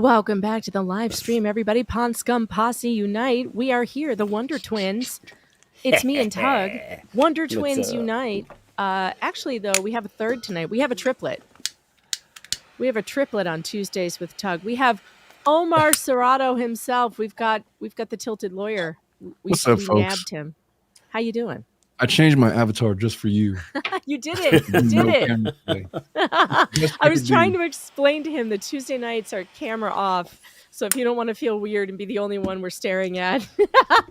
Welcome back to the live stream, everybody. Pond Scum Posse Unite. We are here, the Wonder Twins. It's me and Tug. Wonder Twins Unite. Actually, though, we have a third tonight. We have a triplet. We have a triplet on Tuesdays with Tug. We have Omar Serrato himself. We've got the Tilted Lawyer. What's up, we folks? nabbed him. How you doing? I changed my avatar just for you. You did it. You did it. I was trying to explain to him that Tuesday nights are camera off. So if you don't want to feel weird and be the only one we're staring at.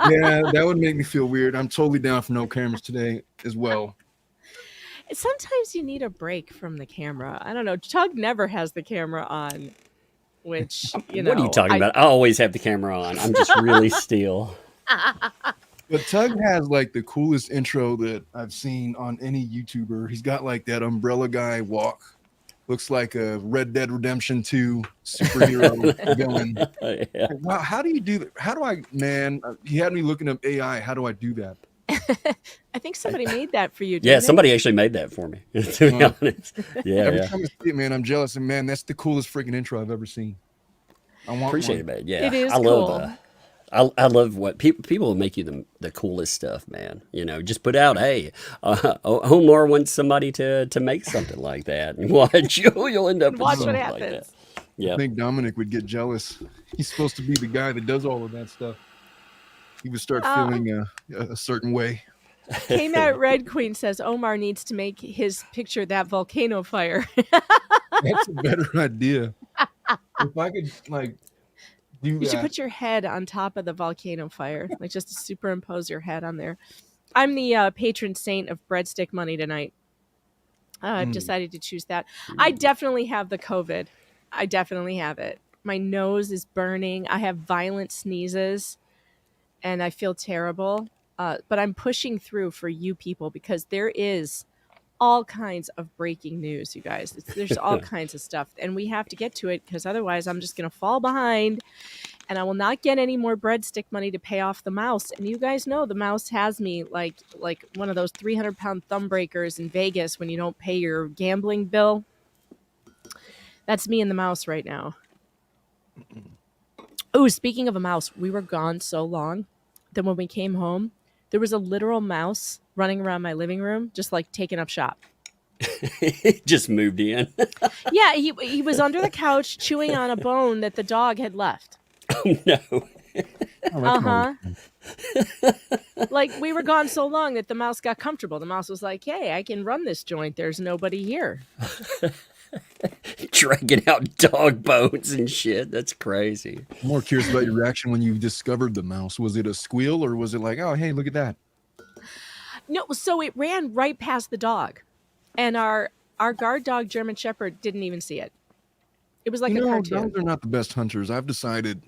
Yeah, that would make me feel weird. I'm totally down for no cameras today as well. Sometimes you need a break from the camera. I don't know. Tug never has the camera on, which, you know. What are you talking about? I always have the camera on. I'm just really still. But Tug has like the coolest intro that I've seen on any YouTuber. He's got like that umbrella guy walk. Looks like a Red Dead Redemption 2 superhero villain. Yeah. Wow, how do you do that? How do I, man? You had me looking up AI. How do I do that? I think somebody made that for you. Yeah, somebody actually made that for me. To be honest. Yeah. Every time I see it, man, I'm jealous. And man, that's the coolest freaking intro I've ever seen. I want Appreciate one. it, man. Yeah, It is I cool. love. I love what people will make you the coolest stuff, man. You know, just put out, hey, Omar wants somebody to make something like that, and watch you'll end up with Watch what something happens. like that. Yeah, I think Dominic would get jealous. He's supposed to be the guy that does all of that stuff. He would start feeling a certain way. Came out Red Queen says Omar needs to make his picture that volcano fire. That's a better idea. If I could like do You should that. put your head on top of the volcano fire, like just to superimpose your head on there. I'm the patron saint of breadstick money tonight. I've decided to choose that. I definitely have the COVID. I definitely have it. My nose is burning. I have violent sneezes, and I feel terrible. But I'm pushing through for you people because there is all kinds of breaking news, you guys. There's all kinds of stuff, and we have to get to it because otherwise I'm just going to fall behind, and I will not get any more breadstick money to pay off the mouse. And you guys know the mouse has me like one of those 300-pound thumb breakers in Vegas when you don't pay your gambling bill. That's me and the mouse right now. Oh, speaking of a mouse, we were gone so long that when we came home, there was a literal mouse running around my living room, just like taking up shop. just moved in. Yeah, he was under the couch chewing on a bone that the dog had left. Oh no. Like we were gone so long that the mouse got comfortable. The mouse was like, "Hey, I can run this joint. There's nobody here." Dragging out dog bones and shit. That's crazy. I'm more curious about your reaction when you discovered the mouse. Was it a squeal or was it like, oh, hey, look at that? No, so it ran right past the dog, and our guard dog German Shepherd didn't even see it. It was like a cartoon. Dogs are not the best hunters. I've decided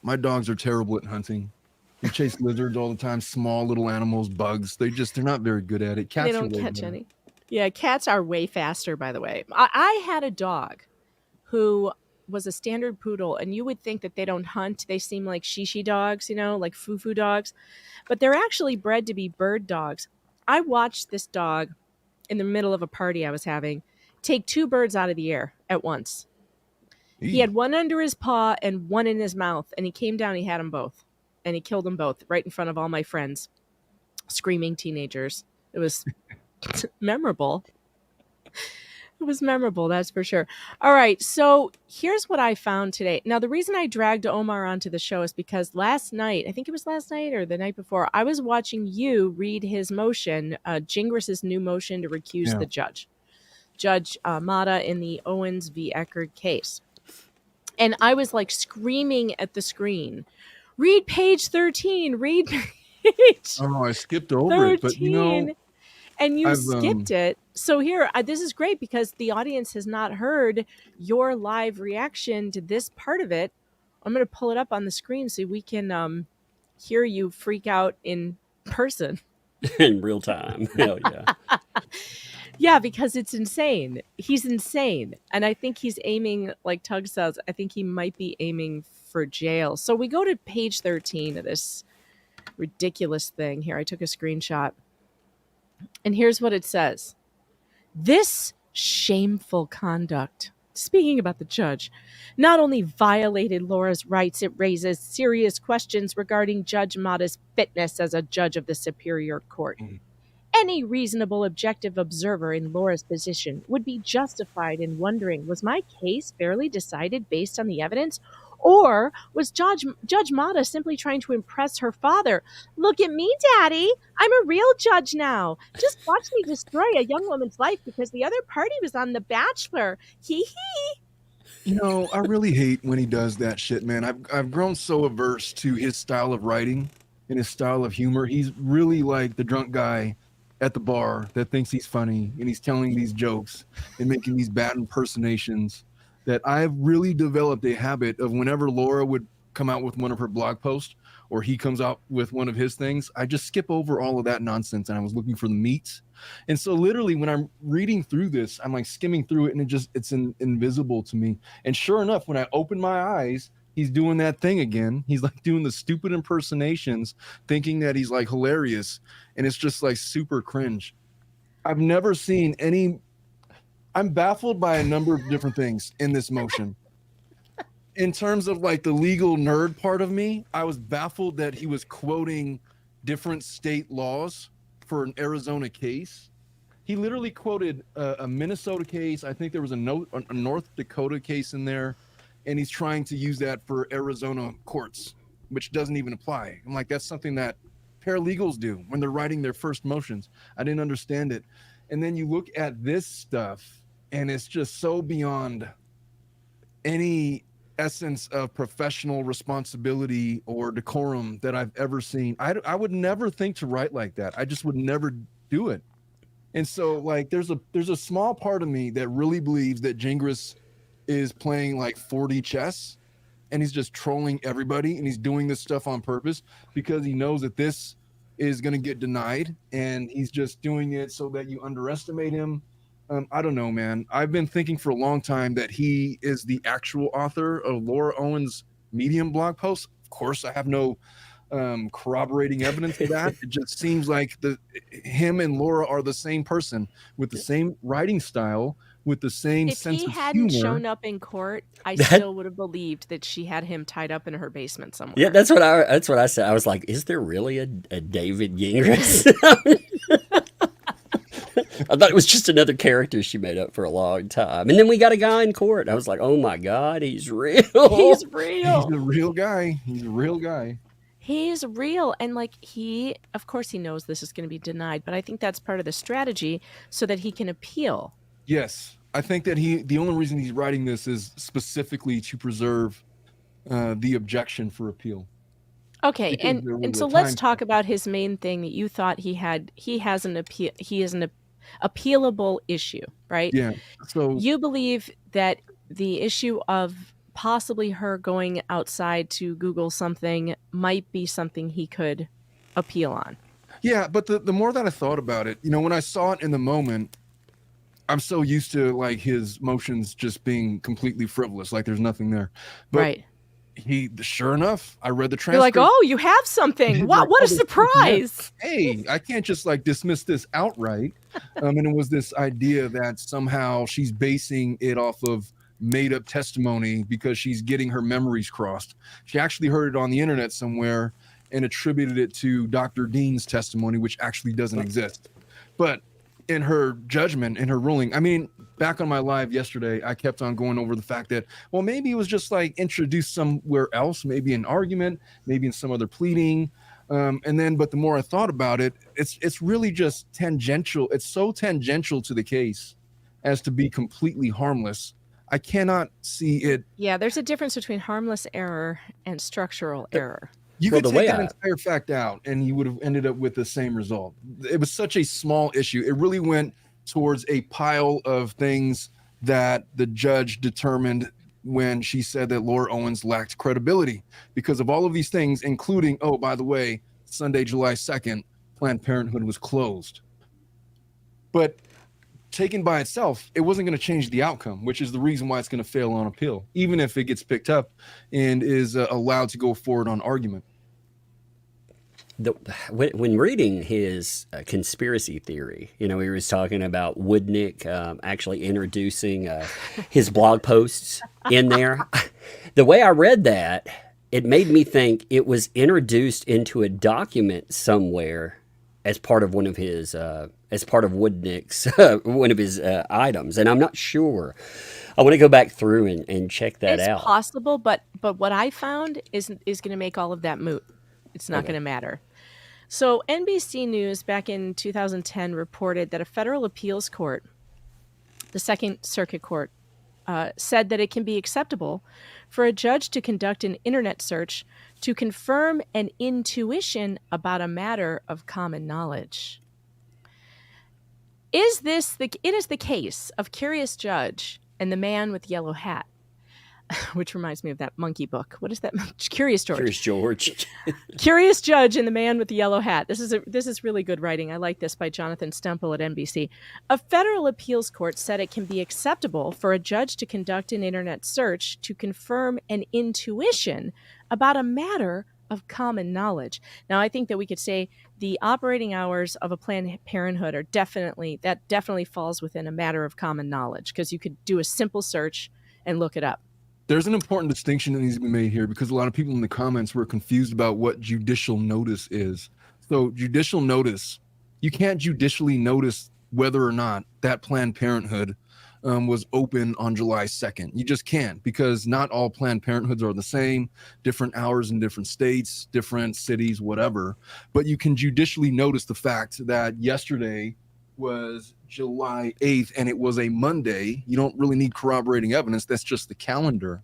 my dogs are terrible at hunting. They chase lizards all the time, small little animals, bugs. They're not very good at it. Cats They don't are way catch better. any. Yeah, cats are way faster, by the way. I had a dog who was a standard poodle, and you would think that they don't hunt. They seem like shishi dogs, you know, like foo-foo dogs. But they're actually bred to be bird dogs. I watched this dog in the middle of a party I was having take two birds out of the air at once. He had one under his paw and one in his mouth, and he came down, he had them both, and he killed them both right in front of all my friends, screaming teenagers. It was memorable. It was memorable, that's for sure. All right, so here's what I found today. Now, the reason I dragged Omar onto the show is because last night, I think it was last night or the night before, I was watching you read his motion, Gingis' new motion to recuse the judge, Judge Mata, in the Owens v. Echard case. And I was like screaming at the screen, read page 13, read page Oh, I skipped over it, but you know, and you skipped it. So here, this is great because the audience has not heard your live reaction to this part of it. I'm going to pull it up on the screen so we can hear you freak out in person. In real time. Hell yeah. Yeah, because it's insane. He's insane. And I think he's aiming, like Tug says, I think he might be aiming for jail. So we go to page 13 of this ridiculous thing. Here, I took a screenshot. And here's what it says. This shameful conduct Speaking about the judge, not only violated Laura's rights, it raises serious questions regarding Judge Mata's fitness as a judge of the Superior Court. Mhm. Any reasonable objective observer in Laura's position would be justified in wondering, was my case fairly decided based on the evidence? Or was Judge Mata simply trying to impress her father? Look at me, Daddy. I'm a real judge now. Just watch me destroy a young woman's life because the other party was on The Bachelor. Hee hee. You know, I really hate when he does that shit, man. I've grown so averse to his style of writing and his style of humor. He's really like the drunk guy at the bar that thinks he's funny and he's telling these jokes and making these bad impersonations. That I've really developed a habit of whenever Laura would come out with one of her blog posts or he comes out with one of his things, I just skip over all of that nonsense and I was looking for the meat. And so literally when I'm reading through this, I'm like skimming through it and it's invisible to me. And sure enough, when I open my eyes, he's doing that thing again. He's like doing the stupid impersonations, thinking that he's like hilarious. And it's just like super cringe. I've never seen any. I'm baffled by a number of different things in this motion. In terms of like the legal nerd part of me, I was baffled that he was quoting different state laws for an Arizona case. He literally quoted a Minnesota case. I think there was a North Dakota case in there, and he's trying to use that for Arizona courts, which doesn't even apply. I'm like, that's something that paralegals do when they're writing their first motions. I didn't understand it. And then you look at this stuff, and it's just so beyond any essence of professional responsibility or decorum that I've ever seen. I would never think to write like that. I just would never do it. And so, like, there's a small part of me that really believes that Gingis is playing like 4D chess, and he's just trolling everybody, and he's doing this stuff on purpose because he knows that this is going to get denied, and he's just doing it so that you underestimate him. I don't know, man. I've been thinking for a long time that he is the actual author of Laura Owens' Medium blog post. Of course, I have no corroborating evidence of that. It just seems like him and Laura are the same person with the same writing style, with the same sense of humor. If he hadn't shown up in court, I still would have believed that she had him tied up in her basement somewhere. Yeah, that's what I said. I was like, is there really a David Gingis? I thought it was just another character she made up for a long time. And then we got a guy in court. I was like, oh my God, he's real. He's real. He's a real guy. He's a real guy. He's real. And like of course he knows this is going to be denied, but I think that's part of the strategy so that he can appeal. Yes. I think that the only reason he's writing this is specifically to preserve the objection for appeal. Okay, and so let's talk about his main thing that you thought he has an appealable issue, right? Yeah. So you believe that the issue of possibly her going outside to Google something might be something he could appeal on. Yeah, but the more that I thought about it, when I saw it in the moment, I'm so used to like his motions just being completely frivolous, like there's nothing there. But right. Sure enough, I read the transcript. You're like, oh, you have something. What a surprise. Hey, I can't just like dismiss this outright. And it was this idea that somehow she's basing it off of made up testimony because she's getting her memories crossed. She actually heard it on the internet somewhere and attributed it to Dr. Dean's testimony, which actually doesn't exist. But in her judgment, in her ruling, I mean, back on my live yesterday, I kept on going over the fact that, well, maybe it was just like introduced somewhere else, maybe an argument, maybe in some other pleading. But the more I thought about it, it's really just tangential. It's so tangential to the case as to be completely harmless. I cannot see it. Yeah, there's a difference between harmless error and structural error. You could take that entire fact out and you would have ended up with the same result. It was such a small issue. It really went towards a pile of things that the judge determined when she said that Laura Owens lacked credibility because of all of these things, including, oh, by the way, Sunday, July 2nd, Planned Parenthood was closed. But taken by itself, it wasn't going to change the outcome, which is the reason why it's going to fail on appeal, even if it gets picked up and is allowed to go forward on argument. when reading his conspiracy theory, he was talking about Woodnick actually introducing his blog posts in there. The way I read that, it made me think it was introduced into a document somewhere as part of one of his as part of Woodnick's one of his items, and I'm not sure. I want to go back through and check that It's out. possible, but what I found is going to make all of that moot. It's not going to matter. So NBC News back in 2010 reported that a federal appeals court, the Second Circuit Court, said that it can be acceptable for a judge to conduct an internet search to confirm an intuition about a matter of common knowledge. It is the case of Curious Judge and the Man with Yellow Hat, which reminds me of that monkey book. What is that? Curious George. Curious George. Curious Judge and the Man with the Yellow Hat. This is really good writing. I like this, by Jonathan Stemple at NBC. A federal appeals court said it can be acceptable for a judge to conduct an internet search to confirm an intuition about a matter of common knowledge. Now, I think that we could say the operating hours of a Planned Parenthood are definitely falls within a matter of common knowledge, because you could do a simple search and look it up. There's an important distinction that needs to be made here, because a lot of people in the comments were confused about what judicial notice is. So judicial notice, you can't judicially notice whether or not that Planned Parenthood was open on July 2nd. You just can't, because not all Planned Parenthoods are the same, different hours in different states, different cities, whatever. But you can judicially notice the fact that yesterday was July 8th and it was a Monday. You don't really need corroborating evidence. That's just the calendar.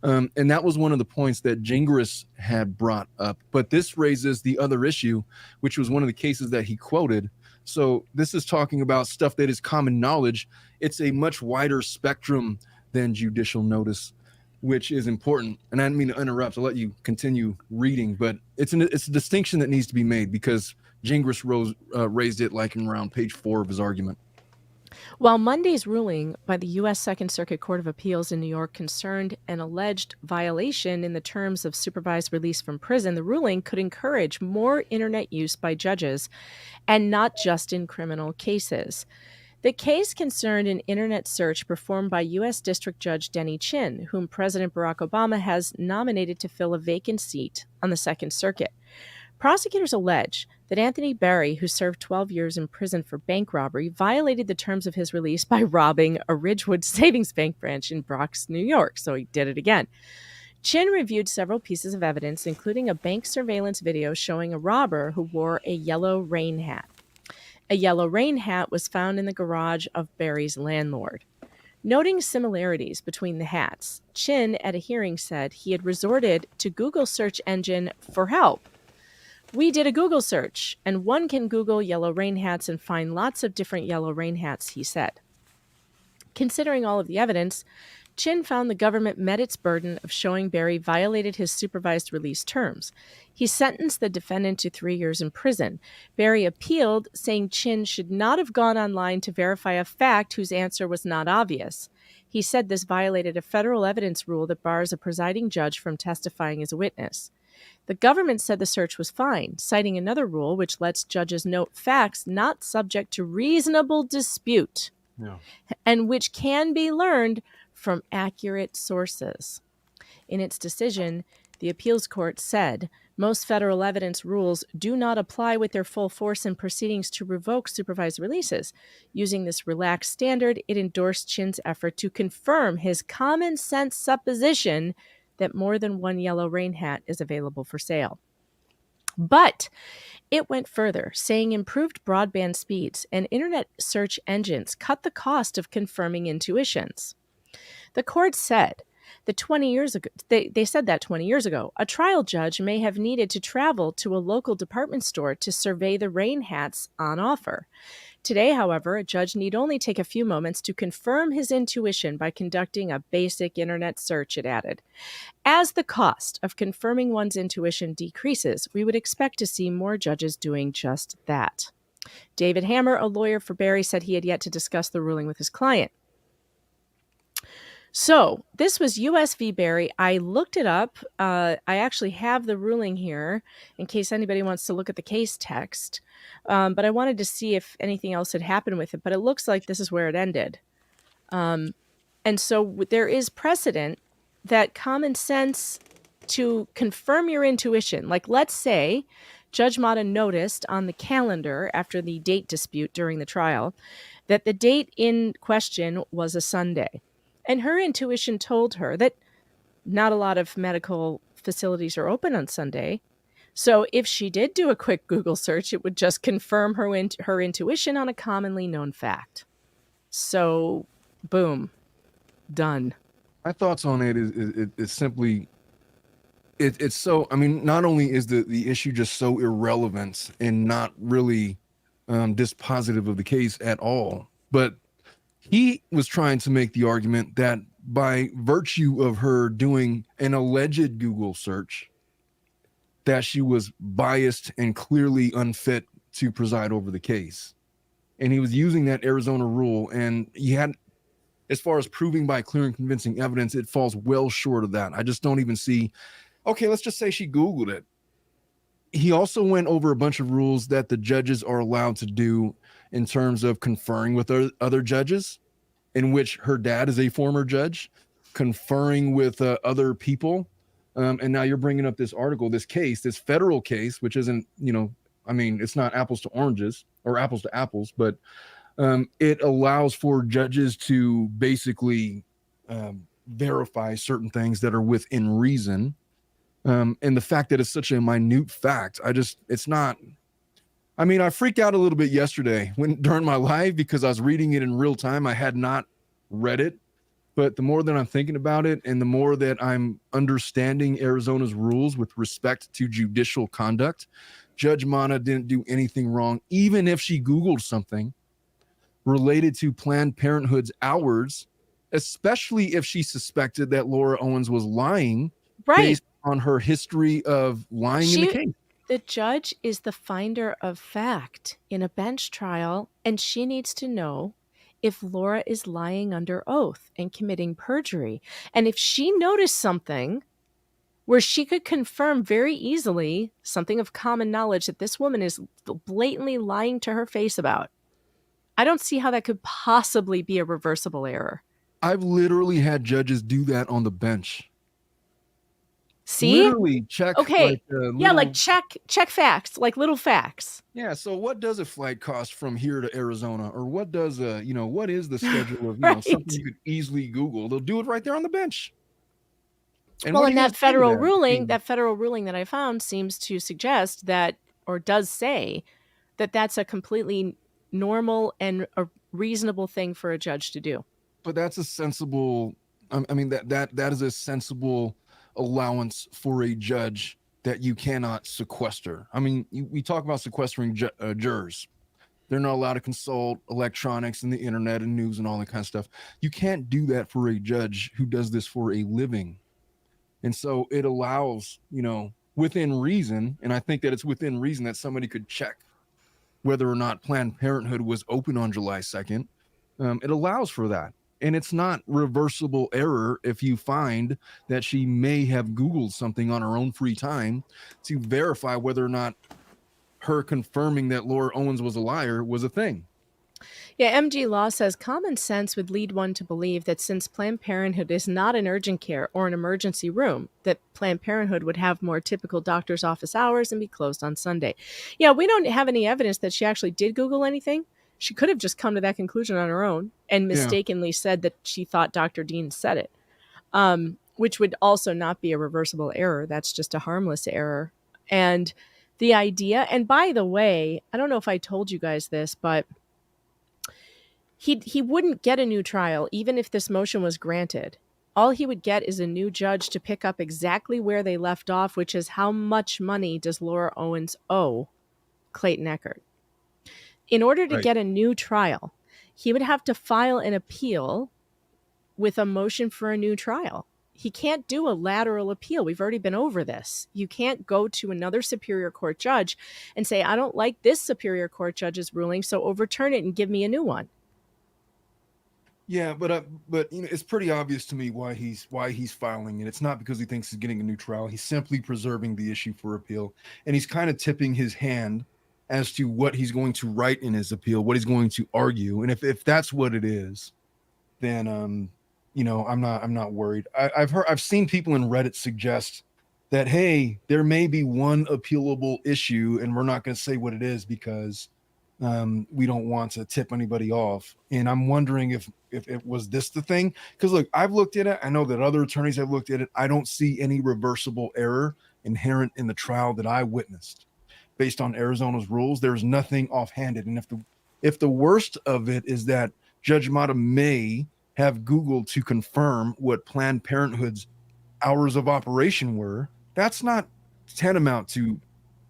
And that was one of the points that Gingis had brought up. But this raises the other issue, which was one of the cases that he quoted. So this is talking about stuff that is common knowledge. It's a much wider spectrum than judicial notice, which is important. And I didn't mean to interrupt. I'll let you continue reading, but it's a distinction that needs to be made, because Gingis raised it like in around page 4 of his argument. While Monday's ruling by the U.S. Second Circuit Court of Appeals in New York concerned an alleged violation in the terms of supervised release from prison, the ruling could encourage more internet use by judges, and not just in criminal cases. The case concerned an internet search performed by U.S. District Judge Denny Chin, whom President Barack Obama has nominated to fill a vacant seat on the Second Circuit. Prosecutors allege that Anthony Berry, who served 12 years in prison for bank robbery, violated the terms of his release by robbing a Ridgewood Savings Bank branch in Bronx, New York. So he did it again. Chin reviewed several pieces of evidence, including a bank surveillance video showing a robber who wore a yellow rain hat. A yellow rain hat was found in the garage of Berry's landlord. Noting similarities between the hats, Chin at a hearing said he had resorted to Google search engine for help. We did a Google search, and one can Google yellow rain hats and find lots of different yellow rain hats, he said. Considering all of the evidence, Chin found the government met its burden of showing Berry violated his supervised release terms. He sentenced the defendant to 3 years in prison. Berry appealed, saying Chin should not have gone online to verify a fact whose answer was not obvious. He said this violated a federal evidence rule that bars a presiding judge from testifying as a witness. The government said the search was fine, citing another rule which lets judges note facts not subject to reasonable dispute, and which can be learned from accurate sources. In its decision, the appeals court said most federal evidence rules do not apply with their full force in proceedings to revoke supervised releases. Using this relaxed standard, it endorsed Chin's effort to confirm his common sense supposition that more than one yellow rain hat is available for sale. But it went further, saying improved broadband speeds and internet search engines cut the cost of confirming intuitions. The court said that 20 years ago, they said that 20 years ago, a trial judge may have needed to travel to a local department store to survey the rain hats on offer. Today, however, a judge need only take a few moments to confirm his intuition by conducting a basic internet search, it added. As the cost of confirming one's intuition decreases, we would expect to see more judges doing just that. David Hammer, a lawyer for Berry, said he had yet to discuss the ruling with his client. So this was US v. Berry. I looked it up. I actually have the ruling here in case anybody wants to look at the case text. But I wanted to see if anything else had happened with it. But it looks like this is where it ended. And so there is precedent that common sense to confirm your intuition. Like, let's say Judge Mata noticed on the calendar after the date dispute during the trial that the date in question was a Sunday. And her intuition told her that not a lot of medical facilities are open on Sunday. So if she did do a quick Google search, it would just confirm her intuition on a commonly known fact. So, boom, done. My thoughts on it is simply, it's so, I mean, not only is the issue just so irrelevant and not really dispositive of the case at all, but he was trying to make the argument that by virtue of her doing an alleged Google search, that she was biased and clearly unfit to preside over the case. And he was using that Arizona rule, and he had, as far as proving by clear and convincing evidence, it falls well short of that. I just don't even see, okay, let's just say she Googled it. He also went over a bunch of rules that the judges are allowed to do in terms of conferring with other judges, in which her dad is a former judge, conferring with other people. And now you're bringing up this article, this case, this federal case, which isn't, I mean, it's not apples to oranges or apples to apples, but it allows for judges to basically verify certain things that are within reason. And the fact that it's such a minute fact, it's not. I mean, I freaked out a little bit yesterday during my live because I was reading it in real time. I had not read it, but the more that I'm thinking about it and the more that I'm understanding Arizona's rules with respect to judicial conduct, Judge Mana didn't do anything wrong, even if she Googled something related to Planned Parenthood's hours, especially if she suspected that Laura Owens was lying based on her history of lying in the case. The judge is the finder of fact in a bench trial, and she needs to know if Laura is lying under oath and committing perjury. And if she noticed something where she could confirm very easily something of common knowledge that this woman is blatantly lying to her face about, I don't see how that could possibly be a reversible error. I've literally had judges do that on the bench. See? Literally check. Okay. Check facts, like little facts. Yeah. So what does a flight cost from here to Arizona? Or what does what is the schedule of, something you could easily Google? They'll do it right there on the bench. And well, in that federal ruling, that I found seems to suggest that, or does say that that's a completely normal and a reasonable thing for a judge to do. But that's a sensible, that is a sensible allowance for a judge that you cannot sequester. I mean, we talk about sequestering jurors. They're not allowed to consult electronics and the internet and news and all that kind of stuff. You can't do that for a judge who does this for a living. And so it allows, within reason, and I think that it's within reason that somebody could check whether or not Planned Parenthood was open on July 2nd. It allows for that. And it's not reversible error if you find that she may have Googled something on her own free time to verify whether or not her confirming that Laura Owens was a liar was a thing. Yeah, MG Law says common sense would lead one to believe that since Planned Parenthood is not an urgent care or an emergency room, that Planned Parenthood would have more typical doctor's office hours and be closed on Sunday. Yeah, we don't have any evidence that she actually did Google anything. She could have just come to that conclusion on her own and mistakenly said that she thought Dr. Dean said it, which would also not be a reversible error. That's just a harmless error. And the idea, and by the way, I don't know if I told you guys this, but he wouldn't get a new trial even if this motion was granted. All he would get is a new judge to pick up exactly where they left off, which is how much money does Laura Owens owe Clayton Echard. In order to get a new trial, he would have to file an appeal with a motion for a new trial. He can't do a lateral appeal. We've already been over this. You can't go to another Superior Court judge and say, I don't like this Superior Court judge's ruling, so overturn it and give me a new one. Yeah, but it's pretty obvious to me why he's filing it. It's not because he thinks he's getting a new trial. He's simply preserving the issue for appeal, and he's kind of tipping his hand as to what he's going to write in his appeal, what he's going to argue, and if that's what it is, then I'm not worried. I've seen people in Reddit suggest that, hey, there may be one appealable issue, and we're not going to say what it is because we don't want to tip anybody off. And I'm wondering if it was this the thing, because look, I've looked at it, I know that other attorneys have looked at it. I don't see any reversible error inherent in the trial that I witnessed based on Arizona's rules. There's nothing offhanded. And if the worst of it is that Judge Mata may have Googled to confirm what Planned Parenthood's hours of operation were, that's not tantamount to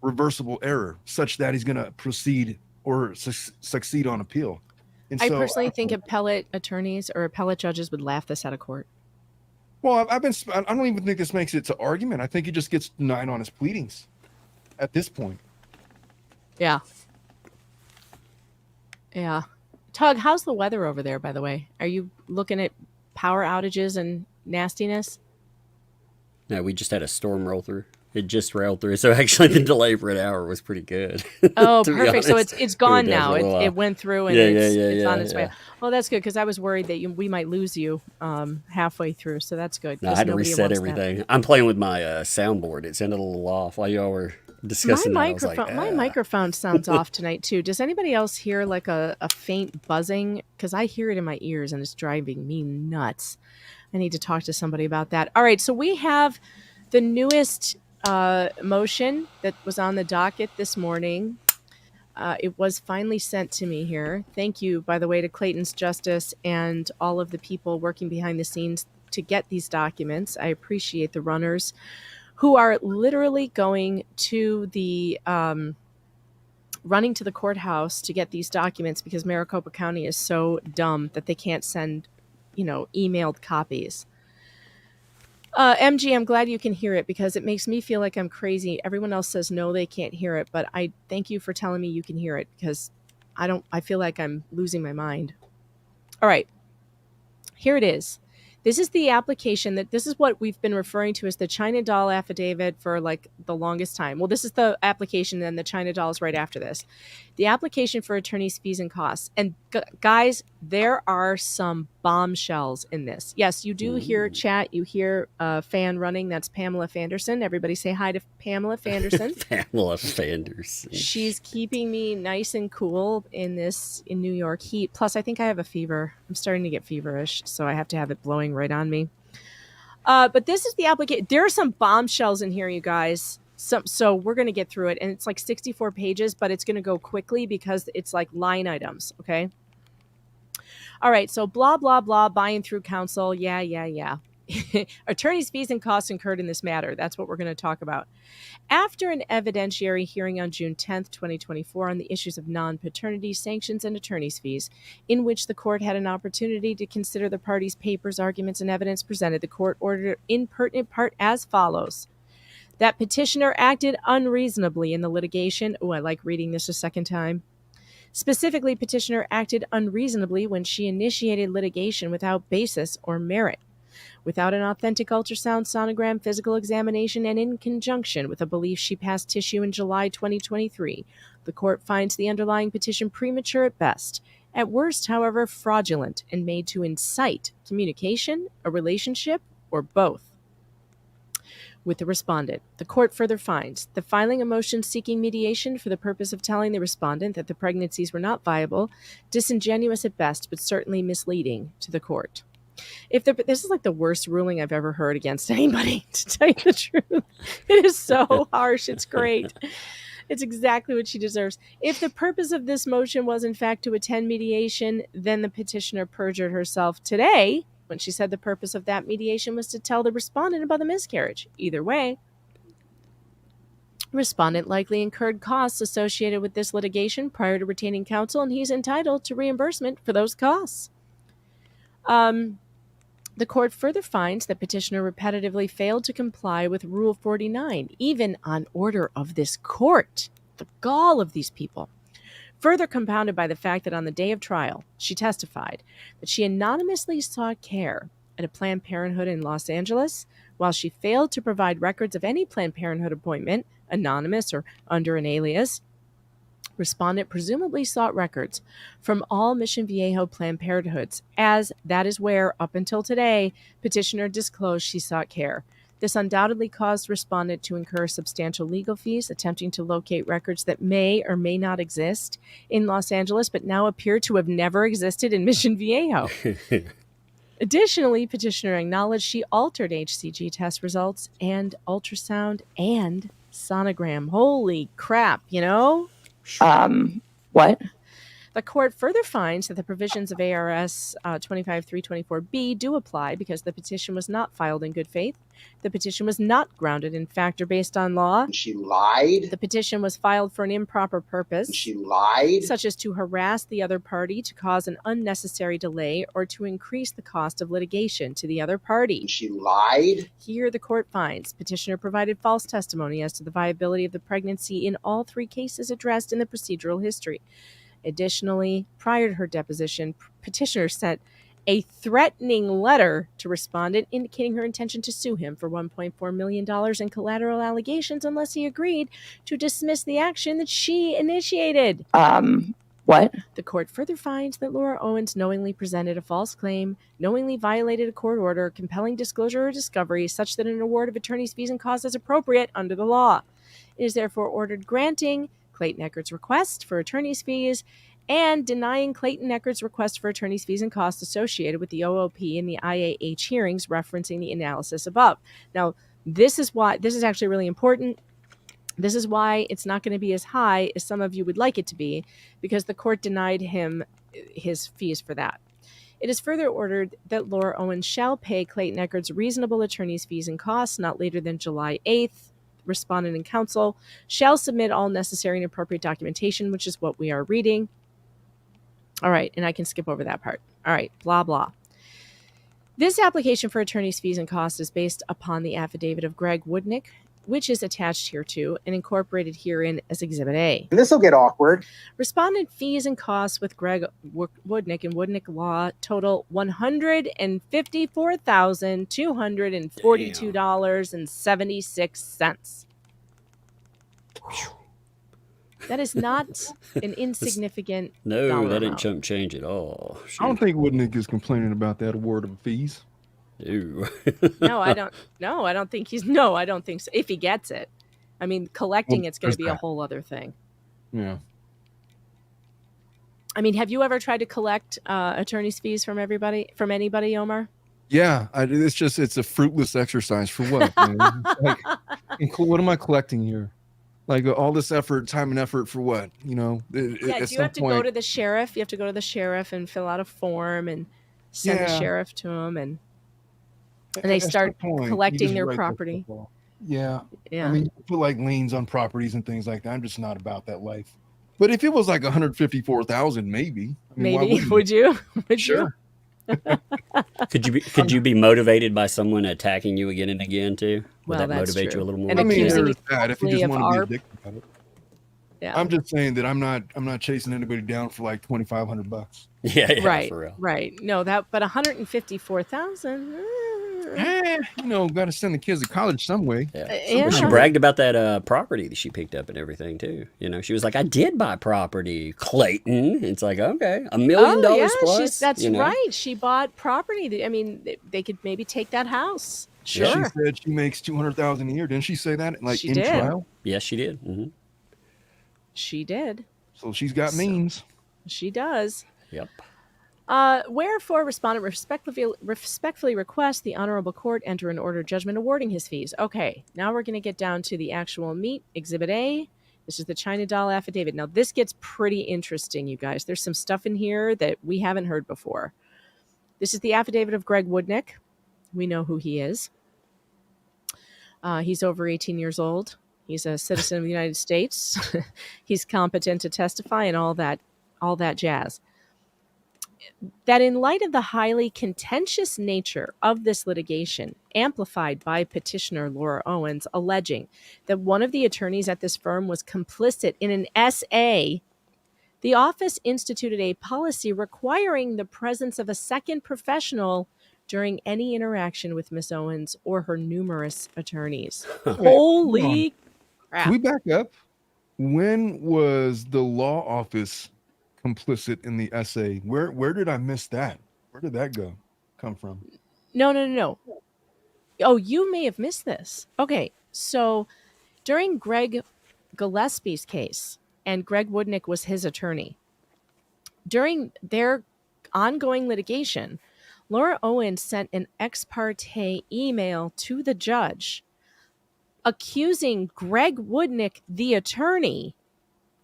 reversible error such that he's going to proceed or succeed on appeal. And I personally think appellate attorneys or appellate judges would laugh this out of court. Well, I don't even think this makes it to argument. I think he just gets denied on his pleadings at this point. Yeah. Yeah. Tug, how's the weather over there, by the way? Are you looking at power outages and nastiness? No, we just had a storm roll through. It just railed through. So actually the delay for an hour was pretty good. Oh, perfect. So it's gone now. It went through and it's on its way. Well, that's good because I was worried that we might lose you halfway through. So that's good. No, I had to reset everything. I'm playing with my soundboard. It sounded a little off while y'all were discussing my microphone sounds off tonight too. Does anybody else hear like a faint buzzing? Because I hear it in my ears and it's driving me nuts. I need to talk to somebody about that. All right, so we have the newest motion that was on the docket this morning. It was finally sent to me here. Thank you, by the way, to Clayton's Justice and all of the people working behind the scenes to get these documents. I appreciate the runners who are literally going to the running to the courthouse to get these documents because Maricopa County is so dumb that they can't send, emailed copies. MG, I'm glad you can hear it because it makes me feel like I'm crazy. Everyone else says no, they can't hear it, but I thank you for telling me you can hear it because I feel like I'm losing my mind. All right, here it is. This is the application this is what we've been referring to as the China doll affidavit for like the longest time. Well, this is the application and the China doll is right after this. The application for attorney's fees and costs. And guys, there are some bombshells in this. Yes, you do hear chat. You hear a fan running. That's Pamela Fanderson. Everybody say hi to Pamela Fanderson. Pamela Fanderson. She's keeping me nice and cool in New York heat. Plus, I think I have a fever. I'm starting to get feverish, so I have to have it blowing right on me. But this is the application. There are some bombshells in here, you guys. So we're going to get through it. And it's like 64 pages, but it's going to go quickly because it's like line items. Okay. All right. So blah, blah, blah, buying through counsel. Yeah. Attorney's fees and costs incurred in this matter. That's what we're going to talk about. After an evidentiary hearing on June 10th, 2024 on the issues of non-paternity sanctions and attorney's fees, in which the court had an opportunity to consider the parties' papers, arguments, and evidence presented, the court ordered in pertinent part as follows. That petitioner acted unreasonably in the litigation. Oh, I like reading this a second time. Specifically, petitioner acted unreasonably when she initiated litigation without basis or merit, without an authentic ultrasound, sonogram, physical examination, and in conjunction with a belief she passed tissue in July 2023. The court finds the underlying petition premature at best, at worst, however, fraudulent, and made to incite communication, a relationship, or both with the respondent. The court further finds the filing a motion seeking mediation for the purpose of telling the respondent that the pregnancies were not viable, disingenuous at best, but certainly misleading to the court. This is like the worst ruling I've ever heard against anybody, to tell you the truth. It is so harsh. It's great. It's exactly what she deserves. If the purpose of this motion was in fact to attend mediation, then the petitioner perjured herself today when she said the purpose of that mediation was to tell the respondent about the miscarriage. Either way, respondent likely incurred costs associated with this litigation prior to retaining counsel, and he's entitled to reimbursement for those costs. The court further finds that petitioner repetitively failed to comply with Rule 49, even on order of this court. The gall of these people. further compounded by the fact that on the day of trial, she testified that she anonymously sought care at a Planned Parenthood in Los Angeles, while she failed to provide records of any Planned Parenthood appointment, anonymous or under an alias. Respondent presumably sought records from all Mission Viejo Planned Parenthoods, as that is where, up until today, petitioner disclosed she sought care. This undoubtedly caused respondent to incur substantial legal fees attempting to locate records that may or may not exist in Los Angeles, but now appear to have never existed in Mission Viejo. Additionally, petitioner acknowledged she altered HCG test results and ultrasound and sonogram. Holy crap, you know? What? The court further finds that the provisions of ARS 25324B do apply because the petition was not filed in good faith. The petition was not grounded in fact or based on law. She lied. The petition was filed for an improper purpose. She lied. Such as to harass the other party, to cause an unnecessary delay, or to increase the cost of litigation to the other party. She lied. Here the court finds petitioner provided false testimony as to the viability of the pregnancy in all three cases addressed in the procedural history. Additionally, prior to her deposition, petitioner sent a threatening letter to respondent indicating her intention to sue him for $1.4 million in collateral allegations unless he agreed to dismiss the action that she initiated. What? The court further finds that Laura Owens knowingly presented a false claim, knowingly violated a court order, compelling disclosure or discovery such that an award of attorney's fees and costs is appropriate under the law. It is therefore ordered granting Clayton Echard's request for attorney's fees and denying Clayton Echard's request for attorney's fees and costs associated with the OOP and the IAH hearings referencing the analysis above. Now, this is actually really important. This is why it's not going to be as high as some of you would like it to be, because the court denied him his fees for that. It is further ordered that Laura Owens shall pay Clayton Echard's reasonable attorney's fees and costs not later than July 8th. Respondent and counsel shall submit all necessary and appropriate documentation, which is what we are reading. All right, and I can skip over that part. All right, blah, blah. This application for attorney's fees and costs is based upon the affidavit of Greg Woodnick, which is attached hereto and incorporated herein as Exhibit A. This will get awkward. Respondent fees and costs with Greg Woodnick and Woodnick Law total $154,242.76. That is not an insignificant No, dollar that didn't amount. chump change at all. I don't think Woodnick is complaining about that award of fees. No. No, I don't. No, I don't think he's. No, I don't think so. If he gets it, I mean, collecting Well, it's going to there's be a that. whole other thing. Yeah. I mean, have you ever tried to collect attorney's fees from anybody, Omar? Yeah, it's a fruitless exercise for what? Man? Like, what am I collecting here? Like all this effort, time and effort for what? You know, Yeah, do you have to go to the sheriff? You have to go to the sheriff and fill out a form and send the sheriff to him, and they start collecting their property. Yeah. Yeah. I mean, you put like liens on properties and things like that. I'm just not about that life. But if it was like 154,000, maybe. I mean, why Maybe wouldn't would you? Would Sure. Could you be motivated by someone attacking you again and again too? Would Well, that that's motivate true. you a little more? And I mean, accusing there's that. If you just of want to ARP. be addicted to it. Yeah. I'm just saying that I'm not chasing anybody down for like $2,500. Yeah, right. for real. Right. No, but 154,000. You know, got to send the kids to college some way. Yeah. Yeah. Well, she bragged about that property that she picked up and everything too. You know, she was like, "I did buy property, Clayton." It's like, okay, $1 million plus. That's you know? right. She bought property. I mean, they could maybe take that house. Sure. She said she makes $200,000 a year. Didn't she say that? Like She in did. trial. Yes, she did. Mm-hmm. She did. So she's got means. She does. Yep. Wherefore, respondent respectfully requests the honorable court enter an order of judgment awarding his fees. Okay, now we're going to get down to the actual meat. Exhibit A. This is the China doll affidavit. Now, this gets pretty interesting, you guys. There's some stuff in here that we haven't heard before. This is the affidavit of Greg Woodnick. We know who he is. He's over 18 years old. He's a citizen of the United States. He's competent to testify and all that jazz. That in light of the highly contentious nature of this litigation, amplified by petitioner Laura Owens alleging that one of the attorneys at this firm was complicit in an SA, the The office instituted a policy requiring the presence of a second professional during any interaction with Miss Owens or her numerous attorneys. Hold on. Holy crap. Can we back up? When was the law office complicit in the essay? Where did I miss that? Where did that come from? No. Oh, you may have missed this. Okay, so during Greg Gillespie's case, and Greg Woodnick was his attorney, during their ongoing litigation, Laura Owens sent an ex parte email to the judge accusing Greg Woodnick, the attorney,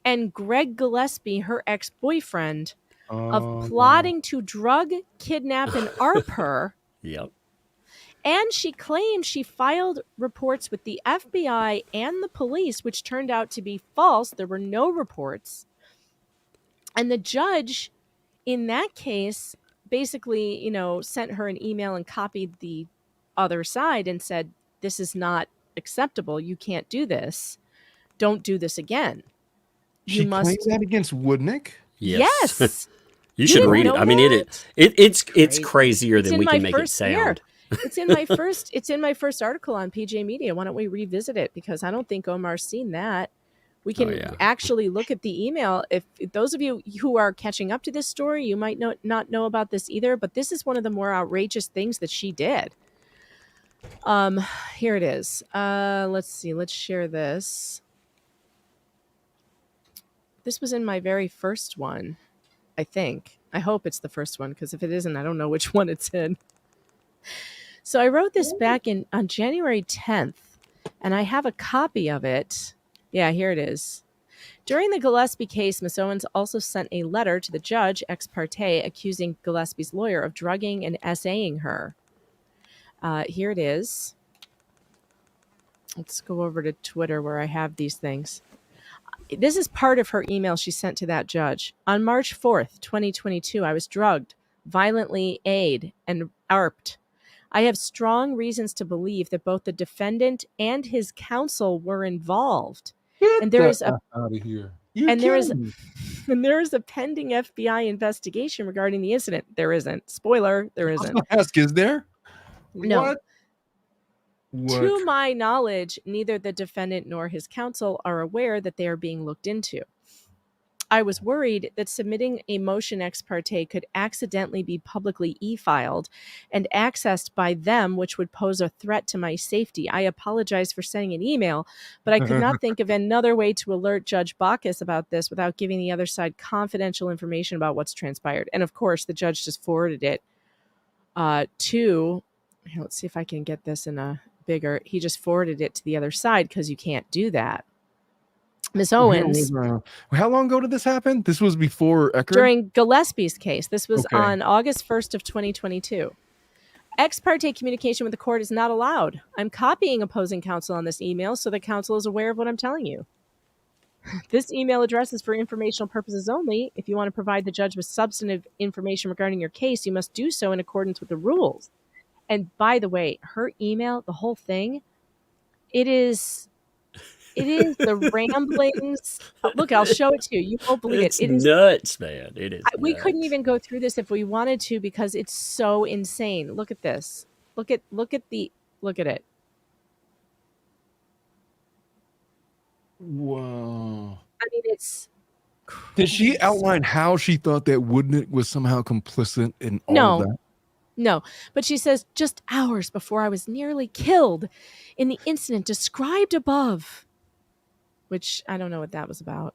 and Greg Gillespie, her ex-boyfriend, of plotting to drug, kidnap, and ARP her. Yep. And she claimed she filed reports with the FBI and the police, which turned out to be false. There were no reports. And the judge in that case basically, sent her an email and copied the other side and said, this is not acceptable. You can't do this. Don't do this again. She claimed that against Woodnick? Yes. You should read it. I mean, it's crazier than we can make it sound. It's in my first article on PJ Media. Why don't we revisit it? Because I don't think Omar's seen that. We can actually look at the email. If those of you who are catching up to this story, you might not know about this either, but this is one of the more outrageous things that she did. Here it is. Let's see. Let's share this. This was in my very first one, I think. I hope it's the first one, because if it isn't, I don't know which one it's in. So I wrote this back on January 10th, and I have a copy of it. Yeah, here it is. During the Gillespie case, Miss Owens also sent a letter to the judge ex parte accusing Gillespie's lawyer of drugging and essaying her. Here it is. Let's go over to Twitter where I have these things. This is part of her email she sent to that judge. On March 4th, 2022, I was drugged, violently AID, and ARPed. I have strong reasons to believe that both the defendant and his counsel were involved. And there is a pending FBI investigation regarding the incident. There isn't. Spoiler, there isn't. Ask, is there? No. What? To my knowledge, neither the defendant nor his counsel are aware that they are being looked into. I was worried that submitting a motion ex parte could accidentally be publicly e-filed and accessed by them, which would pose a threat to my safety. I apologize for sending an email, but I could not think of another way to alert Judge Bacchus about this without giving the other side confidential information about what's transpired. And of course, the judge just forwarded it to, here, let's see if I can get this in a bigger, he just forwarded it to the other side because you can't do that. Miss Owens. How long ago did this happen? This was before Echard? During Gillespie's case. This was on August 1st of 2022. Ex parte communication with the court is not allowed. I'm copying opposing counsel on this email so the counsel is aware of what I'm telling you. This email address is for informational purposes only. If you want to provide the judge with substantive information regarding your case, you must do so in accordance with the rules. And by the way, her email, the whole thing, it is the ramblings. Look, I'll show it to you. You won't believe it. It is nuts, man. It is. We couldn't even go through this if we wanted to because it's so insane. Look at this. Look at it. Whoa. I mean, it's crazy. Did she outline how she thought that Woodnick was somehow complicit in all of that? No, but she says, just hours before I was nearly killed in the incident described above, which I don't know what that was about.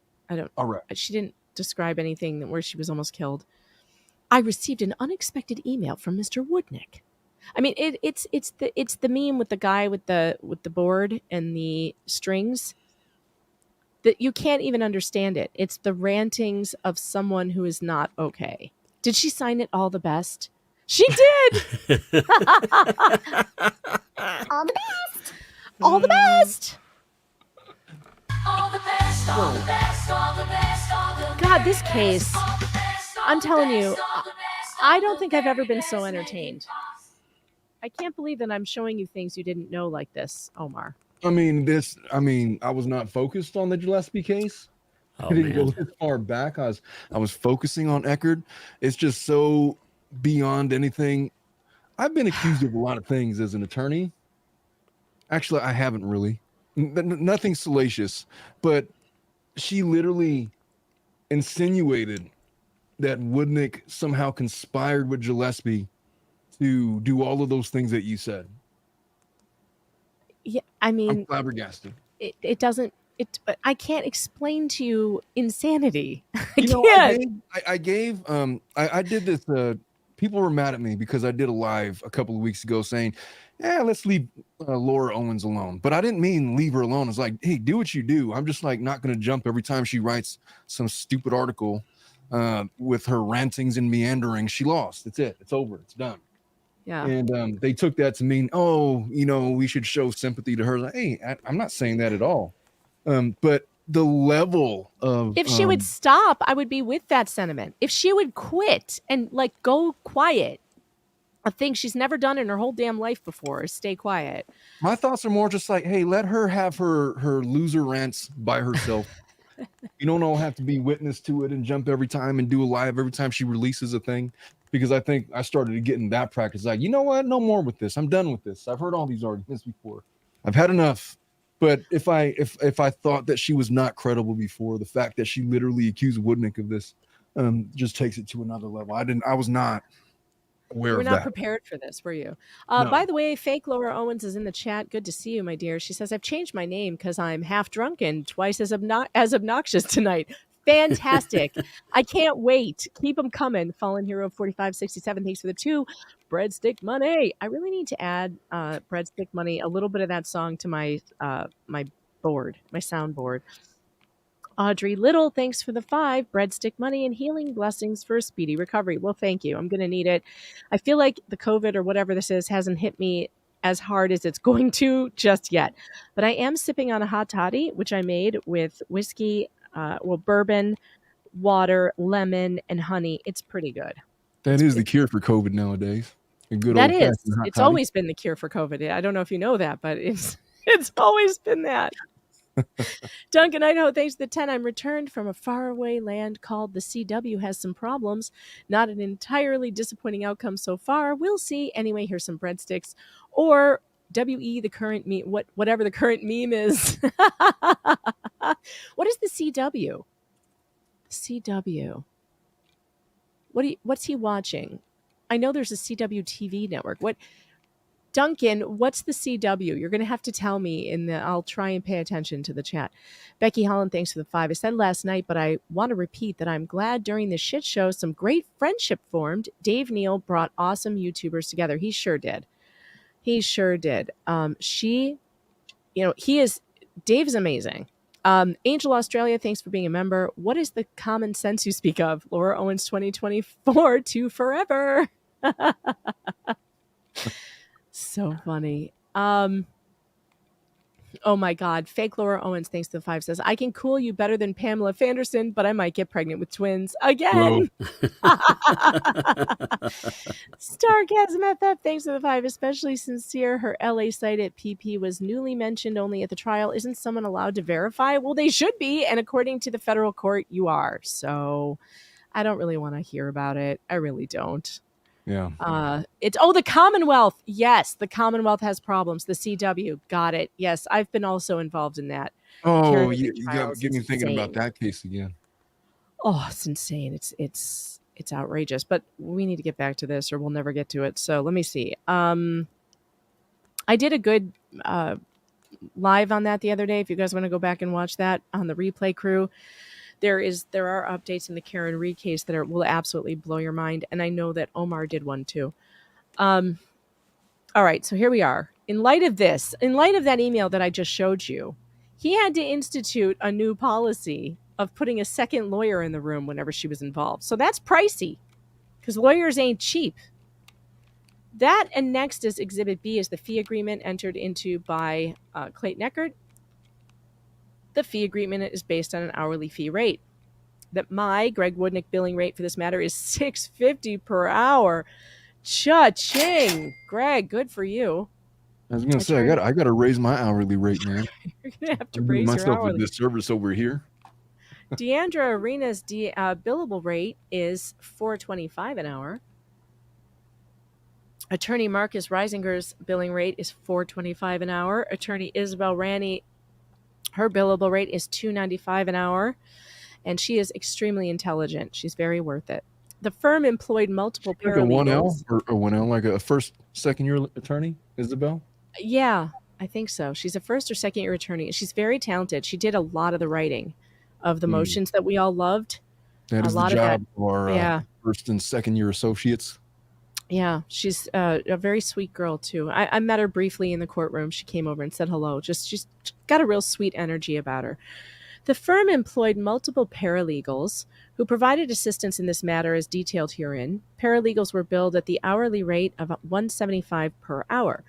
All right. She didn't describe anything where she was almost killed. I received an unexpected email from Mr. Woodnick. I mean, it's the meme with the guy with the board and the strings that you can't even understand it. It's the rantings of someone who is not okay. Did she sign it all the best? She did. All the best. All the best. All the best. All the best. All the best. All the best. God, this case, I'm telling you, I don't think I've ever been so entertained. I can't believe that I'm showing you things you didn't know like this, Omar. I mean, I was not focused on the Gillespie case. Oh I didn't go man. this far back. I was focusing on Echard. It's just so beyond anything. I've been accused of a lot of things as an attorney. Actually, I haven't really. Nothing salacious, but she literally insinuated that Woodnick somehow conspired with Gillespie to do all of those things that you said. Yeah, I I'm mean, flabbergasted. it doesn't. But I can't explain to you insanity. I You know, can't. I did this. People were mad at me because I did a live a couple of weeks ago saying, "Yeah, let's leave Laura Owens alone." But I didn't mean leave her alone. It's like, hey, do what you do. I'm just like not going to jump every time she writes some stupid article with her rantings and meandering. She lost. That's it. It's over. It's done. Yeah. And they took that to mean, oh, you know, we should show sympathy to her. Like, hey, I'm not saying that at all. But the level of If she would stop, I would be with that sentiment. If she would quit and like go quiet, a thing she's never done in her whole damn life before is stay quiet. my thoughts are more just like, hey, let her have her loser rants by herself. You don't all have to be witness to it and jump every time and do a live every time she releases a thing. Because I think I started to get in that practice. Like, you know what? No more with this. I'm done with this. I've heard all these arguments before. I've had enough. But if I thought that she was not credible before, the fact that she literally accused Woodnick of this just takes it to another level. I was not aware We're of not that. prepared for this, were you? No. By the way, fake Laura Owens is in the chat. Good to see you, my dear. She says, I've changed my name because I'm half drunk and twice as obnoxious tonight. Fantastic. I can't wait. Keep them coming. Fallen Hero 4567. Thanks for the 2. Breadstick Money. I really need to add Breadstick Money, a little bit of that song to my my board, my soundboard. Audrey Little, thanks for the 5. Breadstick Money and healing blessings for a speedy recovery. Well, thank you. I'm going to need it. I feel like the COVID or whatever this is hasn't hit me as hard as it's going to just yet. But I am sipping on a hot toddy, which I made with whiskey, bourbon, water, lemon, and honey. It's pretty good. That is the cure for COVID nowadays. A good That old-fashioned is. hot It's toddy. always been the cure for COVID. I don't know if you know that, but it's always been that. Duncan Idaho, thanks to the 10. I'm returned from a faraway land called the CW. Has some problems. Not an entirely disappointing outcome so far. We'll see. Anyway, here's some breadsticks. Or WE, the current meme, whatever the current meme is. What is the CW? CW. What's he watching? I know there's a CW TV network. Duncan, what's the CW? You're going to have to tell me I'll try and pay attention to the chat. Becky Holland, thanks for the 5. I said last night, but I want to repeat that I'm glad during this shit show, some great friendship formed. Dave Neal brought awesome YouTubers together. He sure did. He sure did. Dave is amazing. Angel Australia, thanks for being a member. What is the common sense you speak of? Laura Owens 2024 to forever. So funny. Oh my God. Fake Laura Owens, thanks to the 5, says, I can cool you better than Pamela Fanderson, but I might get pregnant with twins again. Stargasm FF, thanks to the 5, especially sincere. Her LA site at PP was newly mentioned only at the trial. Isn't someone allowed to verify? Well, they should be. And according to the federal court, you are. So I don't really want to hear about it. I really don't. Yeah. It's the Commonwealth. Yes, the Commonwealth has problems. The CW, got it. Yes, I've been also involved in that. Oh, you got to get me thinking about that case again. Oh, it's insane. It's outrageous. But we need to get back to this, or we'll never get to it. So let me see. I did a good live on that the other day. If you guys want to go back and watch that on the replay crew. There are updates in the Karen Reed case that will absolutely blow your mind, and I know that Omar did one too. All right, so here we are. In light of that email that I just showed you, he had to institute a new policy of putting a second lawyer in the room whenever she was involved. So that's pricey, because lawyers ain't cheap. That, and next is Exhibit B, is the fee agreement entered into by Clayton Echard. The fee agreement is based on an hourly fee rate. That my Greg Woodnick billing rate for this matter is $6.50 per hour. Cha-ching, Greg, good for you. I was gonna say I got to raise my hourly rate, man. You're gonna have to I'm doing raise your myself a hourly. disservice over here. Deandra Arena's billable rate is $4.25 an hour. Attorney Marcus Reisinger's billing rate is $4.25 an hour. Attorney Isabel Ranney, her billable rate is $2.95 an hour, and she is extremely intelligent. She's very worth it. The firm employed multiple Like a 1L paralegals. or a 1L, like a first, second year attorney, Isabel? Yeah, I think so. She's a first or second year attorney, and she's very talented. She did a lot of the writing of the motions that we all loved. That A is the lot of that- job for yeah. first and second year associates. Yeah, she's a very sweet girl too. I met her briefly in the courtroom. She came over and said hello. She's got a real sweet energy about her. The firm employed multiple paralegals who provided assistance in this matter as detailed herein. Paralegals were billed at the hourly rate of $175 per hour.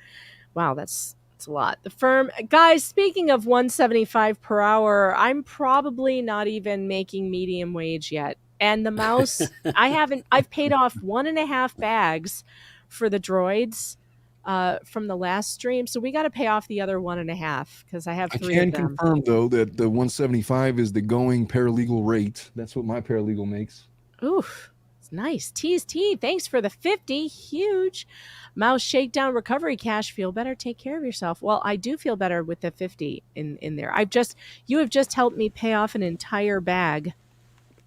Wow, that's a lot. The firm, guys, speaking of $175 per hour, I'm probably not even making medium wage yet. And the mouse, I've paid off 1.5 bags for the droids from the last stream. So we got to pay off the other 1.5 because I have I 3 can of them. confirm, though, that the 175 is the going paralegal rate. That's what my paralegal makes. Oof, it's nice. T. Thanks for the 50. Huge. Mouse shakedown recovery cash. Feel better. Take care of yourself. Well, I do feel better with the 50 in there. You have just helped me pay off an entire bag.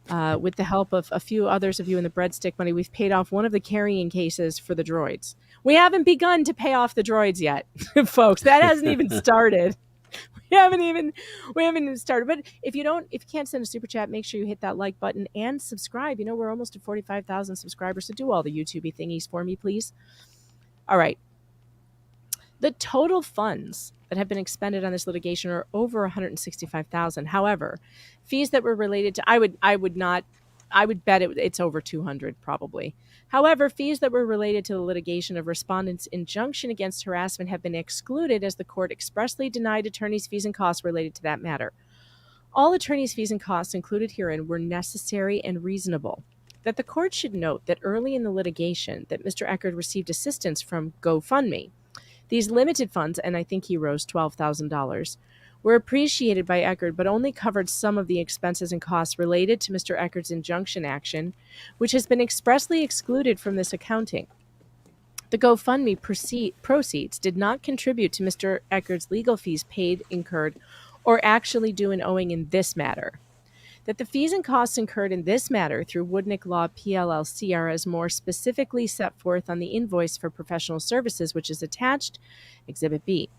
With the help of a few others of you in the breadstick money, we've paid off one of the carrying cases for the droids. We haven't begun to pay off the droids yet, folks. That hasn't even started. We haven't even started. But if you can't send a super chat, make sure you hit that like button and subscribe. You know, we're almost at 45,000 subscribers, so do all the YouTube thingies for me, please. All right. The total funds that have been expended on this litigation are over $165,000. However, fees that were related to I would bet it's over 200 probably. However, fees that were related to the litigation of respondents' injunction against harassment have been excluded as the court expressly denied attorneys' fees and costs related to that matter. All attorneys' fees and costs included herein were necessary and reasonable. That the court should note that early in the litigation that Mr. Echard received assistance from GoFundMe. These limited funds, and I think he rose $12,000, were appreciated by Echard but only covered some of the expenses and costs related to Mr. Echard's injunction action, which has been expressly excluded from this accounting. The GoFundMe proceeds did not contribute to Mr. Echard's legal fees paid, incurred, or actually due and owing in this matter. That the fees and costs incurred in this matter through Woodnick Law PLLC are as more specifically set forth on the invoice for professional services, which is attached, Exhibit B.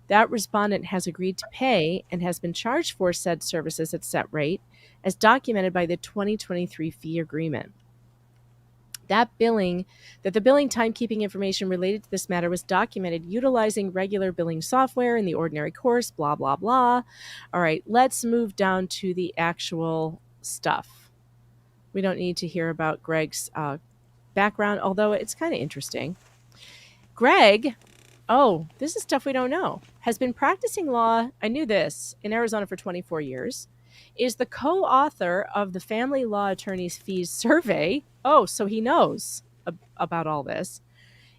That respondent has agreed to pay and has been charged for said services at set rate, as documented by the 2023 fee agreement. That the billing timekeeping information related to this matter was documented utilizing regular billing software in the ordinary course, blah, blah, blah. All right, let's move down to the actual stuff. We don't need to hear about Greg's background, although it's kind of interesting. Greg, this is stuff we don't know, has been practicing law, I knew this, in Arizona for 24 years, is the co-author of the Family Law Attorneys Fees Survey. Oh, so he knows about all this.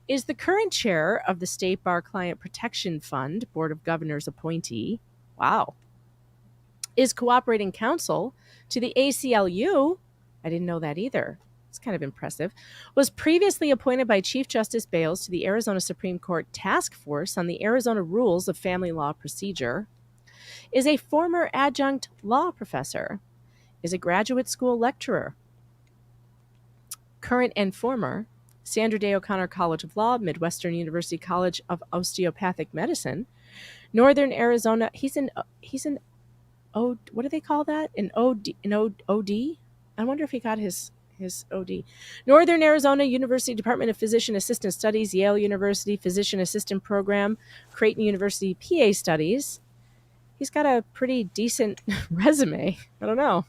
Is the current chair of the State Bar Client Protection Fund, Board of Governors appointee. Wow. Is cooperating counsel to the ACLU. I didn't know that either. It's kind of impressive. Was previously appointed by Chief Justice Bales to the Arizona Supreme Court Task Force on the Arizona Rules of Family Law Procedure. Is a former adjunct law professor. Is a graduate school lecturer. Current and former Sandra Day O'Connor College of Law, Midwestern University College of Osteopathic Medicine, Northern Arizona. He's an what do they call that? An OD? I wonder if he got his OD. Northern Arizona University Department of Physician Assistant Studies, Yale University Physician Assistant Program, Creighton University PA Studies. He's got a pretty decent resume. I don't know.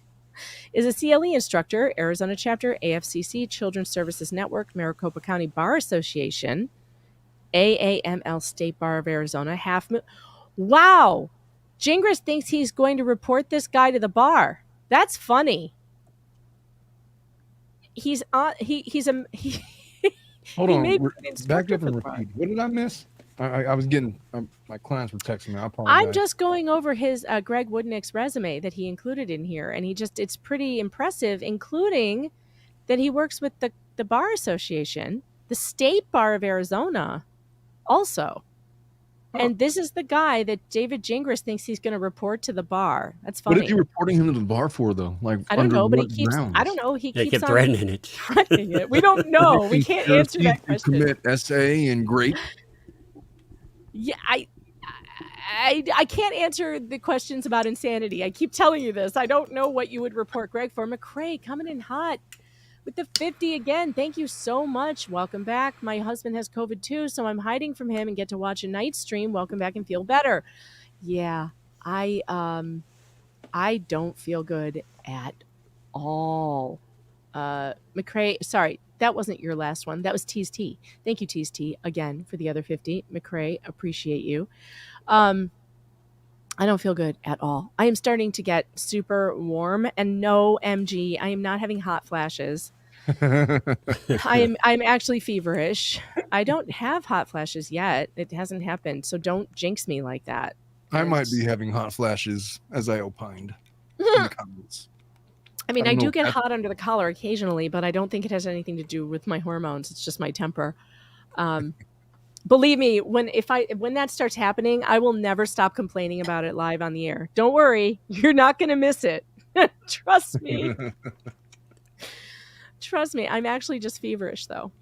Is a CLE instructor, Arizona chapter, AFCC, Children's Services Network, Maricopa County Bar Association, AAML State Bar of Arizona. Wow. Gingis thinks he's going to report this guy to the bar. That's funny. Hold on. Back up and repeat. What did I miss? I was getting my clients were texting me. I apologize. I'm just going over his Greg Woodnick's resume that he included in here, and it's pretty impressive, including that he works with the Bar Association, the State Bar of Arizona, also. And this is the guy that David Gingis thinks he's going to report to the bar. That's funny. What is he reporting him to the bar for, though? Like, I don't under know, but what grounds? I don't know. He They keeps kept on threatening it. threatening it. We don't know. We can't answer that question. Commit SA and grape. Yeah, I can't answer the questions about insanity. I keep telling you this. I don't know what you would report Greg for. McCrae coming in hot with the 50 again. Thank you so much. Welcome back. My husband has COVID too, so I'm hiding from him and get to watch a night stream. Welcome back and feel better. Yeah, I don't feel good at all. McCrae, sorry, that wasn't your last one. That was Tease T. Thank you, Tease T, again for the other 50. McCrae, appreciate you. I don't feel good at all. I am starting to get super warm, and no MG, I am not having hot flashes. I'm actually feverish. I don't have hot flashes yet. It hasn't happened, so don't jinx me like that. I might be having hot flashes, as I opined in the comments. I mean, I I don't do know get if hot under the collar occasionally, but I don't think it has anything to do with my hormones. It's just my temper. Believe me, when that starts happening, I will never stop complaining about it live on the air. Don't worry, you're not going to miss it. Trust me. Trust me. I'm actually just feverish, though.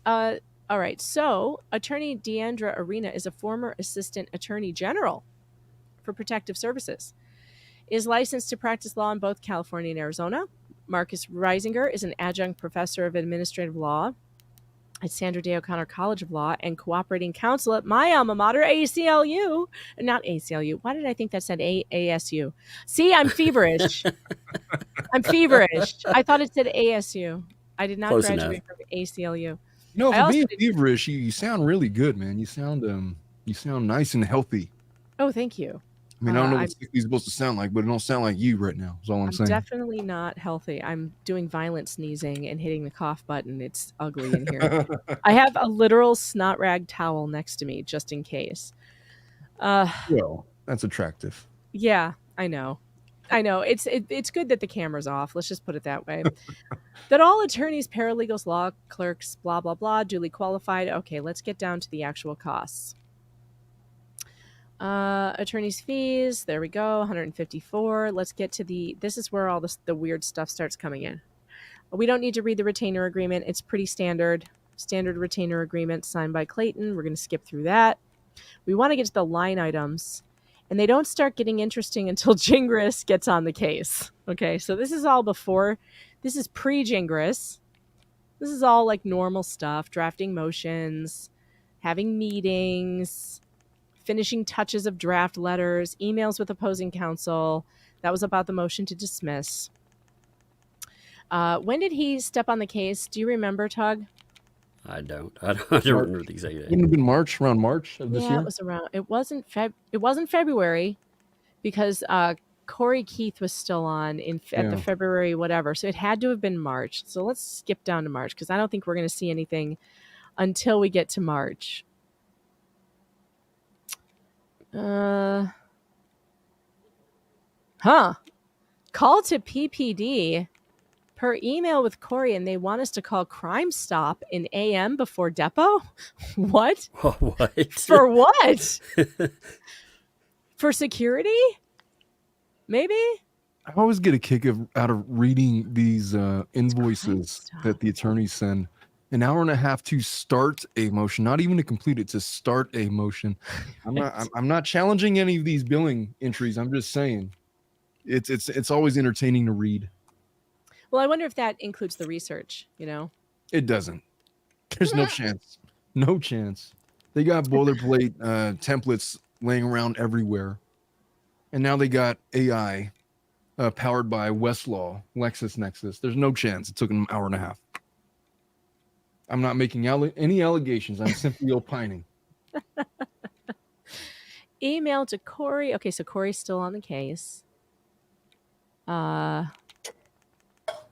All right. So, Attorney Deandra Arena is a former Assistant Attorney General for Protective Services. Is licensed to practice law in both California and Arizona. Marcus Reisinger is an adjunct professor of administrative law at Sandra Day O'Connor College of Law and cooperating counsel at my alma mater, ACLU. Not ACLU. Why did I think that said ASU? See, I'm feverish. I'm feverish. I thought it said ASU. I did not Close graduate enough. from ACLU. No, I for also being did- feverish, you sound really good, man. You sound nice and healthy. Oh, thank you. I mean, I don't know what he's supposed to sound like, but it don't sound like you right now. That's all I'm saying. Definitely not healthy. I'm doing violent sneezing and hitting the cough button. It's ugly in here. I have a literal snot rag towel next to me just in case. Well, that's attractive. Yeah, I know. It's good that the camera's off. Let's just put it that way. That all attorneys, paralegals, law clerks, blah, blah, blah, duly qualified. Okay, let's get down to the actual costs. Attorney's fees. There we go. 154. Let's get to this is where all the weird stuff starts coming in. We don't need to read the retainer agreement. It's pretty standard retainer agreement signed by Clayton. We're going to skip through that. We want to get to the line items, and they don't start getting interesting until Gingis gets on the case. Okay, so this is all before. This is pre-Gingis. This is all like normal stuff, drafting motions, having meetings, finishing touches of draft letters, emails with opposing counsel. That was about the motion to dismiss. When did he step on the case? Do you remember, Tug? I don't remember the exact date. Wouldn't it have been around March of this year? It was around. It wasn't February because Corey Keith was still on at the February whatever. So it had to have been March. So let's skip down to March because I don't think we're going to see anything until we get to March. Call to PPD per email with Corey, and they want us to call Crime Stop in AM before depot. What? What? For what? For security? Maybe? I always get a kick out of reading these invoices that the attorneys send. An hour and a half to start a motion, not even to complete it, to start a motion. I'm not challenging any of these billing entries. I'm just saying it's always entertaining to read. Well, I wonder if that includes the research, It doesn't. There's no chance. No chance. They got boilerplate templates laying around everywhere. And now they got AI powered by Westlaw, LexisNexis. There's no chance it took them an hour and a half. I'm not making any allegations. I'm simply opining. Email to Corey. Okay, so Corey's still on the case.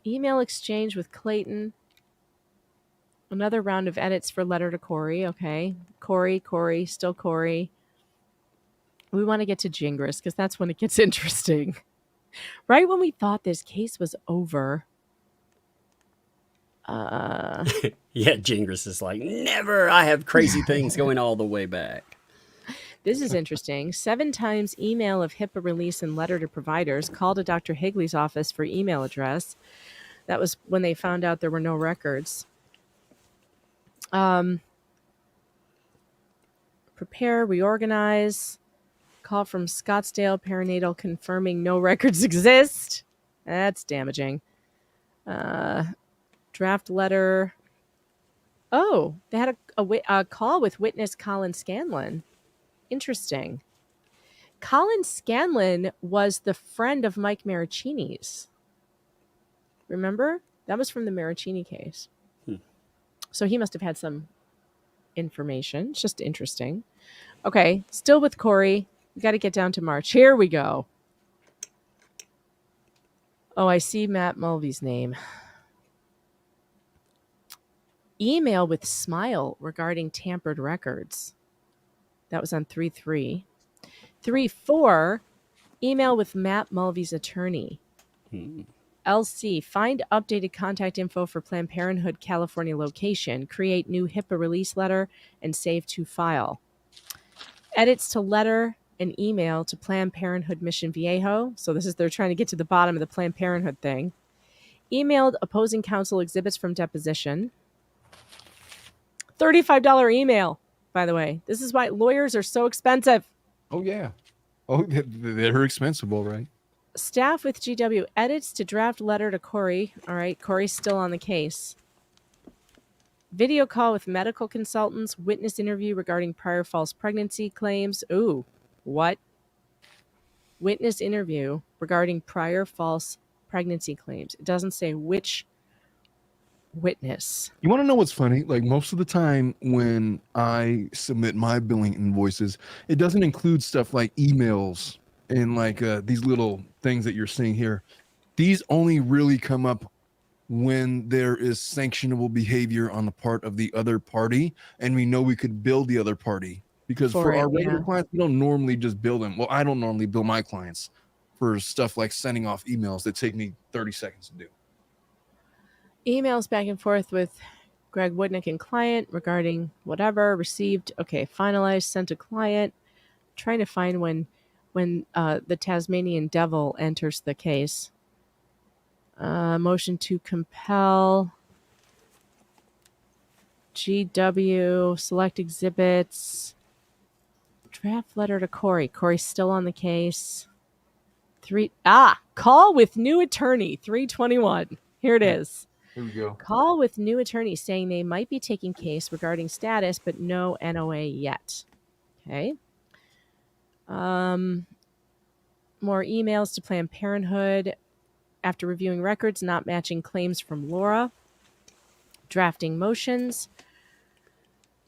Email exchange with Clayton. Another round of edits for letter to Corey. Okay. Corey, still Corey. We want to get to Gingis because that's when it gets interesting. Right when we thought this case was over. Yeah, Gingis is like, never. I have crazy things going all the way back. This is interesting. 7 times email of HIPAA release and letter to providers. Call to Dr. Higley's office for email address. That was when they found out there were no records. Prepare, reorganize. Call from Scottsdale Perinatal confirming no records exist. That's damaging. Draft letter. Oh, they had a call with witness Colin Scanlon. Interesting. Colin Scanlon was the friend of Mike Maricini's. Remember? That was from the Maricini case. So he must have had some information. It's just interesting. Okay, still with Corey. We got to get down to March. Here we go. Oh, I see Matt Mulvey's name. Email with Smile regarding tampered records. That was on 3-3. 3-4, email with Matt Mulvey's attorney. LC, find updated contact info for Planned Parenthood California location. Create new HIPAA release letter and save to file. Edits to letter and email to Planned Parenthood Mission Viejo. So they're trying to get to the bottom of the Planned Parenthood thing. Emailed opposing counsel exhibits from deposition. $35 email, by the way. This is why lawyers are so expensive. Oh, yeah. Oh, they're expensive, all right. Staff with GW edits to draft letter to Corey. All right, Corey's still on the case. Video call with medical consultants. Witness interview regarding prior false pregnancy claims. Ooh, what? Witness interview regarding prior false pregnancy claims. It doesn't say which witness. You want to know what's funny? Like most of the time when I submit my billing invoices, it doesn't include stuff like emails and like these little things that you're seeing here. These only really come up when there is sanctionable behavior on the part of the other party, and we know we could bill the other party. Because for our regular clients, we don't normally just bill them. Well, I don't normally bill my clients for stuff like sending off emails that take me 30 seconds to do. Emails back and forth with Greg Woodnick and client regarding whatever received. Okay, finalized, sent to client. Trying to find when the Tasmanian devil enters the case. Motion to compel. GW, select exhibits. Draft letter to Corey. Corey's still on the case. Call with new attorney, 321. Here it is. Here we go. Call with new attorney saying they might be taking case regarding status, but no NOA yet. Okay. More emails to Planned Parenthood after reviewing records, not matching claims from Laura. Drafting motions.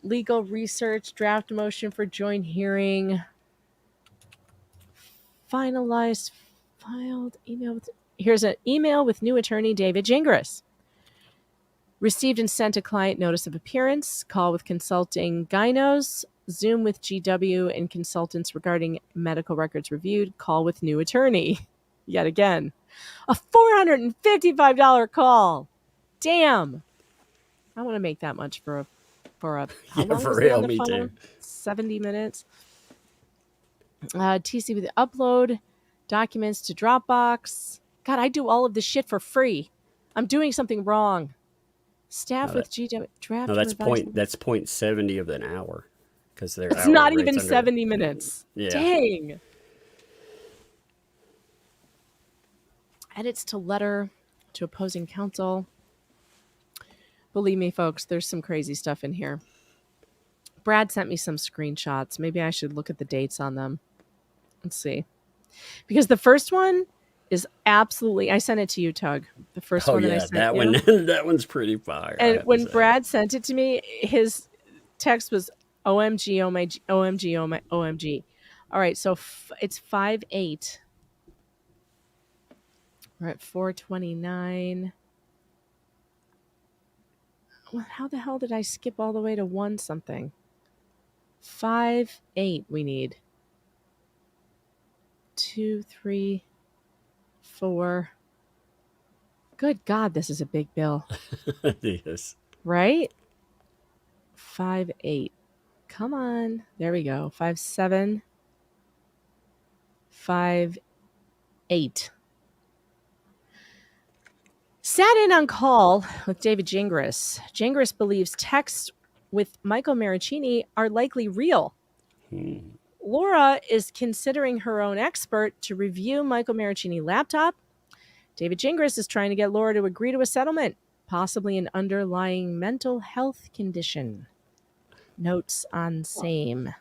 Legal research, draft motion for joint hearing. Finalized, filed email. Here's an email with new attorney David Gingis. Received and sent a client notice of appearance. Call with consulting gynos. Zoom with GW and consultants regarding medical records reviewed. Call with new attorney. Yet again. A $455 call. Damn. I want to make that much for a how long for was it real, on the me phone? too. 70 minutes. TC with the upload. Documents to Dropbox. God, I do all of this shit for free. I'm doing something wrong. Staff with GW draft. No, that's 0.70 of an hour, because they're it's not even 70 minutes. Yeah. Dang. Edits to letter to opposing counsel. Believe me, folks, there's some crazy stuff in here. Brad sent me some screenshots. Maybe I should look at the dates on them. Let's see. Because the first one is absolutely... I sent it to you, Tug. The first one that I sent that you. one. That one's pretty fire. And when Brad sent it to me, his text was OMG, OMG, OMG, OMG. All right, so it's 5/8. We're at 4/29. How the hell did I skip all the way to 1 something? 5, 8 we need. 2, 3, 4. Good God, this is a big bill, Yes. right? 5, 8. Come on. There we go. 5, 7. 5, 8. Sat in on call with David Gingras. Gingras believes texts with Michael Maricini are likely real. Laura is considering her own expert to review Michael Maricini laptop. David Gingras is trying to get Laura to agree to a settlement, possibly an underlying mental health condition. Notes on same.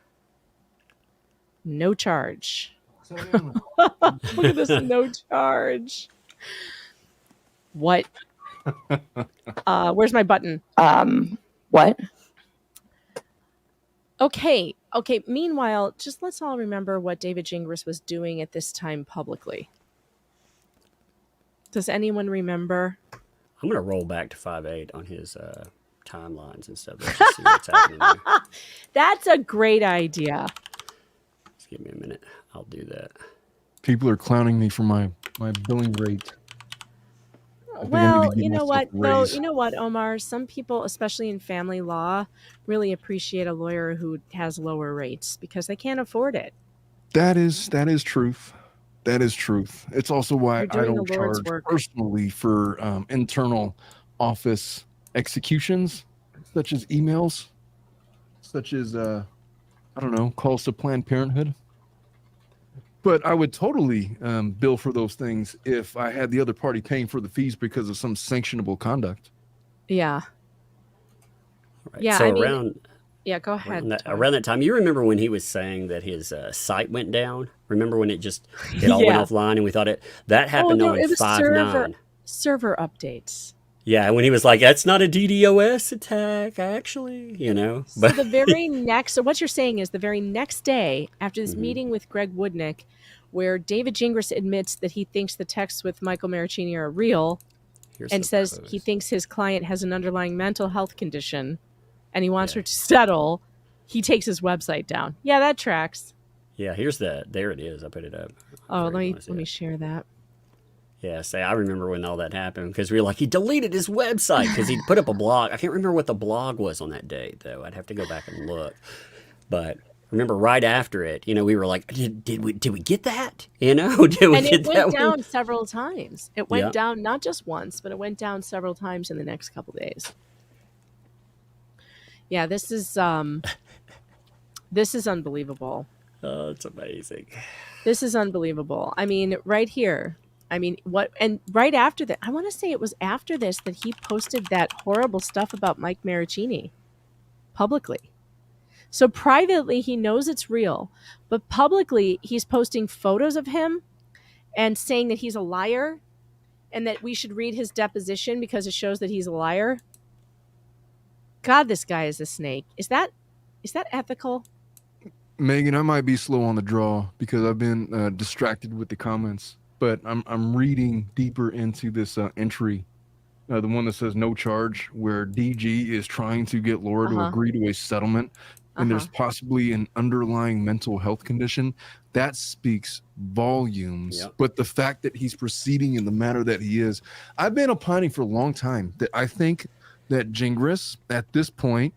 No charge. Look at this, no charge. What? Where's my button? What? Okay. Meanwhile, just let's all remember what David Gingras was doing at this time publicly. Does anyone remember? I'm gonna roll back to 5.8 on his timelines and stuff. Let's just see what's happening there. That's a great idea. Just give me a minute. I'll do that. People are clowning me for my billing rate. I think I need to Well, give you know myself what, a though? raise. You know what, Omar? Some people, especially in family law, really appreciate a lawyer who has lower rates because they can't afford it. That is truth. That is truth. It's also why You're I doing don't the Lord's charge work. personally for internal office executions, such as emails, such as I don't know, calls to Planned Parenthood. But I would totally bill for those things if I had the other party paying for the fees because of some sanctionable conduct. Yeah. All right. Yeah, So I mean, around Yeah, go ahead. around that time, you remember when he was saying that his site went down? Remember when it all went Yeah. offline and we thought that happened Oh, on it was 5.9? server updates. Yeah, when he was like, "That's not a DDoS attack, actually," So the very next, so what you're saying is the very next day after this Mhm. meeting with Greg Woodnick, where David Gingras admits that he thinks the texts with Michael Maricini are real Here's and the says he post. thinks his client has an underlying mental health condition and he wants Yeah. her to settle, he takes his website down. Yeah, that tracks. Yeah, here's there it is. I put it up. Oh, Where let you me wanna see let me it. share that. Yeah, I remember when all that happened because we were like, he deleted his website because he put up a blog. I can't remember what the blog was on that date, though. I'd have to go back and look. But remember, right after it, we were like, did we get that? Did we And get it that went one? down several times. It went Yeah. down not just once, but it went down several times in the next couple days. Yeah, this is unbelievable. Oh, it's amazing. This is unbelievable. I mean, right here. I mean, what? And right after that, I want to say it was after this that he posted that horrible stuff about Mike Maricini publicly. So privately, he knows it's real, but publicly, he's posting photos of him and saying that he's a liar and that we should read his deposition because it shows that he's a liar. God, this guy is a snake. Is that ethical? Megan, I might be slow on the draw because I've been distracted with the comments, but I'm reading deeper into this entry, the one that says no charge, where DG is trying to get Laura to agree to a settlement, and there's possibly an underlying mental health condition. That speaks volumes. Yep. But the fact that he's proceeding in the manner that he is, I've been opining for a long time that I think that Gingras at this point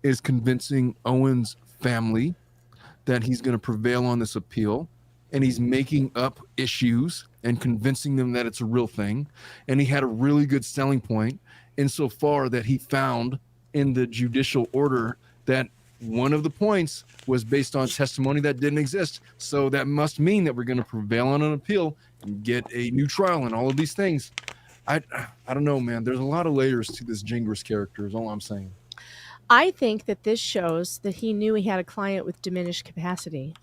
is convincing Owens' family that he's going to prevail on this appeal, and he's making up issues and convincing them that it's a real thing. And he had a really good selling point insofar that he found in the judicial order that one of the points was based on testimony that didn't exist. So that must mean that we're going to prevail on an appeal and get a new trial and all of these things. I don't know, man. There's a lot of layers to this Gingras character is all I'm saying. I think that this shows that he knew he had a client with diminished capacity.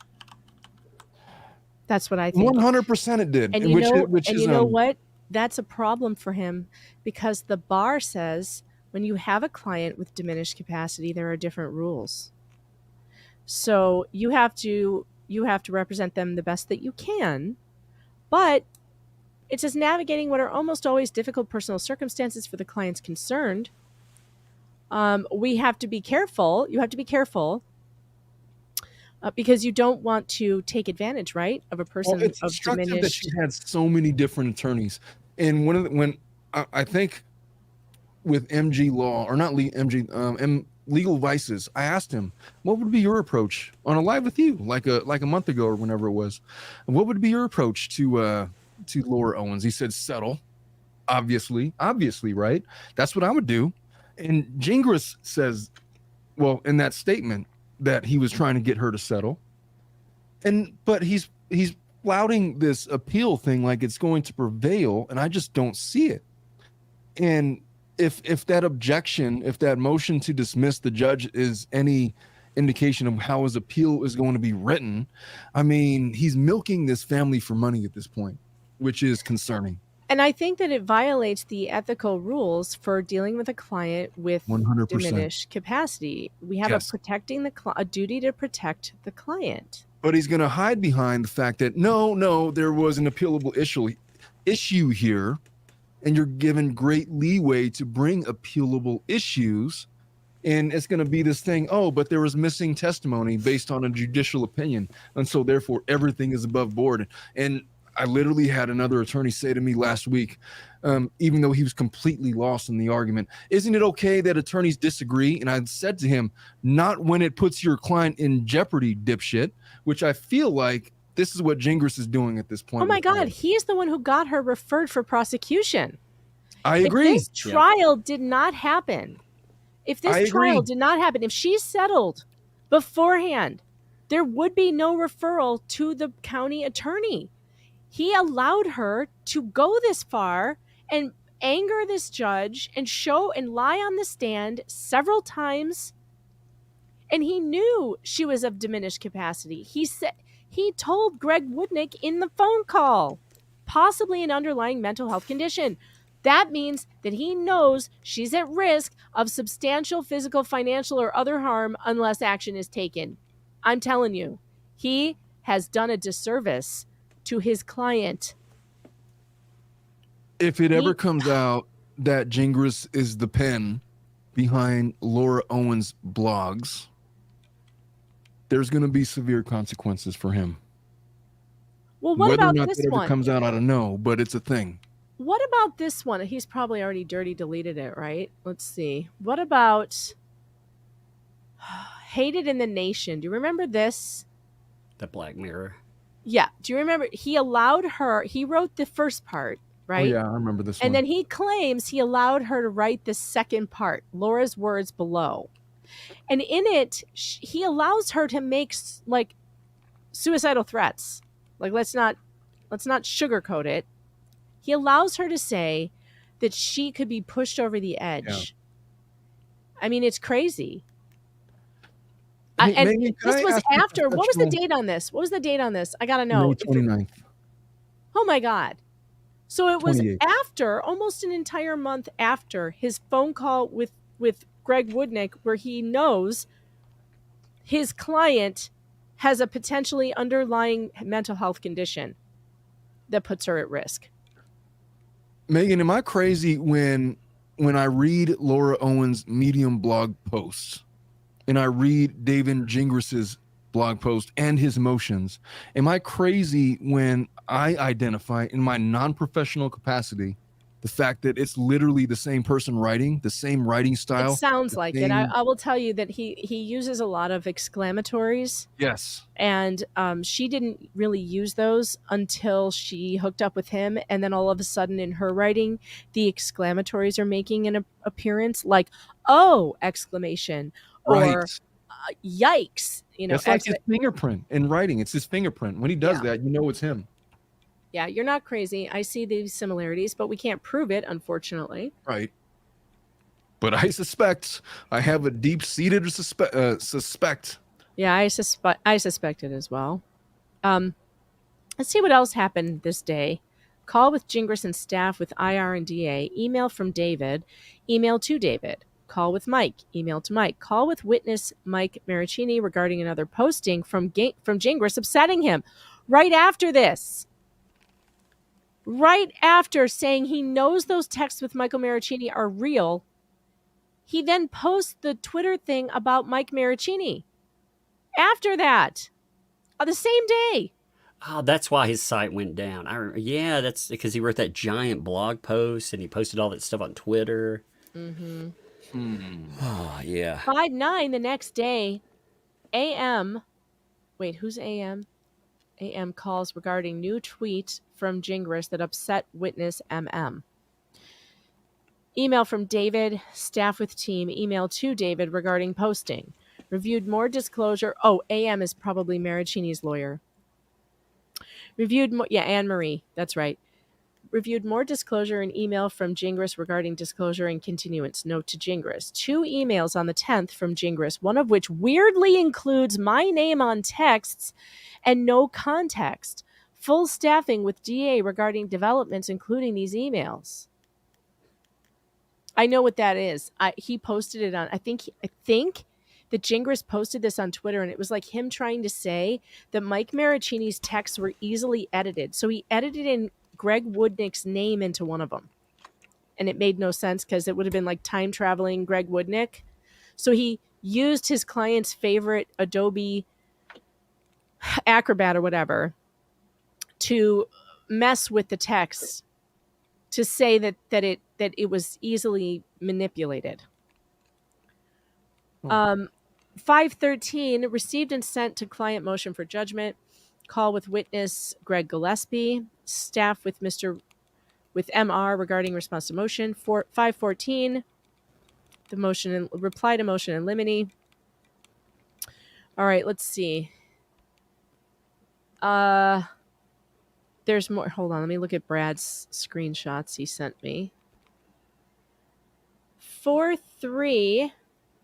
That's what I think. 100% it did. And you know what? That's a problem for him because the bar says when you have a client with diminished capacity, there are different rules. So you have to represent them the best that you can, but it says navigating what are almost always difficult personal circumstances for the clients concerned. we have to be careful. You have to be careful because you don't want to take advantage, right, of a person It's of instructive that diminished. she had so many different attorneys, and I think with MG Law or not Legal Vices, I asked him, "What would be your approach on a live with you, like a month ago or whenever it was? What would be your approach to Laura Owens?" He said, "Settle, obviously, right? That's what I would do." And Gingis says, well, in that statement, that he was trying to get her to settle, but he's flouting this appeal thing like it's going to prevail, and I just don't see it. And if that objection, if that motion to dismiss the judge is any indication of how his appeal is going to be written, I mean, he's milking this family for money at this point, which is concerning. And I think that it violates the ethical rules for dealing with a client with 100%. diminished capacity. We have Yes. a duty to protect the client. But he's going to hide behind the fact that no, there was an appealable issue here, and you're given great leeway to bring appealable issues. And it's going to be this thing, but there was missing testimony based on a judicial opinion. And so therefore everything is above board. And I literally had another attorney say to me last week, even though he was completely lost in the argument, "Isn't it okay that attorneys disagree?" And I said to him, "Not when it puts your client in jeopardy, dipshit," which I feel like this is what Gingis is doing at this point. Oh my God, he's the one who got her referred for prosecution. I agree. If this trial did not happen, if she settled beforehand, there would be no referral to the county attorney. He allowed her to go this far and anger this judge and show and lie on the stand several times. And he knew she was of diminished capacity. He told Greg Woodnick in the phone call, possibly an underlying mental health condition. That means that he knows she's at risk of substantial physical, financial, or other harm unless action is taken. I'm telling you, he has done a disservice to his client. If it ever comes out that Gingis is the pen behind Laura Owens' blogs, there's going to be severe consequences for him. Well, what Whether about or not this that ever one? comes out, I don't know, but it's a thing. What about this one? He's probably already dirty deleted it, right? Let's see. What about Hated in the Nation? Do you remember this? The Black Mirror. Yeah. Do you remember? He allowed her, he wrote the first part, right? Oh, yeah, I remember this one. And then he claims he allowed her to write the second part, Laura's words below. And in it, he allows her to make like suicidal threats. Like, let's not sugarcoat it. He allows her to say that she could be pushed over the edge. Yeah. I mean, it's crazy. Hey, And Megan, can this I was ask you a after. What was the professional- date on this? What was the date on this? I gotta know. May 29th. Oh my God. So it was 28th. after, almost an entire month after his phone call with Greg Woodnick, where he knows his client has a potentially underlying mental health condition that puts her at risk. Megan, am I crazy when I read Laura Owens' Medium blog posts and I read David Gingis's blog post and his motions? Am I crazy when I identify in my non-professional capacity the fact that it's literally the same person writing, the same writing style? It sounds like it. same- I will tell you that he uses a lot of exclamatories, Yes. and she didn't really use those until she hooked up with him, and then all of a sudden in her writing, the exclamatories are making an appearance, like "oh!" exclamation or Right. "yikes!" You know, It's like his fingerprint in writing. It's his fingerprint. When he does that, you know it's him. yeah, you're not crazy. I see these similarities, but we can't prove it, unfortunately. Right. But I suspect, I have a deep-seated suspect. Yeah, I suspect it as well. Let's see what else happened this day. Call with Gingis and staff with IR and DA. Email from David. Email to David. Call with Mike. Email to Mike. Call with witness Mike Maricini regarding another posting from Gingis upsetting him. Right after this. Right after saying he knows those texts with Michael Maricini are real, He then posts the Twitter thing about Mike Maricini. After that, on the same day. Oh, that's why his site went down. Yeah, that's because he wrote that giant blog post and he posted all that stuff on Twitter. Mm-hmm. Oh, yeah. 5/9 the next day, AM. Wait, who's AM? AM calls regarding new tweet from Gingis that upset witness MM. Email from David, staff with team. Email to David regarding posting. Reviewed more disclosure. Oh, AM is probably Maricini's lawyer. Reviewed more. Yeah, Anne Marie. That's right. Reviewed more disclosure in email from Gingis regarding disclosure and continuance. Note to Gingis. 2 emails on the 10th from Gingis, one of which weirdly includes my name on texts and no context. Full staffing with DA regarding developments, including these emails. I know what that is. He posted it on. I think that Gingis posted this on Twitter, and it was like him trying to say that Mike Maricini's texts were easily edited. So he edited in Greg Woodnick's name into one of them. And it made no sense because it would have been like time traveling Greg Woodnick. So he used his client's favorite Adobe Acrobat or whatever to mess with the text to say that it was easily manipulated. 5/13 received and sent to client motion for judgment. Call with witness Greg Gillespie. Staff with MR regarding response to motion. 5/14 the motion and reply to motion in limine. All right, let's see. There's more. Hold on, let me look at Brad's screenshots he sent me. 4/3.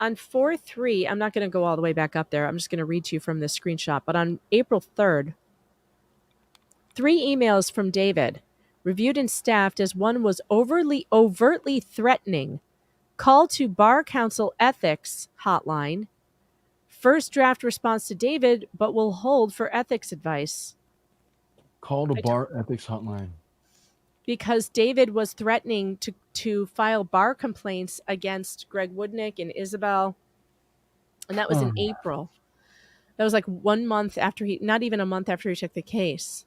On 4/3, I'm not going to go all the way back up there. I'm just going to read to you from this screenshot. But on April 3rd, 3 emails from David, reviewed and staffed as one was overtly threatening. Call to Bar Council Ethics Hotline. First draft response to David, but will hold for ethics advice. Call to Bar Ethics Hotline. Because David was threatening to file bar complaints against Greg Woodnick and Isabel. And that was in April. That was like 1 month after not even a month after he took the case.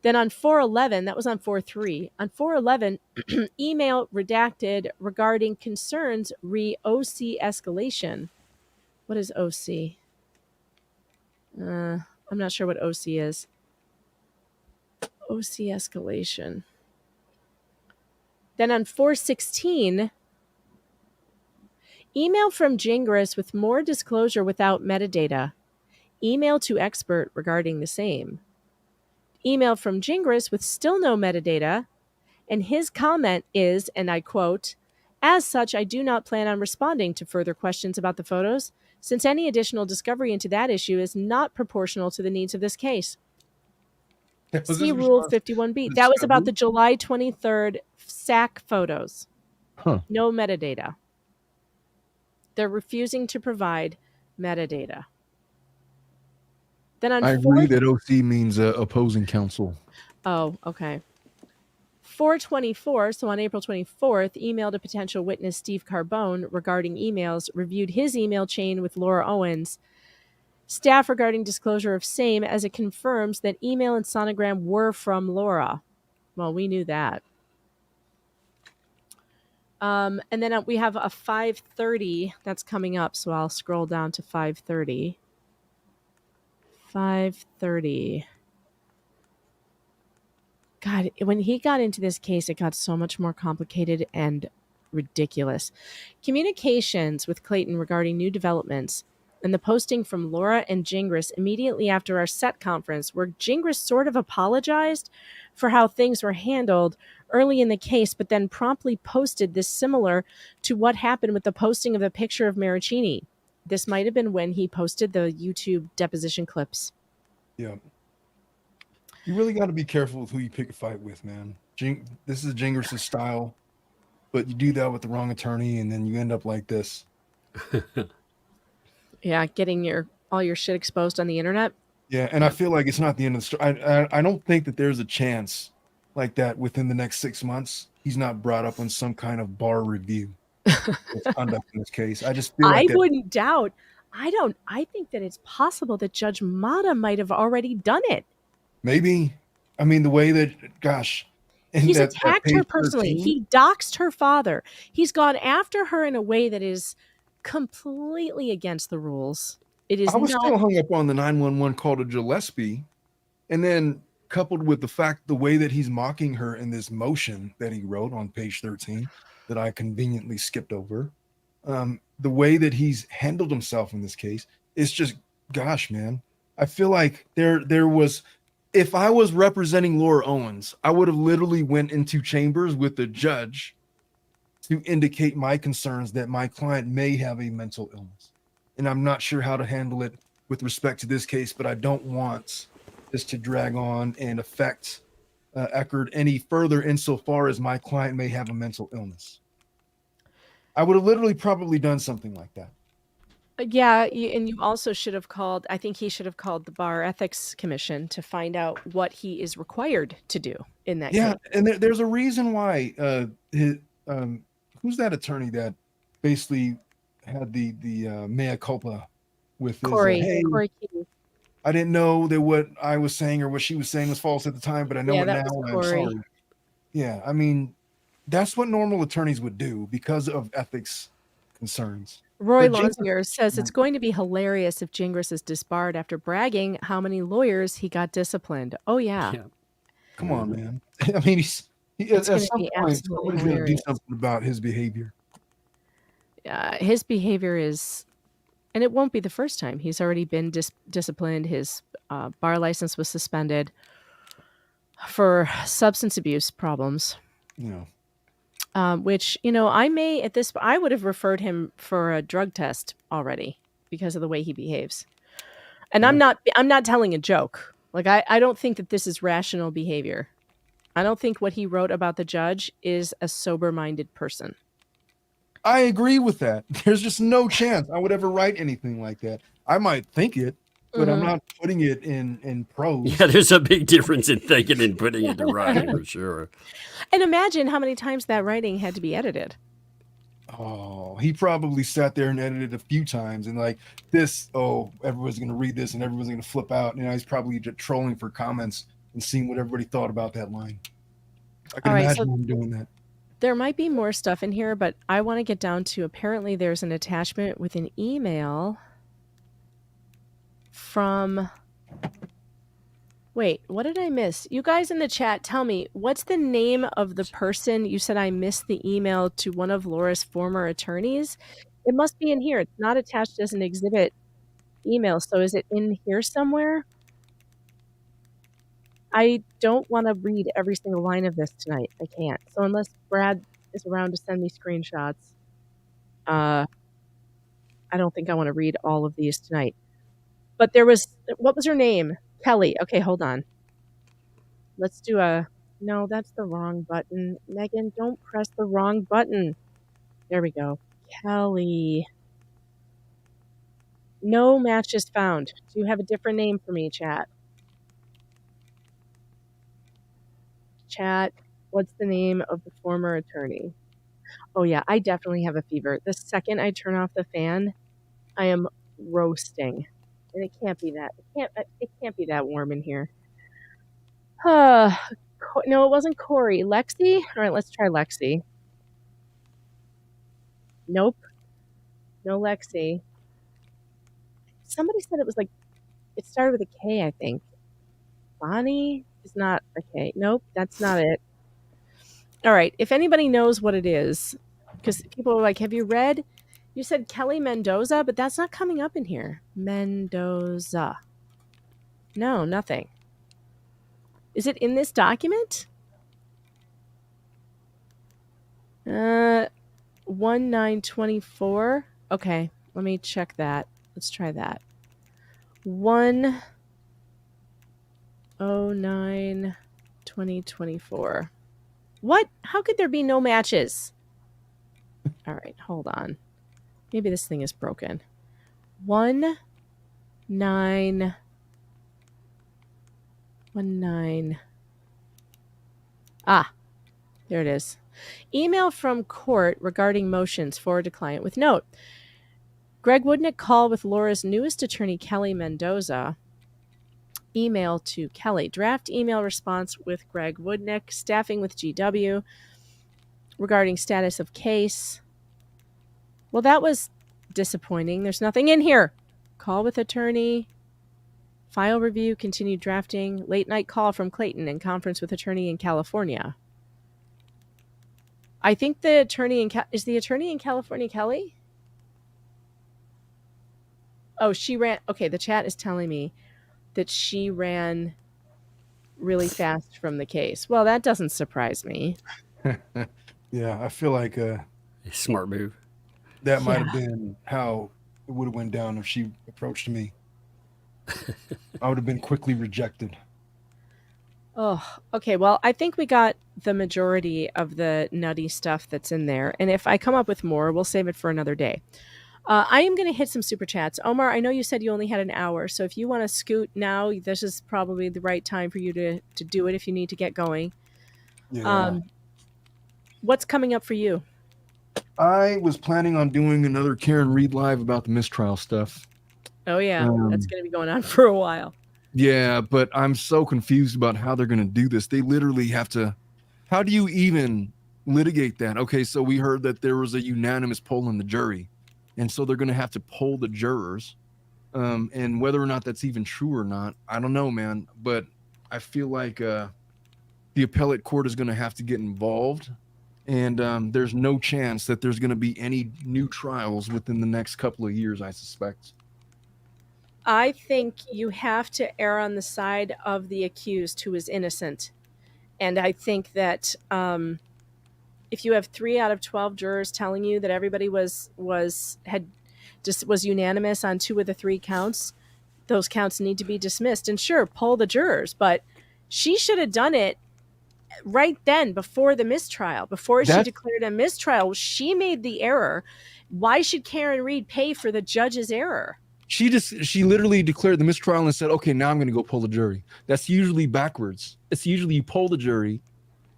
Then on 4/11, that was on 4/3. On 4/11, email redacted regarding concerns OC escalation. What is OC? I'm not sure what OC is. OC escalation. Then on 4/16, email from Gingis with more disclosure without metadata. Email to expert regarding the same. Email from Gingis with still no metadata. And his comment is, and I quote, "As such, I do not plan on responding to further questions about the photos, since any additional discovery into that issue is not proportional to the needs of this case." See Rule 51B. That was about the July 23rd SAC photos. No metadata. They're refusing to provide metadata. Then on I agree that OC means opposing counsel. Oh, okay. 4/24, so on April 24th, emailed a potential witness Steve Carbone regarding emails, reviewed his email chain with Laura Owens. Staff regarding disclosure of same as it confirms that email and sonogram were from Laura. Well, we knew that. And then we have a 5:30 that's coming up, so I'll scroll down to 5:30. 5:30. God, when he got into this case, it got so much more complicated and ridiculous. Communications with Clayton regarding new developments and the posting from Laura and Gingis immediately after our set conference, where Gingis sort of apologized for how things were handled early in the case, but then promptly posted this similar to what happened with the posting of a picture of Maricini. This might have been when he posted the YouTube deposition clips. Yeah. You really got to be careful with who you pick a fight with, man. This is Gingis' style, but you do that with the wrong attorney, and then you end up like this. Yeah, getting all your shit exposed on the internet. Yeah, and I feel like it's not the end of the story. I don't think that there's a chance like that within the next 6 months. He's not brought up on some kind of bar review. his conduct in this case. I just feel I like that wouldn't doubt. I think that it's possible that Judge Mata might have already done it. maybe, I mean, the way that, gosh, and He's that attacked her page personally. 13, He doxed her father. He's gone after her in a way that is completely against the rules. It is I was not. still hung up on the 911 call to Gillespie, and then coupled with the fact the way that he's mocking her in this motion that he wrote on page 13 that I conveniently skipped over, the way that he's handled himself in this case is just, gosh, man, I feel like there was, if I was representing Laura Owens, I would have literally went into chambers with the judge to indicate my concerns that my client may have a mental illness. And I'm not sure how to handle it with respect to this case, but I don't want this to drag on and affect Echard any further insofar as my client may have a mental illness. I would have literally probably done something like that. Yeah, and you also should have called, I think he should have called the Bar Ethics Commission to find out what he is required to do in that Yeah, case. and there's a reason why who's that attorney that basically had the mea culpa with his, hey, Corey Key. I didn't know that what I was saying or what she was saying was false at the time, but I know Yeah, it that now was and I'm Corey. sorry. Yeah, I mean, that's what normal attorneys would do because of ethics concerns. Roy But Gingis- Lonsinger says it's going to be hilarious if Gingras is disbarred after bragging how many lawyers he got disciplined. Oh, yeah. Yeah. Come on, man. I mean, at It's gonna some be point, absolutely somebody's going to do hilarious. something about his behavior. His behavior is, and it won't be the first time. He's already been disciplined. His bar license was suspended for substance abuse problems. You know, Which, I would have referred him for a drug test already because of the way he behaves. And Yeah. I'm not telling a joke. Like, I don't think that this is rational behavior. I don't think what he wrote about the judge is a sober-minded person. I agree with that. There's just no chance I would ever write anything like that. I might think it, but I'm not putting it in prose. Yeah, there's a big difference in thinking and putting it to writing for sure. And imagine how many times that writing had to be edited. Oh, he probably sat there and edited a few times and like this. Oh, everyone's going to read this and everyone's going to flip out. You know, he's probably just trolling for comments and seeing what everybody thought about that line. I can All right, imagine so him doing that. there might be more stuff in here, but I want to get down to, apparently there's an attachment with an email from, wait, what did I miss? You guys in the chat, tell me, what's the name of the person? You said I missed the email to one of Laura's former attorneys. It must be in here. It's not attached as an exhibit email. So is it in here somewhere? I don't want to read every single line of this tonight. I can't. So unless Brad is around to send me screenshots, I don't think I want to read all of these tonight. But there was, what was her name? Kelly. Okay, hold on. Let's do no, that's the wrong button. Megan, don't press the wrong button. There we go. Kelly. No matches found. Do you have a different name for me, chat? Chat, what's the name of the former attorney? Oh yeah, I definitely have a fever. The second I turn off the fan, I am roasting. And it can't be that. It can't be that warm in here. No, it wasn't Corey. Lexi? All right, let's try Lexi. Nope. No Lexi. Somebody said it was like, it started with a K, I think. Bonnie is not a K. Nope, that's not it. All right, if anybody knows what it is, because people are like, have you read? You said Kelly Mendoza, but that's not coming up in here. Mendoza. No, nothing. Is it in this document? 1924. Okay, let me check that. Let's try that. 109/2024. What? How could there be no matches? All right, hold on. Maybe this thing is broken. 1919. Ah, there it is. Email from court regarding motions forward to client with note. Greg Woodnick call with Laura's newest attorney, Kelly Mendoza. Email to Kelly. Draft email response with Greg Woodnick. Staffing with GW. Regarding status of case. Well, that was disappointing. There's nothing in here. Call with attorney. File review. Continued drafting. Late night call from Clayton and conference with attorney in California. I think the attorney is the attorney in California Kelly? Oh, she ran. Okay, the chat is telling me that she ran really fast from the case. Well, that doesn't surprise me. Yeah, I feel like Smart move. that might have been how it would have went down if she approached me. I would have been quickly rejected. Oh, okay. Well, I think we got the majority of the nutty stuff that's in there. And if I come up with more, we'll save it for another day. I am going to hit some super chats. Omar, I know you said you only had an hour. So if you want to scoot now, this is probably the right time for you to do it if you need to get going. Yeah. What's coming up for you? I was planning on doing another Karen Reed live about the mistrial stuff. Oh, yeah. That's going to be going on for a while. Yeah, but I'm so confused about how they're going to do this. They literally have to. How do you even litigate that? Okay, so we heard that there was a unanimous poll in the jury, and so they're going to have to poll the jurors. And whether or not that's even true or not, I don't know, man. But I feel like the appellate court is going to have to get involved, and there's no chance that there's going to be any new trials within the next couple of years, I suspect. I think you have to err on the side of the accused who is innocent. And I think that if you have 3 out of 12 jurors telling you that everybody was unanimous on 2 of the 3 counts, those counts need to be dismissed. And sure, poll the jurors, but she should have done it right then before the mistrial, before she declared a mistrial. She made the error. Why should Karen Reed pay for the judge's error? She literally declared the mistrial and said, okay, now I'm going to go poll the jury. That's usually backwards. It's usually you poll the jury.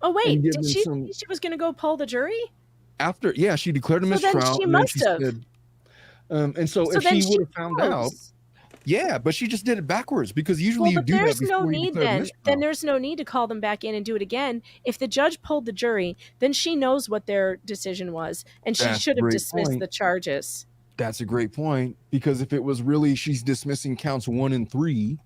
Oh, wait, did she she was going to go poll the jury? After, yeah, she declared a mistrial. Then she must have. Said, and so if she would have found out, yeah, but she just did it backwards because usually you do that before you declare the mistrial. Then there's no need to call them back in and do it again. If the judge polled the jury, then she knows what their decision was, and she should have dismissed the charges. That's a great point, because if it was really she's dismissing counts 1 and 3,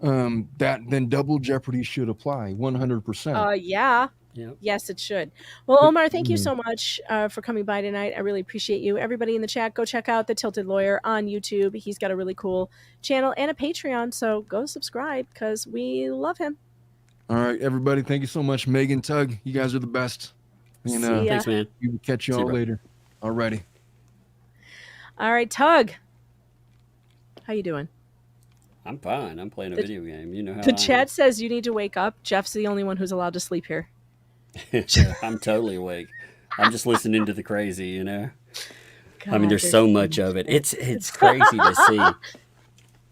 that then double jeopardy should apply 100%. Yeah. Yep. Yes, it should. Well, Omar, thank you so much for coming by tonight. I really appreciate you. Everybody in the chat, go check out The Tilted Lawyer on YouTube. He's got a really cool channel and a Patreon, so go subscribe because we love him. All right, everybody, thank you so much. Megan, Tug, you guys are the best. And thanks, man. We will catch you all later. All righty. All right, Tug. How you doing? I'm fine. I'm playing a video game. You know how the chat says you need to wake up. Jeff's the only one who's allowed to sleep here. I'm totally awake. I'm just listening to the crazy, you know. God, I mean, there's so much of it. It's crazy to see.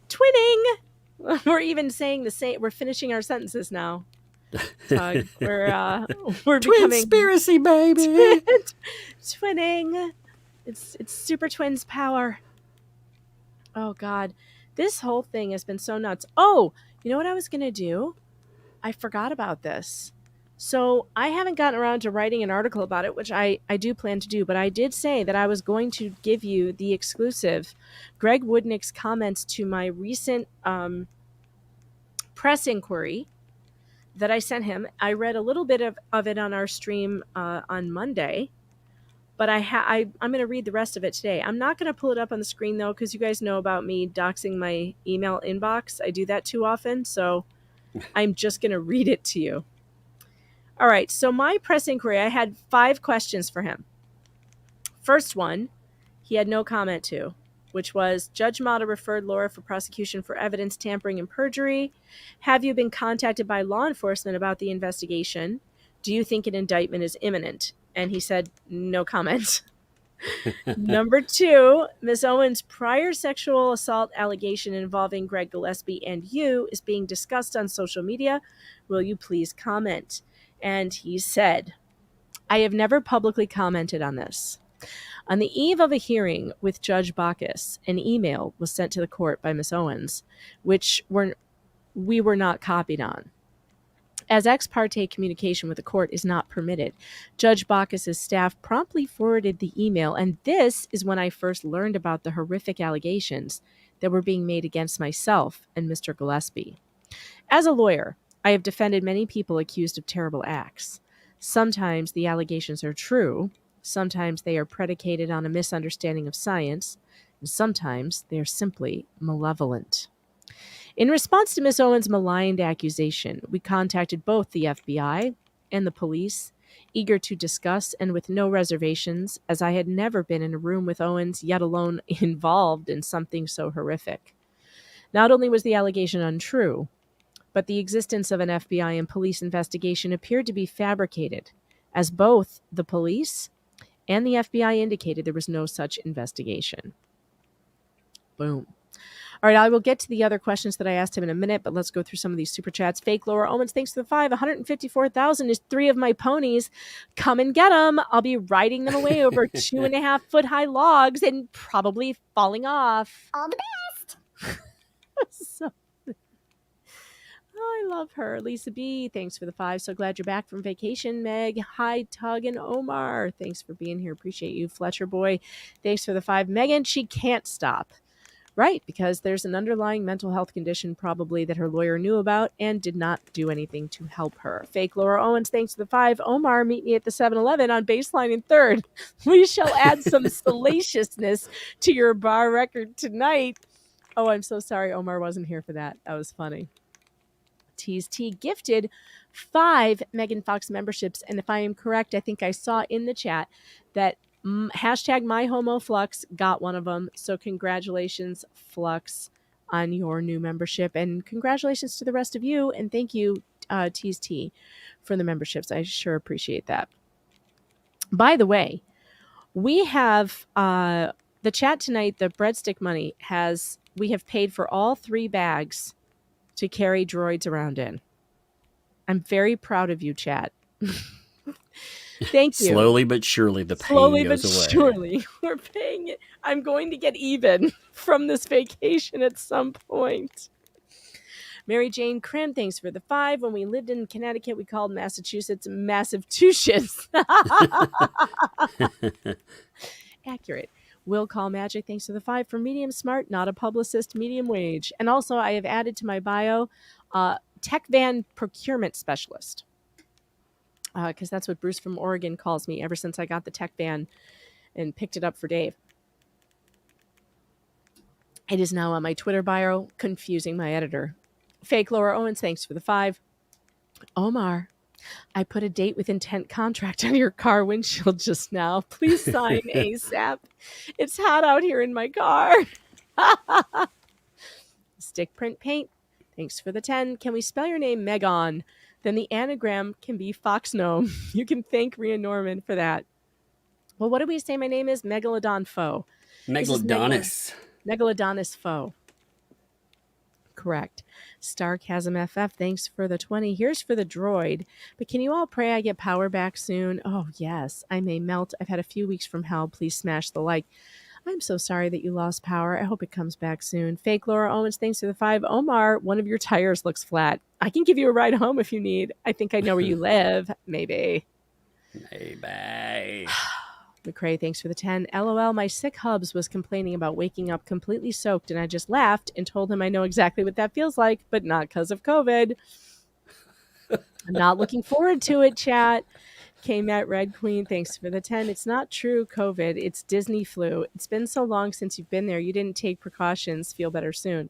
Twinning. We're even saying the same. We're finishing our sentences now. Tug. We're becoming conspiracy, baby. Twinning. It's Super Twins power. Oh God, this whole thing has been so nuts. Oh, you know what I was gonna do? I forgot about this. So I haven't gotten around to writing an article about it, which I do plan to do, but I did say that I was going to give you the exclusive Greg Woodnick's comments to my recent press inquiry that I sent him. I read a little bit of it on our stream on Monday. But I'm going to read the rest of it today. I'm not going to pull it up on the screen, though, because you guys know about me doxing my email inbox. I do that too often, so I'm just going to read it to you. All right, so my press inquiry, I had 5 questions for him. First one, he had no comment to, which was, Judge Mata referred Laura for prosecution for evidence tampering and perjury. Have you been contacted by law enforcement about the investigation? Do you think an indictment is imminent? And he said, no comment. Number 2, Ms. Owens' prior sexual assault allegation involving Greg Gillespie and you is being discussed on social media. Will you please comment? And he said, I have never publicly commented on this. On the eve of a hearing with Judge Bacchus, an email was sent to the court by Miss Owens, which we were not copied on. As ex parte communication with the court is not permitted, Judge Bacchus's staff promptly forwarded the email, and this is when I first learned about the horrific allegations that were being made against myself and Mr. Gillespie. As a lawyer, I have defended many people accused of terrible acts. Sometimes the allegations are true, sometimes they are predicated on a misunderstanding of science, and sometimes they are simply malevolent. In response to Miss Owens' maligned accusation, we contacted both the FBI and the police, eager to discuss and with no reservations, as I had never been in a room with Owens, yet alone involved in something so horrific. Not only was the allegation untrue, but the existence of an FBI and police investigation appeared to be fabricated, as both the police and the FBI indicated there was no such investigation. Boom. All right, I will get to the other questions that I asked him in a minute, but let's go through some of these super chats. Fake Laura Owens, thanks for the 5. 154,000 is 3 of my ponies. Come and get them. I'll be riding them away over 2.5 foot high logs and probably falling off. All the best. So, I love her. Lisa B, thanks for the 5. So glad you're back from vacation. Meg, hi, Tug and Omar. Thanks for being here. Appreciate you. Fletcher Boy, thanks for the 5. Megan, she can't stop. Right, because there's an underlying mental health condition probably that her lawyer knew about and did not do anything to help her. Fake Laura Owens, thanks for the 5. Omar, meet me at the 7-Eleven on Baseline in 3rd. We shall add some salaciousness to your bar record tonight. Oh, I'm so sorry Omar wasn't here for that. That was funny. Tease T gifted 5 Megan Fox memberships, and if I am correct, I think I saw in the chat that hashtag MyHomoFlux got one of them. So congratulations, Flux, on your new membership, and congratulations to the rest of you. And thank you, Tease T, for the memberships. I sure appreciate that. By the way, we have the chat tonight. The breadstick money we have paid for all 3 bags to carry droids around in. I'm very proud of you, chat. Thank you. Slowly but surely, the pain goes away. Surely, we're paying it. I'm going to get even from this vacation at some point. Mary Jane Crim, thanks for the 5. When we lived in Connecticut, we called Massachusetts Massachusetts. Accurate. Will Call Magic, thanks for the 5. For medium smart, not a publicist, medium wage. And also, I have added to my bio, tech van procurement specialist. Because that's what Bruce from Oregon calls me ever since I got the tech van and picked it up for Dave. It is now on my Twitter bio, confusing my editor. Fake Laura Owens, thanks for the 5. Omar, I put a date with intent contract on your car windshield just now. Please sign ASAP. It's hot out here in my car. Stick print paint, thanks for the 10. Can we spell your name Megon? Then the anagram can be Fox Gnome. You can thank Rhea Norman for that. Well, what do we say my name is? Megalodon Foe. Megalodonus. Megalodonus Foe. Correct. Starchasm FF, thanks for the 20. Here's for the droid. But can you all pray I get power back soon? Oh, yes. I may melt. I've had a few weeks from hell. Please smash the like. I'm so sorry that you lost power. I hope it comes back soon. Fake Laura Owens, thanks for the 5. Omar, one of your tires looks flat. I can give you a ride home if you need. I think I know where you live. Maybe. Maybe. McCrae, thanks for the 10. LOL, my sick hubs was complaining about waking up completely soaked, and I just laughed and told him I know exactly what that feels like, but not because of COVID. I'm not looking forward to it, chat. K-Matt Red Queen, thanks for the 10. It's not true COVID. It's Disney flu. It's been so long since you've been there. You didn't take precautions. Feel better soon.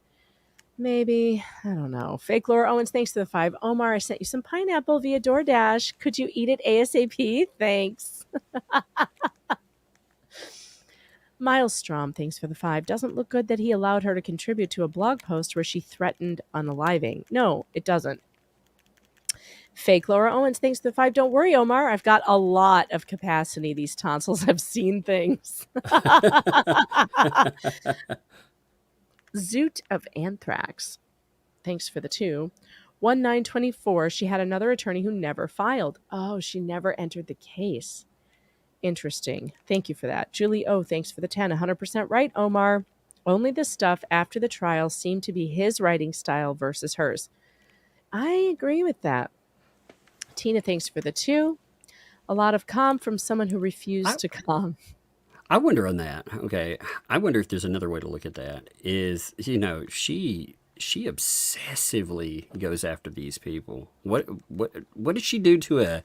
Maybe. I don't know. Fake Laura Owens, thanks to the 5. Omar, I sent you some pineapple via DoorDash. Could you eat it ASAP? Thanks. Miles Strom, thanks for the 5. Doesn't look good that he allowed her to contribute to a blog post where she threatened unaliving. No, it doesn't. Fake Laura Owens, thanks to the 5. Don't worry, Omar. I've got a lot of capacity. These tonsils have seen things. Zoot of Anthrax, thanks for the 2. 1924, she had another attorney who never filed. Oh, she never entered the case. Interesting. Thank you for that. Julie O, thanks for the 10. 100% right, Omar. Only the stuff after the trial seemed to be his writing style versus hers. I agree with that. Tina, thanks for the 2. A lot of calm from someone who refused to calm. I wonder on that. Okay, I wonder if there's another way to look at that. Is she obsessively goes after these people. What did she do to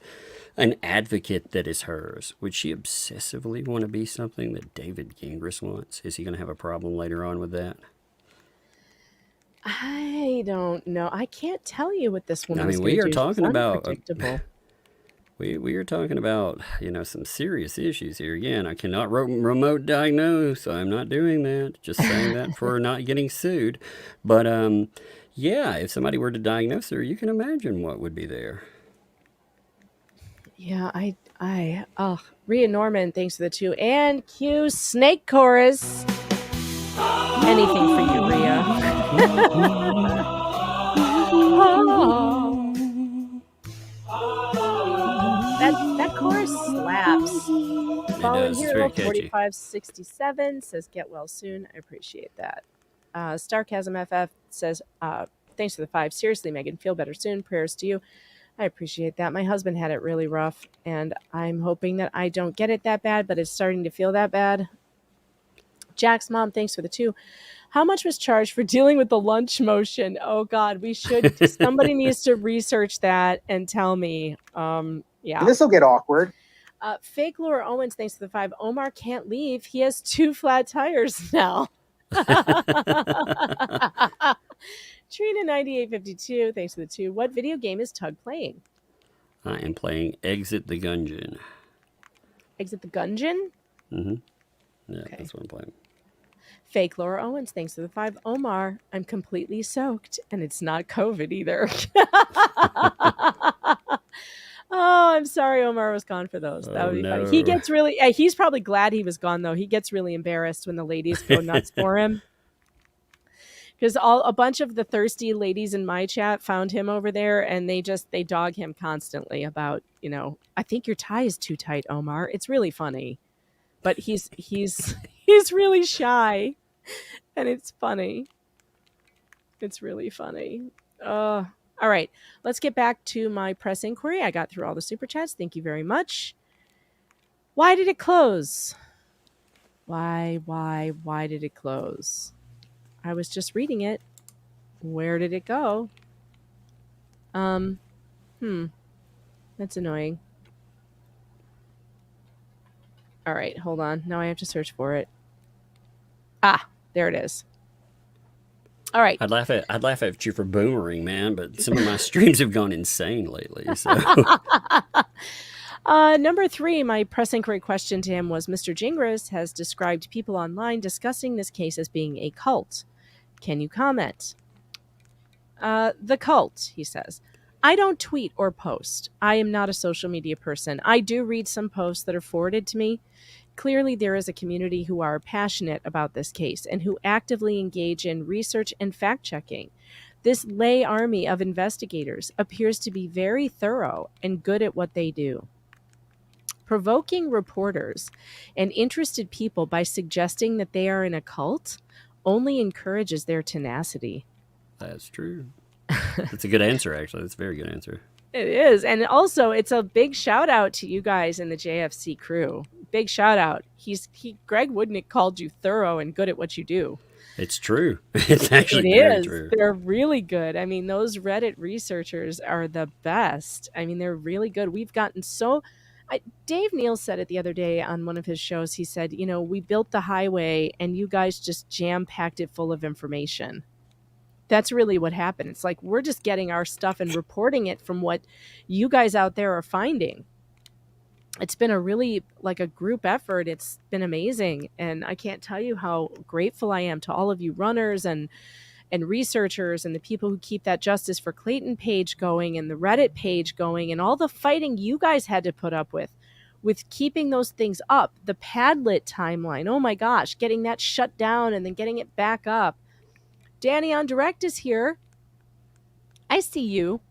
an advocate that is hers? Would she obsessively want to be something that David Gingis wants? Is he going to have a problem later on with that? I don't know. I can't tell you what this woman is we going are to do. talking She's about unpredictable. we are talking about some serious issues here. Again, I cannot remote diagnose. I'm not doing that. Just saying that for not getting sued. But yeah, if somebody were to diagnose her, you can imagine what would be there. Yeah, Rhea Norman, thanks for the 2. And Q Snake Chorus. Anything for you, Rhea. That chorus slaps. Fallen does. It's Hero very catchy. 4567 says get well soon. I appreciate that. Starchasm FF says thanks for the 5. Seriously, Megan, feel better soon. Prayers to you. I appreciate that. My husband had it really rough, and I'm hoping that I don't get it that bad, but it's starting to feel that bad. Jack's mom, thanks for the 2. How much was charged for dealing with the lunch motion? Oh God, we should. Somebody needs to research that and tell me. Yeah. This will get awkward. Fake Laura Owens, thanks for the 5. Omar can't leave. He has 2 flat tires now. Trina 9852, thanks for the 2. What video game is Tug playing? I am playing Exit the Gungeon. Exit the Gungeon? Mm-hmm. Yeah, Okay. that's what I'm playing. Fake Laura Owens, thanks for the 5. Omar, I'm completely soaked, and it's not COVID either. Oh, I'm sorry Omar was gone for those. That would be funny. He gets really, he's probably glad he was gone, though. He gets really embarrassed when the ladies go nuts for him. Because a bunch of the thirsty ladies in my chat found him over there, and they dog him constantly about, I think your tie is too tight, Omar. It's really funny. But he's really shy, and it's funny. It's really funny. All right, let's get back to my press inquiry. I got through all the super chats. Thank you very much. Why did it close? Why did it close? I was just reading it. Where did it go? That's annoying. All right, hold on. Now I have to search for it. There it is. All right. I'd laugh at you for boomerang, man, but some of my streams have gone insane lately. So Number 3, my press inquiry question to him was, Mr. Gingis has described people online discussing this case as being a cult. Can you comment? The cult, he says. I don't tweet or post. I am not a social media person. I do read some posts that are forwarded to me. Clearly, there is a community who are passionate about this case and who actively engage in research and fact-checking. This lay army of investigators appears to be very thorough and good at what they do. Provoking reporters and interested people by suggesting that they are in a cult only encourages their tenacity. that's true. That's a good answer, actually. That's a very good answer. It is. And also, it's a big shout out to you guys in the JFC crew. Big shout out. Greg Woodnick called you thorough and good at what you do. It's true. It's actually very true. They're really good. I mean, those Reddit researchers are the best. I mean, they're really good. We've gotten Dave Neal said it the other day on one of his shows. He said, we built the highway and you guys just jam-packed it full of information. That's really what happened. It's like we're just getting our stuff and reporting it from what you guys out there are finding. It's been a really a group effort. It's been amazing. And I can't tell you how grateful I am to all of you runners and researchers and the people who keep that Justice for Clayton page going and the Reddit page going and all the fighting you guys had to put up with keeping those things up. The Padlet timeline. Oh my gosh, getting that shut down and then getting it back up. Danny on Direct is here. I see you.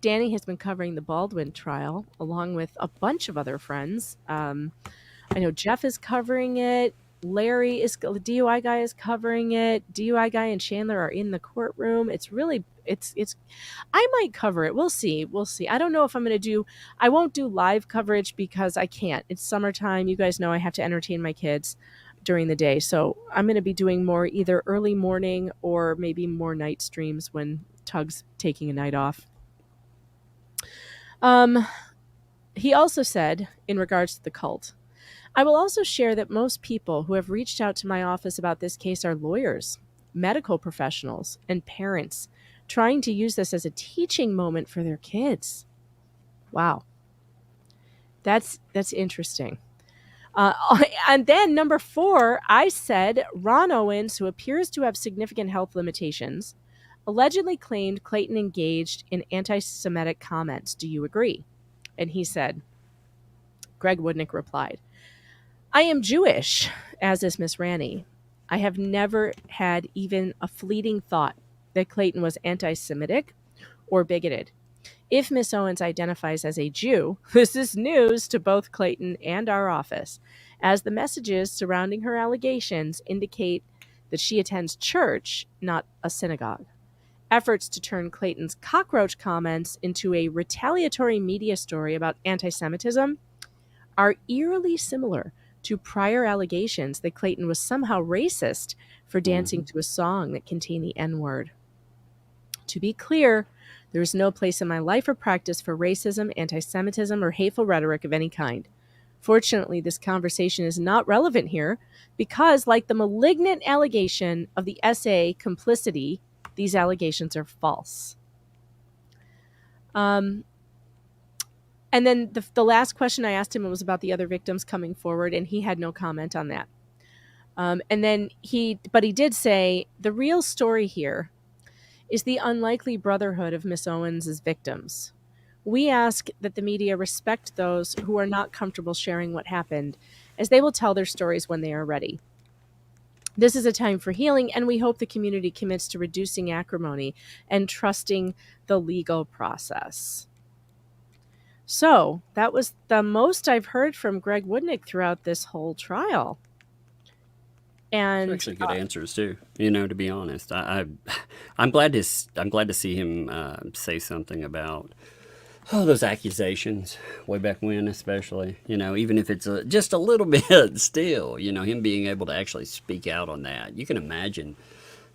Danny has been covering the Baldwin trial along with a bunch of other friends. I know Jeff is covering it. Larry is the DUI guy is covering it. DUI guy and Chandler are in the courtroom. It's really it's I might cover it. We'll see. We'll see. I don't know if I'm going to do I won't do live coverage because I can't. It's summertime. You guys know I have to entertain my kids during the day. So I'm going to be doing more either early morning or maybe more night streams when Tug's taking a night off. He also said in regards to the cult, I will also share that most people who have reached out to my office about this case are lawyers, medical professionals, and parents trying to use this as a teaching moment for their kids. Wow. That's interesting. And then number 4, I said Ron Owens, who appears to have significant health limitations, allegedly claimed Clayton engaged in anti-Semitic comments. Do you agree? And he said, Greg Woodnick replied, I am Jewish, as is Miss Ranney. I have never had even a fleeting thought that Clayton was anti-Semitic or bigoted. If Miss Owens identifies as a Jew, this is news to both Clayton and our office, as the messages surrounding her allegations indicate that she attends church, not a synagogue. Efforts to turn Clayton's cockroach comments into a retaliatory media story about anti-Semitism are eerily similar to prior allegations that Clayton was somehow racist for dancing to a song that contained the N-word. To be clear, there is no place in my life or practice for racism, anti-Semitism, or hateful rhetoric of any kind. Fortunately, this conversation is not relevant here because, like the malignant allegation of the SA complicity, these allegations are false. And then the last question I asked him was about the other victims coming forward, and he had no comment on that. And then he did say the real story here is the unlikely brotherhood of Miss Owens' victims. We ask that the media respect those who are not comfortable sharing what happened, as they will tell their stories when they are ready. This is a time for healing, and we hope the community commits to reducing acrimony and trusting the legal process. So that was the most I've heard from Greg Woodnick throughout this whole trial. And Actually, good answers too. You know, to be honest, I'm glad to see him say something about those accusations way back when, especially. You know, even if it's just a little bit, still, you know, him being able to actually speak out on that. You can imagine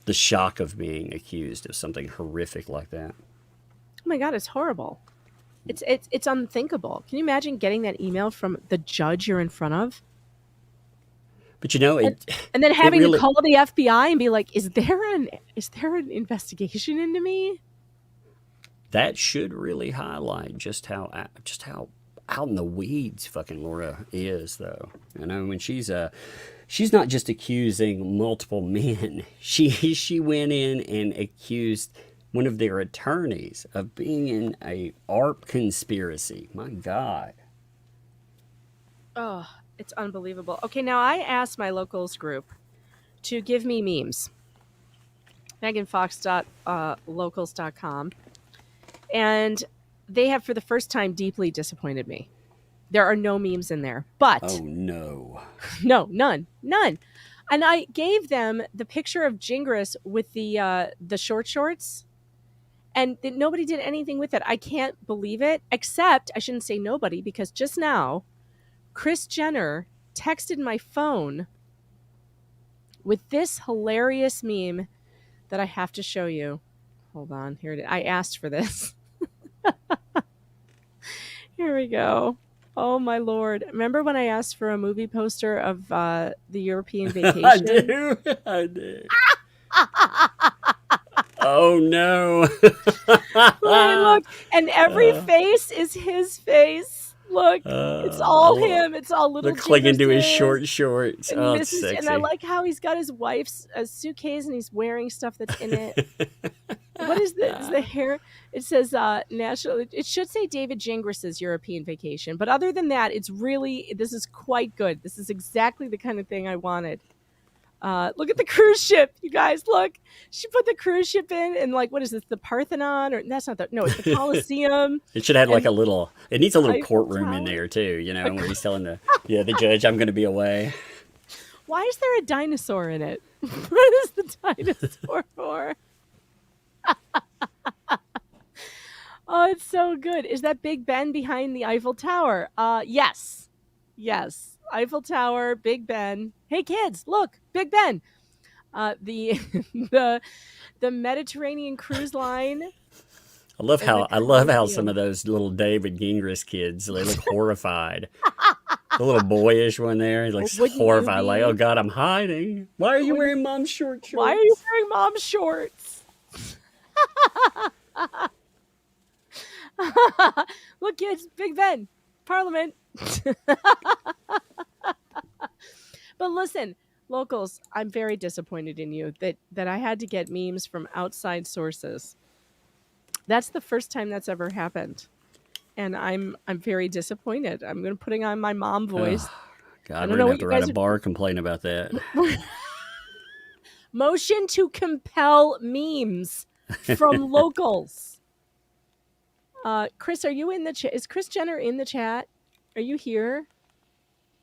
the shock of being accused of something horrific like that. Oh my God, it's horrible. It's unthinkable. Can you imagine getting that email from the judge you're in front of? But you know, and then having really, to call the FBI and be like, "Is there an investigation into me?" That should really highlight just how out in the weeds fucking Laura is, though. You know, when she's not just accusing multiple men. She went in and accused one of their attorneys of being in a ARP conspiracy. My God. Oh, it's unbelievable. Okay, now I asked my locals group to give me memes. meganfox.locals.com. And they have, for the first time, deeply disappointed me. There are no memes in there. But oh no. No, none. And I gave them the picture of Gingis with the short shorts. And nobody did anything with it. I can't believe it, except I shouldn't say nobody, because just now, Kris Jenner texted my phone with this hilarious meme that I have to show you. Hold on. Here it is. I asked for this. Here we go. Oh, my Lord. Remember when I asked for a movie poster of the European Vacation? I do. Oh, no. Look, and every face is his face. Look, it's all him. It's all little clinging to his Gingis. short shorts. And, Oh, sexy. And I like how he's got his wife's suitcase and he's wearing stuff that's in it. What is this? Is the hair? It says national. It should say David Gingris's European Vacation. But other than that, this is quite good. This is exactly the kind of thing I wanted. Look at the cruise ship, you guys. Look, she put the cruise ship in, and like, what is this? The Parthenon, or that's not the no, it's the Colosseum. It should have like and a little. It needs a little Eiffel courtroom in Tower. there too. You know, where he's telling the judge, "I'm going to be away." Why is there a dinosaur in it? What is the dinosaur for? Oh, it's so good. Is that Big Ben behind the Eiffel Tower? Yes. Yes. Eiffel Tower, Big Ben. Hey kids, look, Big Ben. The the Mediterranean cruise line. I love And how the some of those little David Gingras kids, they look horrified. The little boyish one there, he looks Wouldn't you horrified, like, be? "Oh God, I'm hiding. Why are you wearing mom's shorts?" Why are you wearing mom's shorts? Look, kids, Big Ben, Parliament. But listen, locals, I'm very disappointed in you that I had to get memes from outside sources. That's the first time that's ever happened. And I'm very disappointed. I'm going to putting on my mom voice. God, I we're don't know gonna what have to you write guys a bar complaint about that. Motion to compel memes from locals. Chris, are you in the chat? Is Chris Jenner in the chat? Are you here?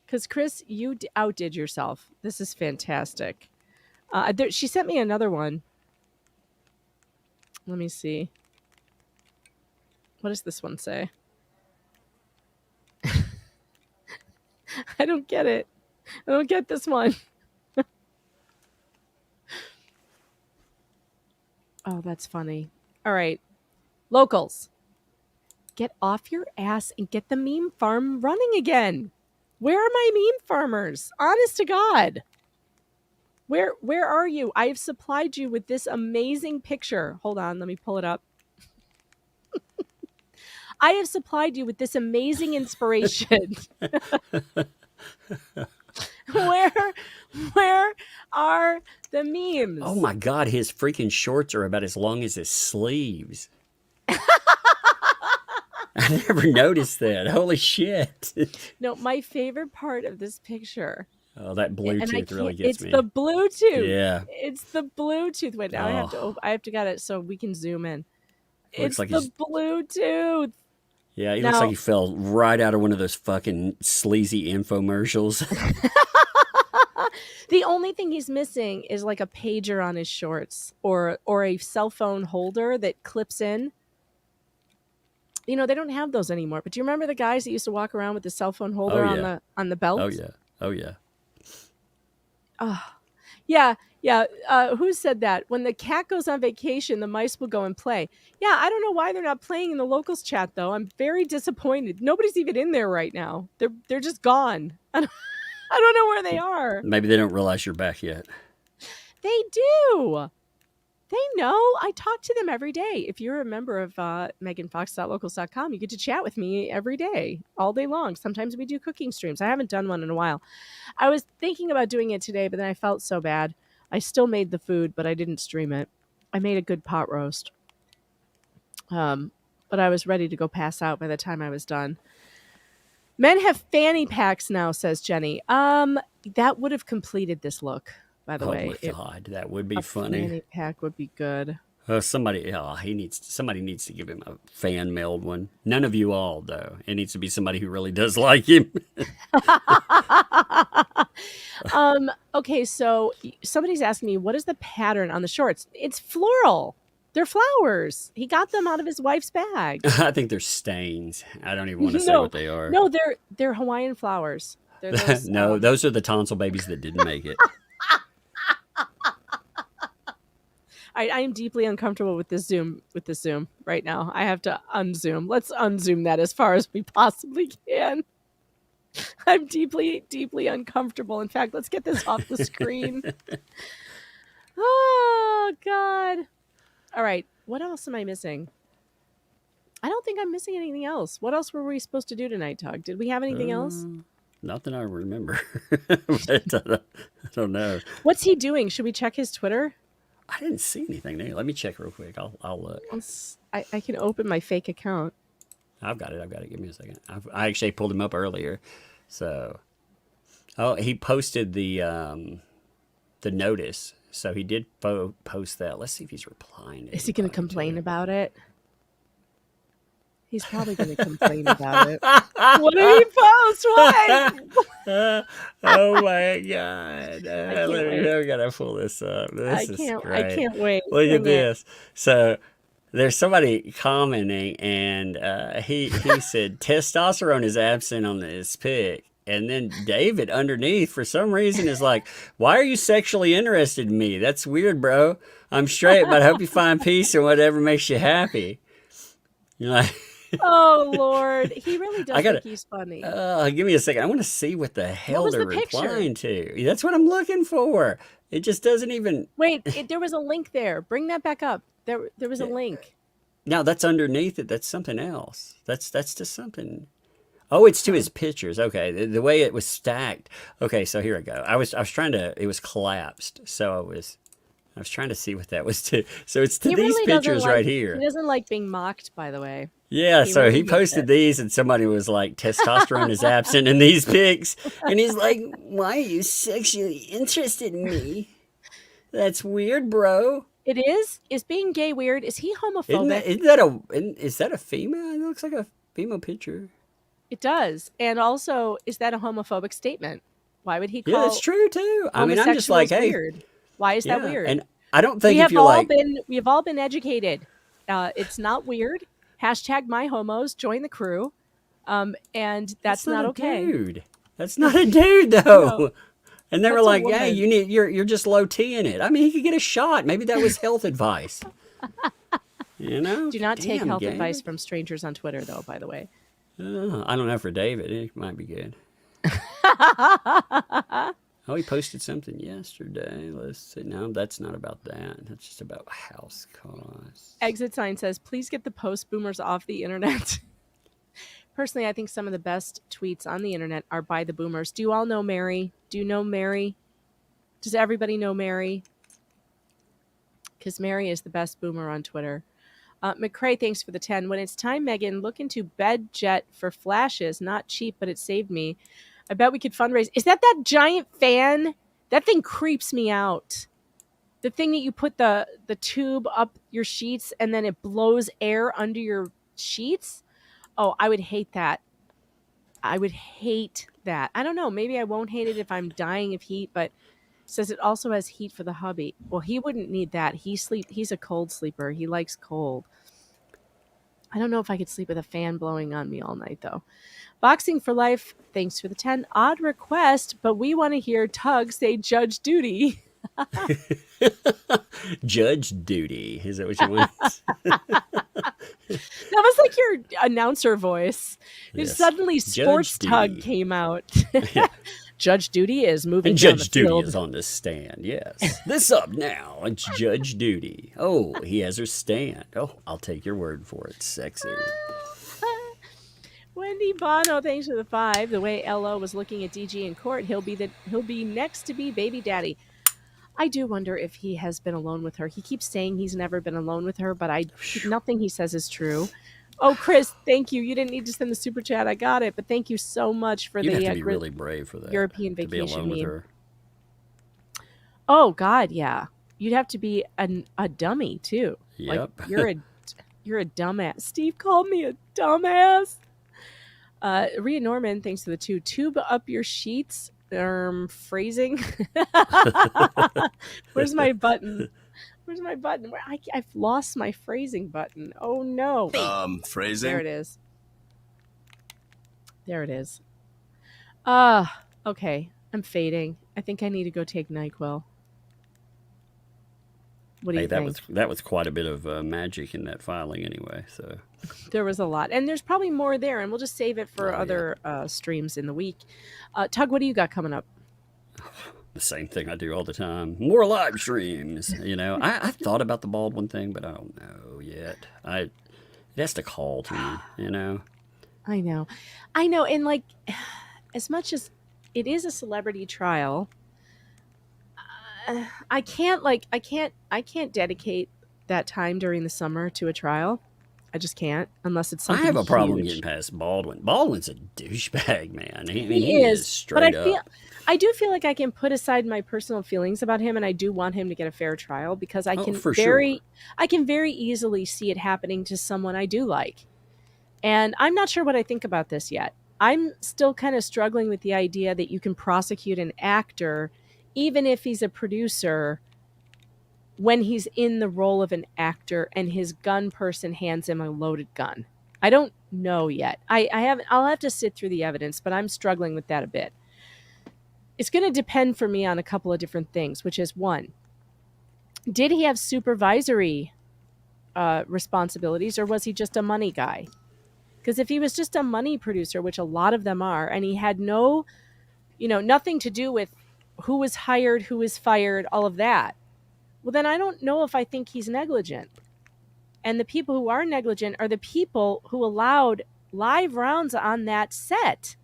Because Chris, you outdid yourself. This is fantastic. She sent me another one. Let me see. What does this one say? I don't get it. I don't get this one. Oh, that's funny. All right. Locals, get off your ass and get the meme farm running again. Where are my meme farmers? Honest to God. Where are you? I have supplied you with this amazing picture. Hold on, let me pull it up. I have supplied you with this amazing inspiration. Where are the memes? Oh my God, his freaking shorts are about as long as his sleeves. I never noticed that. Holy shit. No, my favorite part of this picture. Oh, that Bluetooth really gets it's me. the Bluetooth. Yeah. It's the Bluetooth. Wait, now I have to get it so we can zoom in. Looks It's like the he's- Bluetooth. Yeah, he looks Now- like he fell right out of one of those fucking sleazy infomercials. The only thing he's missing is like a pager on his shorts or a cell phone holder that clips in. You know, they don't have those anymore. But do you remember the guys that used to walk around with the cell phone holder on the belt? Oh yeah. Oh yeah. Oh, yeah. Who said that? When the cat goes on vacation, the mice will go and play. Yeah, I don't know why they're not playing in the locals chat though. I'm very disappointed. Nobody's even in there right now. They're just gone. I don't know where they are. Maybe they don't realize you're back yet. They do. They know. I talk to them every day. If you're a member of meganfox.locals.com, you get to chat with me every day, all day long. Sometimes we do cooking streams. I haven't done one in a while. I was thinking about doing it today, but then I felt so bad. I still made the food, but I didn't stream it. I made a good pot roast. But I was ready to go pass out by the time I was done. Men have fanny packs now, says Jenny. That would have completed this look, by the way. Oh my God, that would be A funny. fanny pack would be good. Somebody needs to give him a fan mailed one. None of you all though. It needs to be somebody who really does like him. Okay, so somebody's asking me, what is the pattern on the shorts? It's floral. They're flowers. He got them out of his wife's bag. I think they're stains. I don't even want to say what they are. No, they're Hawaiian flowers. They're those, No, those are the tonsil babies that didn't make it. I am deeply uncomfortable with this Zoom right now. I have to unzoom. Let's unzoom that as far as we possibly can. I'm deeply, deeply uncomfortable. In fact, let's get this off the screen. Oh, God. All right. What else am I missing? I don't think I'm missing anything else. What else were we supposed to do tonight, Tug? Did we have anything else? Not that I remember. But, I don't know. What's he doing? Should we check his Twitter? I didn't see anything there. Let me check real quick. I'll look. I can open my fake account. I've got it. Give me a second. I actually pulled him up earlier. So, he posted the the notice. So he did post that. Let's see if he's replying. Is he going to complain about it? He's probably going to complain about it. What did he post? What? Oh my god! wait. I gotta pull this up. This is great. I can't wait. Look Bring at this. So there's somebody commenting, and he said testosterone is absent on this pic. And then David underneath, for some reason, is like, "Why are you sexually interested in me? That's weird, bro. I'm straight, but I hope you find peace in whatever makes you happy." You're like, Oh Lord, he really does think he's funny. give me a second. I want to see what the hell was they're the picture? replying to. That's what I'm looking for. It just doesn't even. Wait, there was a link there. Bring that back up. There was a link. No, that's underneath it. That's something else. That's to something. Oh, it's to his pictures. Okay, the way it was stacked. Okay, so here I go. I was trying to. It was collapsed, so I was trying to see what that was to. So it's to He these really doesn't pictures like- right here. He doesn't like being mocked, by the way. Yeah, He so really he hates posted it. these, and somebody was like, "Testosterone is absent in these pics," and he's like, "Why are you sexually interested in me? That's weird, bro." It is? Is being gay weird? Is he homophobic? Is that a female? It looks like a female picture. It does. And also, is that a homophobic statement? Why would he call Yeah, that's true too. I mean, I'm just homosexuals like, hey, weird? Why is that yeah, weird? and I don't think we if have you're all like, been educated. It's not weird. Hashtag my homos, join the crew. And that's not a okay. dude. That's not a dude though. No. And they were That's a like, woman. "Hey, you're just low T in it." I mean, he could get a shot. Maybe that was health advice. You know? Do not take Damn, health Gabe. advice from strangers on Twitter, though, by the way. I don't know for David. It might be good. Oh, he posted something yesterday. Let's see. No, that's not about that. That's just about house costs. Exit sign says, please get the post boomers off the internet. Personally, I think some of the best tweets on the internet are by the boomers. Do you all know Mary? Do you know Mary? Does everybody know Mary? Because Mary is the best boomer on Twitter. McCrae, thanks for the 10. When it's time, Megan, look into BedJet for flashes. Not cheap, but it saved me. I bet we could fundraise. Is that giant fan? That thing creeps me out. The thing that you put the tube up your sheets and then it blows air under your sheets? Oh, I would hate that. I would hate that. I don't know. Maybe I won't hate it if I'm dying of heat, but it says it also has heat for the hubby. Well, he wouldn't need that. He's a cold sleeper. He likes cold. I don't know if I could sleep with a fan blowing on me all night, though. Boxing for Life, thanks for the 10. Odd request, but we want to hear Tug say Judge Duty. Judge Duty. Is that what you want? That was like your announcer voice. Yes. Suddenly, Sports Judge Tug Duty. came out. Yeah. Judge Duty is moving And down Judge the Duty field. is on the stand, yes. This up now. It's Judge Duty. Oh, he has her stand. Oh, I'll take your word for it. Sexy. Wendy Bono, thanks for the 5. The way LO was looking at DG in court, he'll be next to be baby daddy. I do wonder if he has been alone with her. He keeps saying he's never been alone with her, but nothing he says is true. Oh, Chris, thank you. You didn't need to send the super chat. I got it, but thank you so much for You'd the have to be really brave for that. European to be vacation alone with meme. her. Oh God, yeah. You'd have to be a dummy too. Yep. Like you're a dumbass. Steve called me a dumbass. Rhea Norman, thanks to the 2. Tube up your sheets. Phrasing. Where's my button? Where's my button? I've lost my phrasing button. Oh no. Phrasing. There it is. There it is. Okay. I'm fading. I think I need to go take NyQuil. What do you think? That was quite a bit of magic in that filing anyway. So There was a lot. And there's probably more there, and we'll just save it for Oh, yeah. other streams in the week. Tug, what do you got coming up? the same thing I do all the time. More live streams. You know, I thought about the Baldwin thing, but I don't know yet. It has to call to me, you know. I know. And like, as much as it is a celebrity trial, I can't dedicate that time during the summer to a trial. I just can't, unless it's I something have a problem huge. getting past Baldwin. Baldwin's a douchebag, man. He is straight up. I do feel like I can put aside my personal feelings about him, and I do want him to get a fair trial because I can for sure. I can very easily see it happening to someone I do like. And I'm not sure what I think about this yet. I'm still kind of struggling with the idea that you can prosecute an actor even if he's a producer when he's in the role of an actor and his gun person hands him a loaded gun. I don't know yet. I'll have to sit through the evidence, but I'm struggling with that a bit. It's going to depend for me on a couple of different things, which is one, did he have supervisory responsibilities or was he just a money guy? Because if he was just a money producer, which a lot of them are, and he had no, nothing to do with who was hired, who was fired, all of that, well, then I don't know if I think he's negligent. And the people who are negligent are the people who allowed live rounds on that set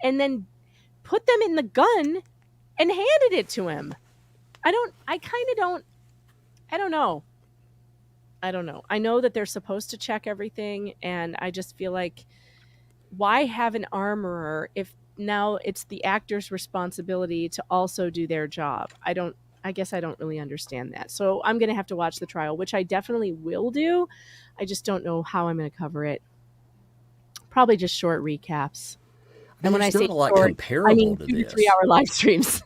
and then put them in the gun and handed it to him. I don't know. I know that they're supposed to check everything, and I just feel like, why have an armorer if now it's the actor's responsibility to also do their job? I guess I don't really understand that. So I'm going to have to watch the trial, which I definitely will do. I just don't know how I'm going to cover it. Probably just short recaps. And when I say not a lot short, comparable I mean to 2 to this. 3 hour live streams.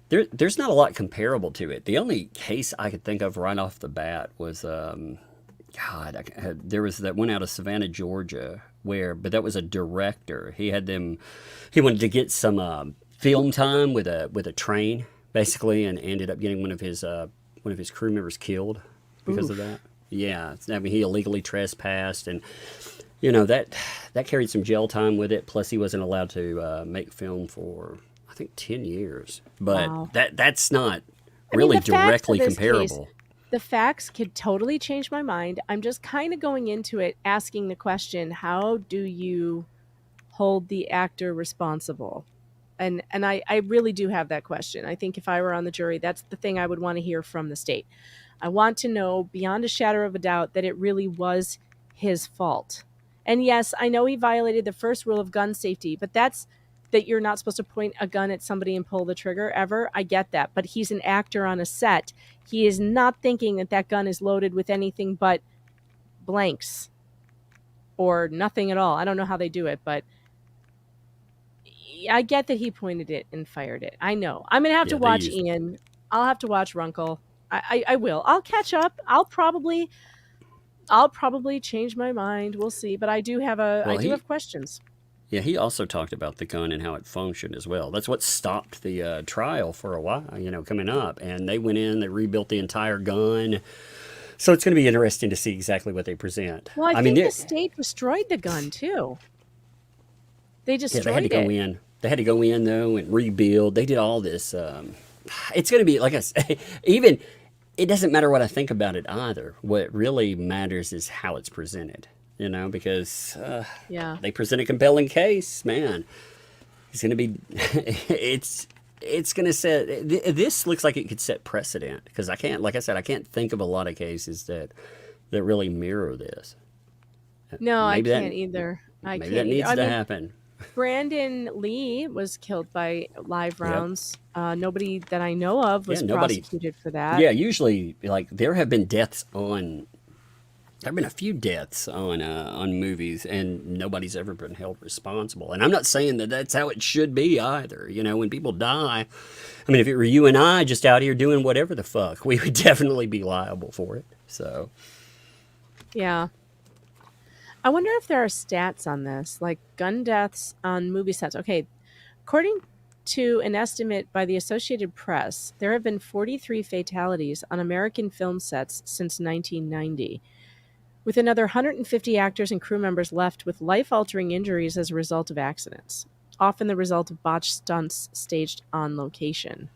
There's not a lot comparable to it. The only case I could think of right off the bat was, there was that one out of Savannah, Georgia, but that was a director. He wanted to get some film time with a train, basically, and ended up getting one of his crew members killed because of that. Yeah, I mean, he illegally trespassed, and that carried some jail time with it. Plus, he wasn't allowed to make film for, I think, 10 years. But Wow. that's not really directly comparable. The facts could totally change my mind. I'm just kind of going into it asking the question, how do you hold the actor responsible? And I really do have that question. I think if I were on the jury, that's the thing I would want to hear from the state. I want to know beyond a shadow of a doubt that it really was his fault. And yes, I know he violated the first rule of gun safety, but that's that you're not supposed to point a gun at somebody and pull the trigger ever. I get that. But he's an actor on a set. He is not thinking that that gun is loaded with anything but blanks or nothing at all. I don't know how they do it, but I get that he pointed it and fired it. I know. I'm going to have to watch Ian. I'll have to watch Runkle. I will. I'll catch up. I'll probably change my mind. We'll see. But I do have have questions. Yeah, he also talked about the gun and how it functioned as well. That's what stopped the trial for a while, coming up. And they went in, they rebuilt the entire gun. So it's going to be interesting to see exactly what they present. Well, I think the state destroyed the gun too. They destroyed it. They had to go in. They had to go in though and rebuild. They did all this. It's going to be, like I said, even it doesn't matter what I think about it either. What really matters is how it's presented. Because they present a compelling case, man. It's going to be, it's going to set, this looks like it could set precedent. Because I can't think of a lot of cases that really mirror this. No, I can't either. Maybe that needs to happen. Brandon Lee was killed by live rounds. Yep. Nobody that I know of was prosecuted for that. Yeah, usually, there have been deaths there have been a few deaths on movies, and nobody's ever been held responsible. And I'm not saying that that's how it should be either. When people die, I mean, if it were you and I just out here doing whatever the fuck, we would definitely be liable for it. So, yeah. I wonder if there are stats on this, like gun deaths on movie sets. Okay, according to an estimate by the Associated Press, there have been 43 fatalities on American film sets since 1990. With another 150 actors and crew members left with life-altering injuries as a result of accidents, often the result of botched stunts staged on location.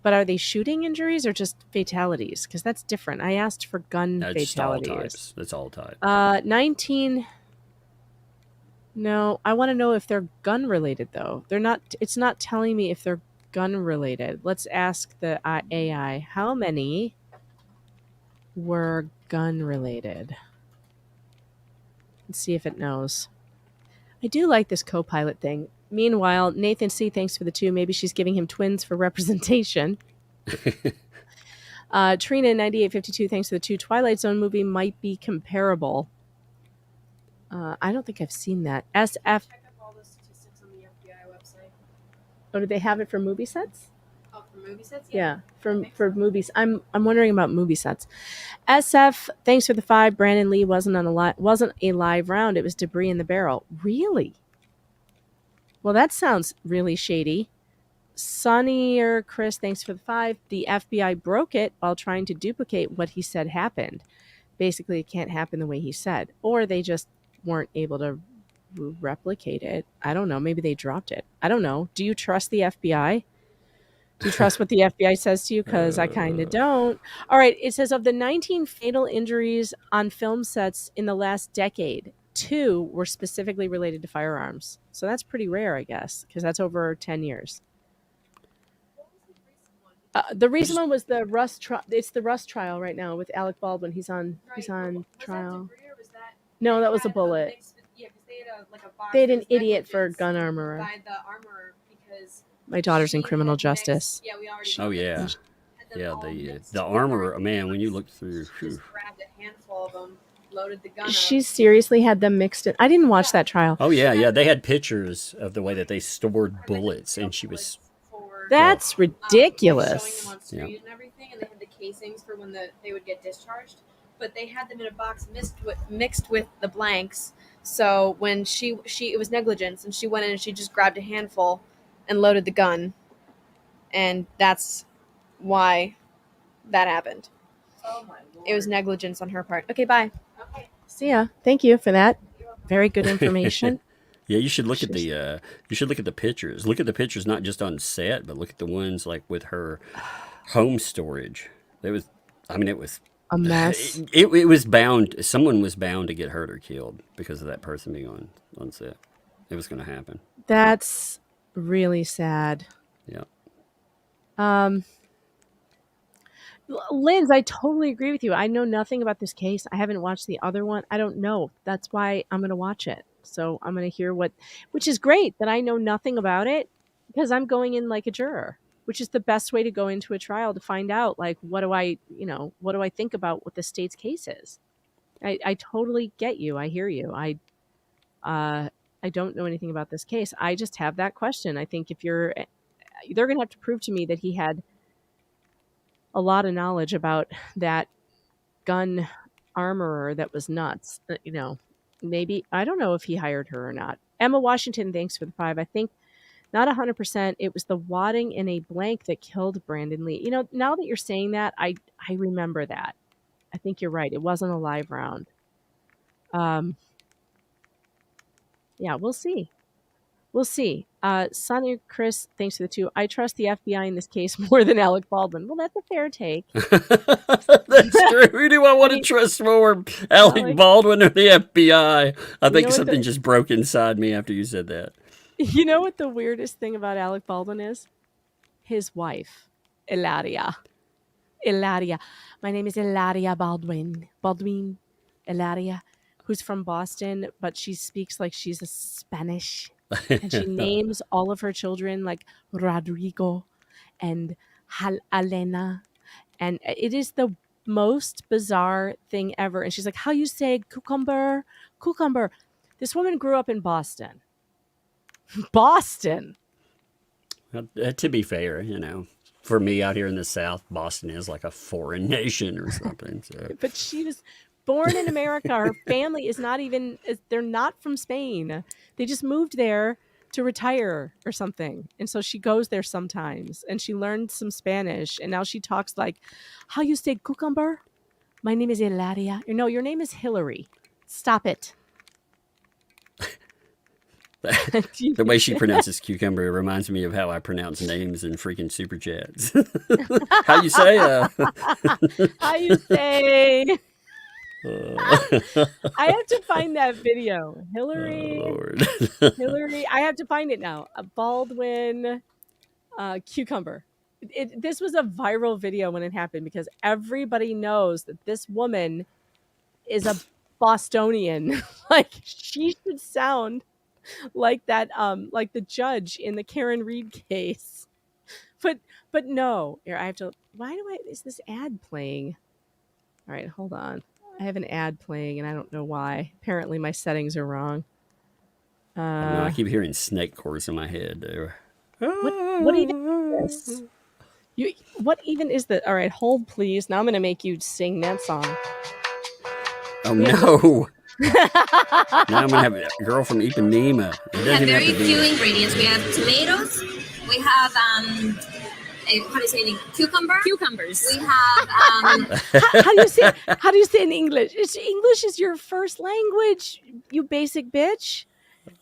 But are they shooting injuries or just fatalities? Because that's different. I asked for gun fatalities. That's all types. 19... No, I want to know if they're gun-related, though. They're not. It's not telling me if they're gun-related. Let's ask the AI. How many were gun-related? Let's see if it knows. I do like this co-pilot thing. Meanwhile, Nathan C, thanks for the 2. Maybe she's giving him twins for representation. Trina 9852, thanks for the 2. Twilight Zone movie might be comparable. I don't think I've seen that. SF. Check up all the statistics on the FBI website. Oh, do they have it for movie sets? Oh, for movie sets? Yeah, for movies. I'm wondering about movie sets. SF, thanks for the 5. Brandon Lee wasn't a live round. It was debris in the barrel. Really? Well, that sounds really shady. Sonny or Chris, thanks for the 5. The FBI broke it while trying to duplicate what he said happened. Basically, it can't happen the way he said, or they just weren't able to replicate it. I don't know. Maybe they dropped it. I don't know. Do you trust the FBI? Do you trust what the FBI says to you? Because I kind of don't. All right. It says of the 19 fatal injuries on film sets in the last decade, 2 were specifically related to firearms. So that's pretty rare, I guess, because that's over 10 years. The recent one was the Rust trial. It's the Rust trial right now with Alec Baldwin. He's on trial. No, that was a bullet. Yeah, because they had a box. They had an idiot for gun armorer. By the armorer because My daughter's in criminal justice. Yeah, we already. Oh yeah, yeah. The armor, man. When you look through, Just grabbed a handful of them, loaded the gun. She seriously had them mixed in. I didn't watch that trial. oh yeah. They had pictures of the way that they stored bullets, and she was. That's Showing ridiculous. them on screen and everything, and they had the casings for when they would get discharged. But they had them in a box mixed with the blanks. So when she it was negligence, and she went in and she just grabbed a handful and loaded the gun, and that's why that happened. Oh my Lord. It was negligence on her part. Okay, bye. Okay. See ya. Thank you for that. Very good information. Yeah, you should look at the pictures. Look at the pictures not just on set, but look at the ones like with her home storage. It was A mess. it was bound. Someone was bound to get hurt or killed because of that person being on set. It was going to happen. That's really sad. Yeah. Linz, I totally agree with you. I know nothing about this case. I haven't watched the other one. I don't know. That's why I'm going to watch it. So I'm going to hear which is great that I know nothing about it because I'm going in like a juror, which is the best way to go into a trial to find out, like, what do I think about what the state's case is? I totally get you. I hear you. I don't know anything about this case. I just have that question. I think they're going to have to prove to me that he had a lot of knowledge about that gun armorer that was nuts. Maybe, I don't know if he hired her or not. Emma Washington, thanks for the 5. I think not 100%. It was the wadding in a blank that killed Brandon Lee. Now that you're saying that, I remember that. I think you're right. It wasn't a live round. Yeah, we'll see. We'll see. Sonny Chris, thanks for the 2. I trust the FBI in this case more than Alec Baldwin. Well, that's a fair take. That's true. Who do I want to trust more, Alec Baldwin or the FBI? I think something just broke inside me after you said that. You know what the weirdest thing about Alec Baldwin is? His wife, Hilaria. My name is Hilaria Baldwin. Hilaria, who's from Boston, but she speaks like she's a Spanish. And she names all of her children like Rodrigo and Alena. And it is the most bizarre thing ever. And she's like, how you say cucumber? Cucumber. This woman grew up in Boston. Boston. To be fair, for me out here in the South, Boston is like a foreign nation or something. So. But she was born in America. Her family is they're not from Spain. They just moved there to retire or something. And so she goes there sometimes and she learned some Spanish. And now she talks like, how you say cucumber? My name is Hilaria. No, your name is Hillary. Stop it. The way she pronounces cucumber reminds me of how I pronounce names in freaking super chats. How you say? How you say? I have to find that video. Hillary. Oh, Lord. Hillary. I have to find it now. Baldwin cucumber. This was a viral video when it happened because everybody knows that this woman is a Bostonian. Like, she should sound like that, like the judge in the Karen Reed case. But no, here I have to. Why do I? Is this ad playing? All right, hold on. I have an ad playing, and I don't know why. Apparently, my settings are wrong. I don't know. I keep hearing snake chorus in my head. There. What even is this? What even is that? All right, hold please. Now I'm going to make you sing that song. Oh no! Now I'm gonna have a girl from Ipanema. It We have doesn't very have to be. few ingredients. We have tomatoes. We have how do you say it? Cucumbers. We have How do you say? How do you say in English? English is your first language, you basic bitch.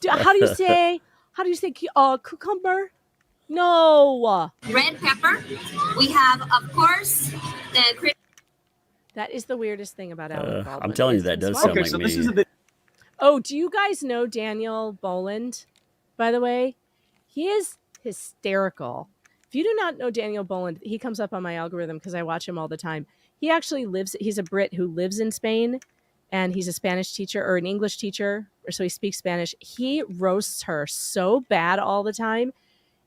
How do you say? How do you say cucumber? No. red pepper. We have, of course, the That is the weirdest thing about Alec Baldwin. I'm telling you, that does sound Okay, like so me. this is a bit. Oh, do you guys know Daniel Boland, by the way? He is hysterical. If you do not know Daniel Boland, he comes up on my algorithm because I watch him all the time. He actually he's a Brit who lives in Spain, and he's a Spanish teacher or an English teacher, or so he speaks Spanish. He roasts her so bad all the time.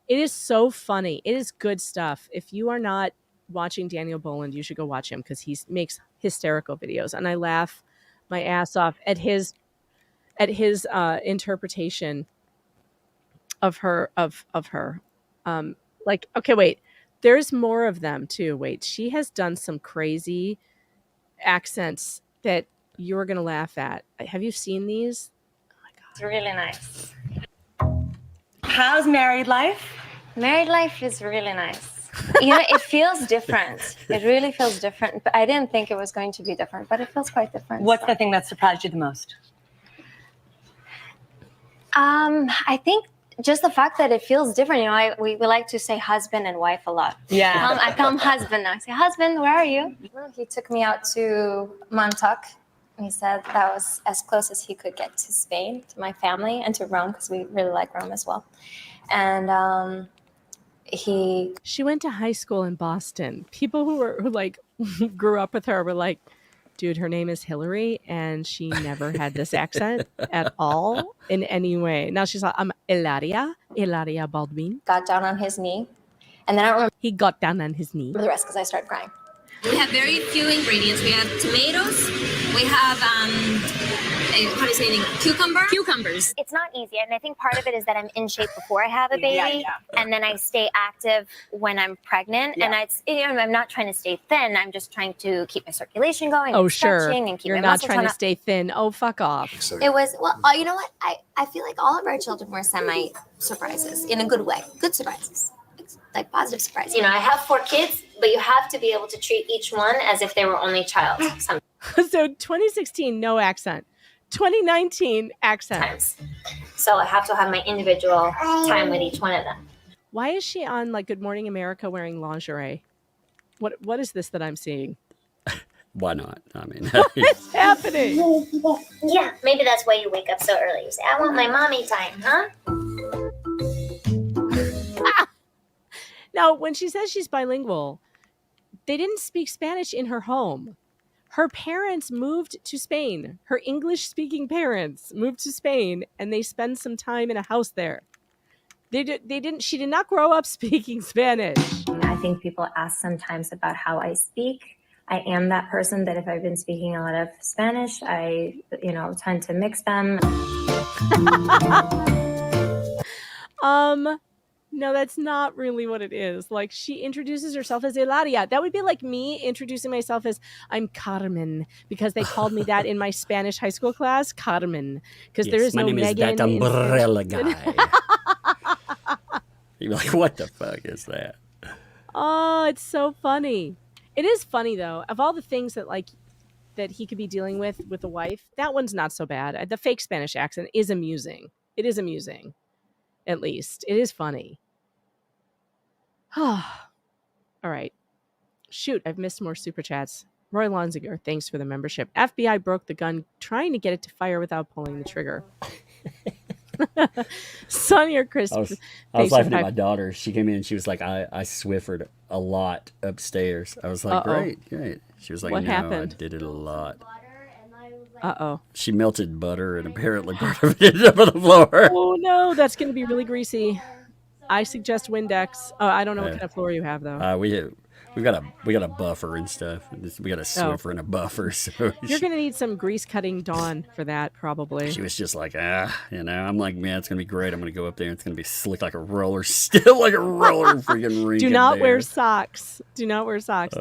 It is so funny. It is good stuff. If you are not watching Daniel Boland, you should go watch him because he makes hysterical videos, and I laugh my ass off at his interpretation of her like, okay, wait, there's more of them too. Wait, she has done some crazy accents that you're gonna laugh at. Have you seen these? Oh my god, It's really nice. How's married life? Married life is really nice. You know, it feels different. It really feels different. But I didn't think it was going to be different, but it feels quite different. What's the thing that surprised you the most? I think just the fact that it feels different. You know, we like to say husband and wife a lot. Yeah. I call him husband now. I say, husband, where are you? Well, he took me out to Montauk. He said that was as close as he could get to Spain, to my family, and to Rome, because we really like Rome as well. And she went to high school in Boston. People who like grew up with her were like, dude, her name is Hillary, and she never had this accent at all in any way. Now she's like, I'm Hilaria Baldwin. got down on his knee. And then I don't remember He got down on his knee. the rest because I started crying. We have very few ingredients. We have tomatoes. We have how do you say it? Cucumbers. It's not easy, and I think part of it is that I'm in shape before I have a baby, and then I stay active when I'm pregnant. And I'm not trying to stay thin. I'm just trying to keep my circulation going. Oh, and sure. stretching and keep You're my not muscles trying to on. stay thin. Oh, fuck off. It was you know what? I feel like all of our children were semi surprises in a good way. Good surprises. Like positive surprises. You know, I have 4 kids, but you have to be able to treat each one as if they were only child. So 2016, no accent. 2019, accent. Sometimes. So I have to have my individual time with each one of them. Why is she on like Good Morning America wearing lingerie? What is this that I'm seeing? Why not? I mean, What's happening? Yeah, maybe that's why you wake up so early. You say, I want my mommy time, huh? Now, when she says she's bilingual, they didn't speak Spanish in her home. Her parents moved to Spain. Her English-speaking parents moved to Spain, and they spend some time in a house there. They didn't. She did not grow up speaking Spanish. I think people ask sometimes about how I speak. I am that person that if I've been speaking a lot of Spanish, I, tend to mix them. No, that's not really what it is. Like, she introduces herself as Hilaria. That would be like me introducing myself as I'm Carmen, because they called me that in my Spanish high school class, Carmen, because there is my no name Megan. is that umbrella guy. You're like, what the fuck is that? Oh, it's so funny. It is funny though. Of all the things that he could be dealing with a wife, that one's not so bad. The fake Spanish accent is amusing. It is amusing. At least it is funny. All right. Shoot, I've missed more super chats. Roy Lonziger, thanks for the membership. FBI broke the gun trying to get it to fire without pulling the trigger. Sonny or Chris? I was laughing at my daughter. She came in and she was like, I swiffered a lot upstairs. I was like, great. She was like, What no, happened? I did it a lot. Uh-oh. She melted butter and apparently part of it ended up on the floor. Oh, no, that's going to be really greasy. I suggest Windex. Oh, I don't know what kind of floor you have, though. We got a buffer and stuff. We got a Swiffer and a buffer. So You're going to need some grease cutting Dawn for that, probably. she was just like, I'm like, man, it's gonna be great. I'm gonna go up there and it's gonna be slick like a roller, still like a roller freaking rink. Do in not there. wear socks. Do not wear socks.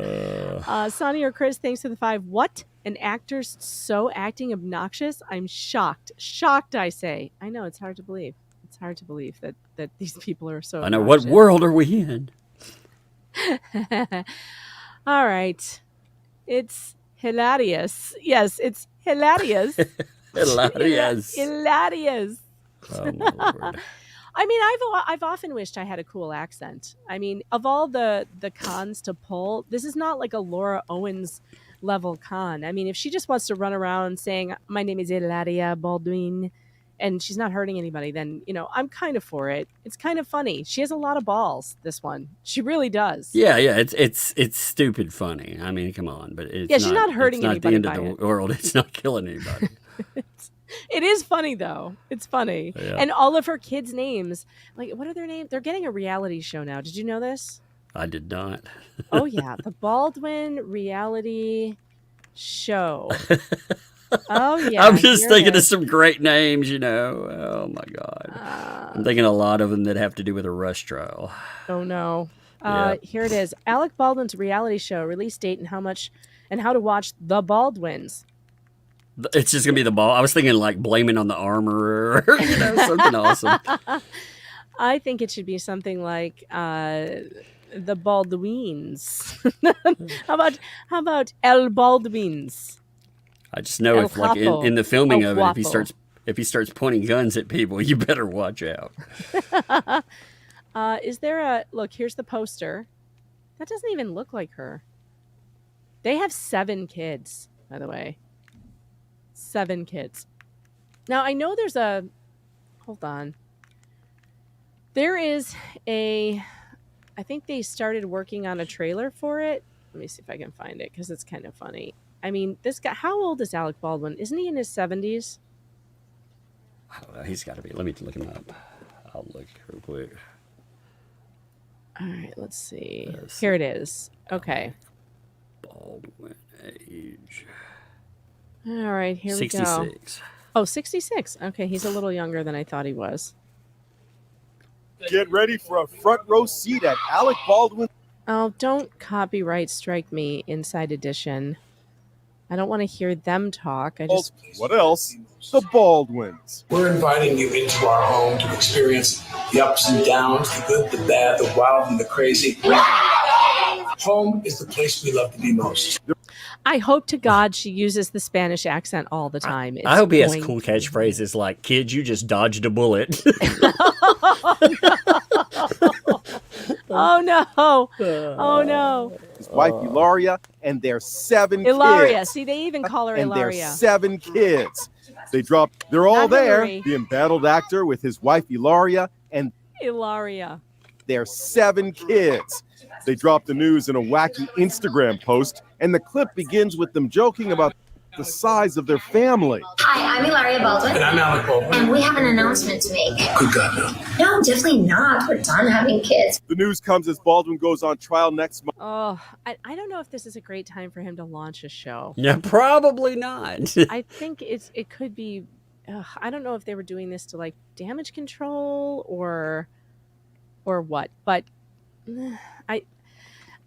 Sonny or Chris, thanks for the 5. What? An actor's so acting obnoxious? I'm shocked. Shocked, I say. I know, it's hard to believe. It's hard to believe that these people are so I know. What obnoxious. world are we in? All right. It's hilarious. Yes, it's hilarious. Hilarious. Hilarious. Oh, my Lord. I mean, I've often wished I had a cool accent. I mean, of all the cons to pull, this is not like a Laura Owens level con. I mean, if she just wants to run around saying, my name is Hilaria Baldwin, and she's not hurting anybody, then, I'm kind of for it. It's kind of funny. She has a lot of balls, this one. She really does. Yeah, it's stupid funny. I mean, come on, but it's she's not hurting it's not anybody the end by of the world. It's not killing anybody. It is funny, though. It's funny. Yeah. And all of her kids' names, like, what are their names? They're getting a reality show now. Did you know this? I did not. Oh, yeah. The Baldwin reality show. Oh, yeah. I'm just here thinking it of is. some great names, Oh my God. I'm thinking a lot of them that have to do with a rush trial. Oh, no. Yep. Here it is. Alec Baldwin's reality show, release date and how to watch The Baldwins. It's just gonna be the ball. I was thinking like blaming on the armorer, something awesome. I think it should be something like The Baldwins. How about El Baldwins? I just know El if like Capo. in the filming El of it, Guapo. if he starts pointing guns at people, you better watch out. Is there a look? Here's the poster. That doesn't even look like her. They have 7 kids, by the way. 7 kids. Now I know there's a. Hold on. There is a. I think they started working on a trailer for it. Let me see if I can find it because it's kind of funny. I mean, this guy. How old is Alec Baldwin? Isn't he in his 70s? I don't know. He's got to be. Let me look him up. I'll look real quick. All right, let's see. Let's see. Here it is. Okay. Baldwin age. All right, here we go. 66. Oh, 66. Okay, he's a little younger than I thought he was. Get ready for a front row seat at Alec Baldwin. Oh, don't copyright strike me, Inside Edition. I don't want to hear them talk. What else? The Baldwins. We're inviting you into our home to experience the ups and downs, the good, the bad, the wild, and the crazy. Home is the place we love to be most. I hope to God she uses the Spanish accent all the time. I hope he has going- cool catchphrases like, "Kid, you just dodged a bullet." Oh no! Oh no! His wife Hilaria and their 7 Ilaria. kids. See, they even call her And their Ilaria. 7 kids. They're all Not there. Hillary. The embattled actor with his wife Hilaria and Ilaria. their 7 kids. They dropped the news in a wacky Instagram post, and the clip begins with them joking about the size of their family. Hi, I'm Hilaria Baldwin. And I'm Alec Baldwin. And we have an announcement to make. Good God, no. No, definitely not. We're done having kids. The news comes as Baldwin goes on trial next month. Oh, I don't know if this is a great time for him to launch a show. Yeah, probably not. I think it could be. I don't know if they were doing this to like damage control or what, but I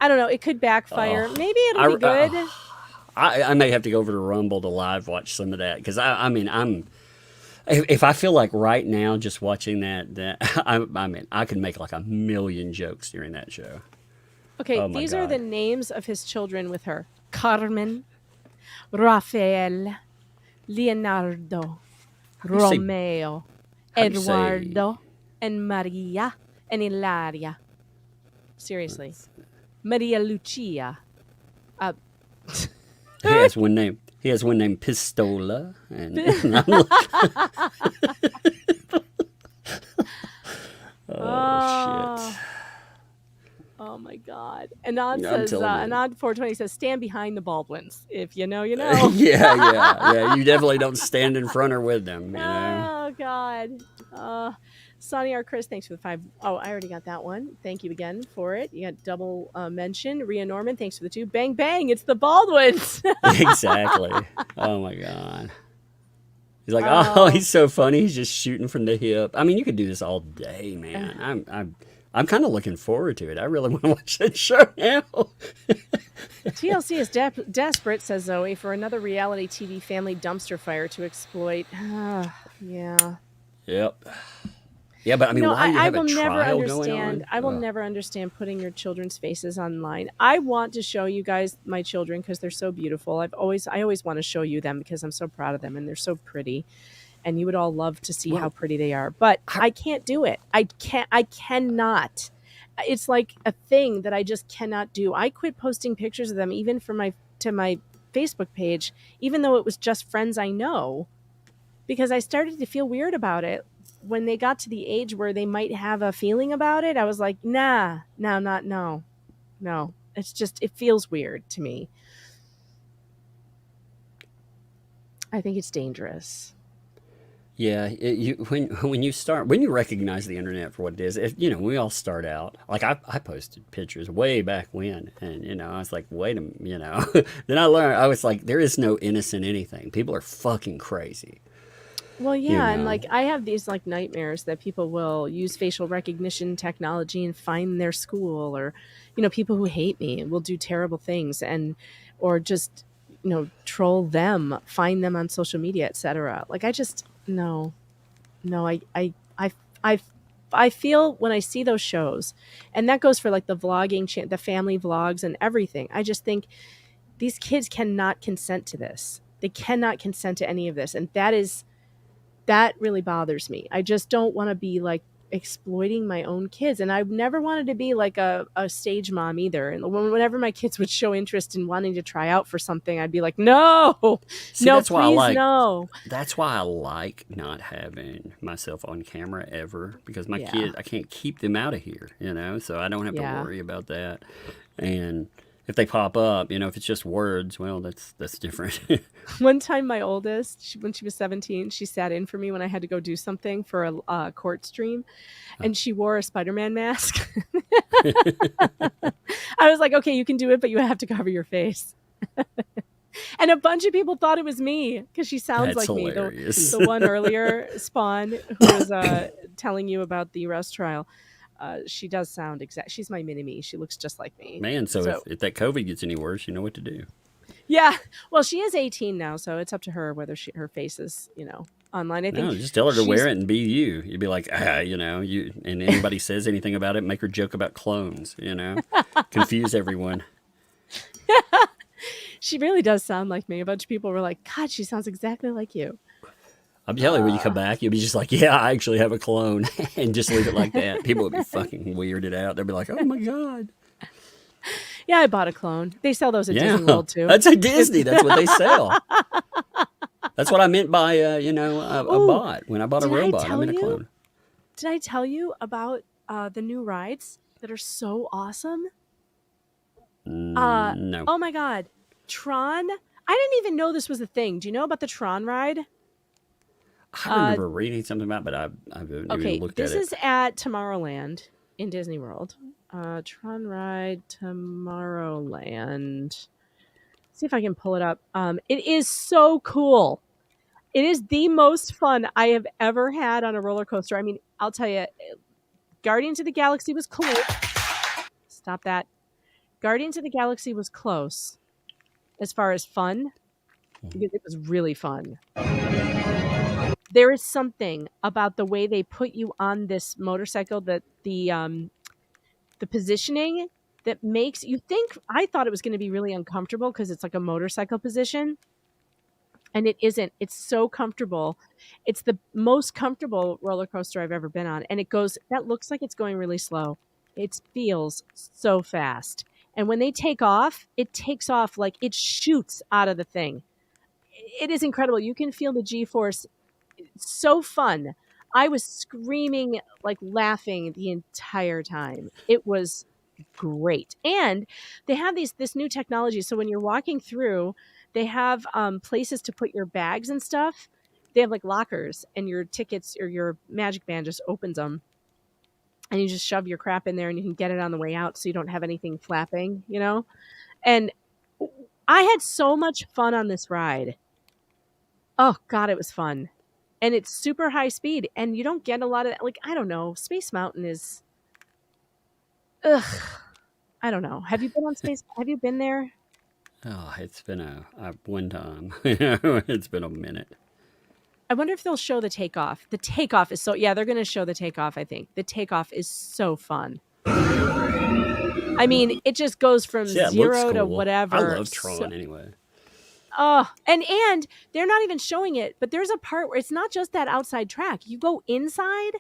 don't know. It could backfire. Maybe it'll be good. I may have to go over to Rumble to live watch some of that because I mean if I feel like right now just watching that I mean I could make like a million jokes during that show. Okay, Oh my these are God. the names of his children with her: Carmen, Rafael, Leonardo, do you say- Romeo, how do you say- Eduardo, and Maria, and Hilaria. Seriously, Maria Lucia. He has one name. He has one named Pistola, and I'm like, Oh my God. Anand Yeah, I'm says, telling you. Anand 420 says, stand behind the Baldwins. If you know, you know. Yeah. You definitely don't stand in front or with them, you know. Oh, God. Sonny R. Chris, thanks for the 5. Oh, I already got that one. Thank you again for it. You got double mention. Rhea Norman, thanks for the 2. Bang, bang. It's the Baldwins. Exactly. Oh, my God. He's like, oh, he's so funny. He's just shooting from the hip. I mean, you could do this all day, man. I'm kind of looking forward to it. I really want to watch that show now. TLC is desperate, says Zoe, for another reality TV family dumpster fire to exploit. Yeah. Yep. Yeah, but I mean, why do you have a trial going on? I will never understand putting your children's faces online. I want to show you guys my children because they're so beautiful. I always want to show you them because I'm so proud of them and they're so pretty. And you would all love to see how pretty they are. But I can't do it. I cannot. It's like a thing that I just cannot do. I quit posting pictures of them even to my Facebook page, even though it was just friends I know, because I started to feel weird about it. When they got to the age where they might have a feeling about it, I was like, no. It's just, it feels weird to me. I think it's dangerous. Yeah, when you recognize the internet for what it is, we all start out like I posted pictures way back when, and I was like, wait a minute, then I learned, I was like, there is no innocent anything. People are fucking crazy. Well, yeah, and like I have these like nightmares that people will use facial recognition technology and find their school, or people who hate me and will do terrible things, or just troll them, find them on social media, etc. Like I just no, I feel when I see those shows, and that goes for like the vlogging, the family vlogs and everything. I just think these kids cannot consent to this. They cannot consent to any of this, and that really bothers me. I just don't want to be like exploiting my own kids, and I've never wanted to be like a stage mom either. And whenever my kids would show interest in wanting to try out for something, I'd be like, no. See, no, that's please, why no. That's why I like not having myself on camera ever, because my kids, I can't keep them out of here, so I don't have to worry about that. And if they pop up, if it's just words, well, that's different. One time, my oldest, when she was 17, she sat in for me when I had to go do something for a court stream, and she wore a Spider-Man mask. I was like, okay, you can do it, but you have to cover your face. And a bunch of people thought it was me because she sounds That's like hilarious. me. The one earlier, Spawn, who was telling you about the arrest trial. She does sound exact. She's my mini-me. She looks just like me. Man, so if that COVID gets any worse, you know what to do. Yeah. Well, she is 18 now, so it's up to her whether her face is, online. I think just tell her to wear it and be you. You'd be like, and anybody says anything about it, make her joke about clones, confuse everyone. She really does sound like me. A bunch of people were like, God, she sounds exactly like you. I'm telling you, when you come back, you'll be just like, yeah, I actually have a clone, and just leave it like that. People would be fucking weirded out. They'll be like, oh my God. Yeah, I bought a clone. They sell those at Disney World too. That's at Disney. That's what they sell. That's what I meant by, a bot. When I bought a robot, I meant a clone. Did I tell you about the new rides that are so awesome? No. Oh my God. Tron. I didn't even know this was a thing. Do you know about the Tron ride? I remember reading something about it, but I haven't even looked at it. This is at Tomorrowland in Disney World. Tron ride Tomorrowland. See if I can pull it up. It is so cool. It is the most fun I have ever had on a roller coaster. I mean, I'll tell you, Guardians of the Galaxy was close. Stop that. Guardians of the Galaxy was close as far as fun, because it was really fun. There is something about the way they put you on this motorcycle, that the positioning that makes you think. I thought it was going to be really uncomfortable because it's like a motorcycle position, and it isn't. It's so comfortable. It's the most comfortable roller coaster I've ever been on, and that looks like it's going really slow. It feels so fast, and when they take off, it takes off like it shoots out of the thing. It is incredible. You can feel the G-force. It's so fun. I was screaming, like laughing the entire time. It was great. And they have this new technology. So when you're walking through, they have places to put your bags and stuff. They have like lockers, and your tickets or your magic band just opens them, and you just shove your crap in there, and you can get it on the way out, so you don't have anything flapping, you know. And I had so much fun on this ride. Oh God, it was fun. And it's super high speed, and you don't get a lot of like, I don't know, Space Mountain is ugh. I don't know. Have you been on Space? Have you been there? Oh, it's been a one time. It's been a minute. I wonder if they'll show the takeoff. The takeoff is so they're going to show the takeoff, I think. The takeoff is so fun. I mean, it just goes from Yeah, it looks zero to cool. whatever. I love Tron anyway. Oh, and they're not even showing it, but there's a part where it's not just that outside track. You go inside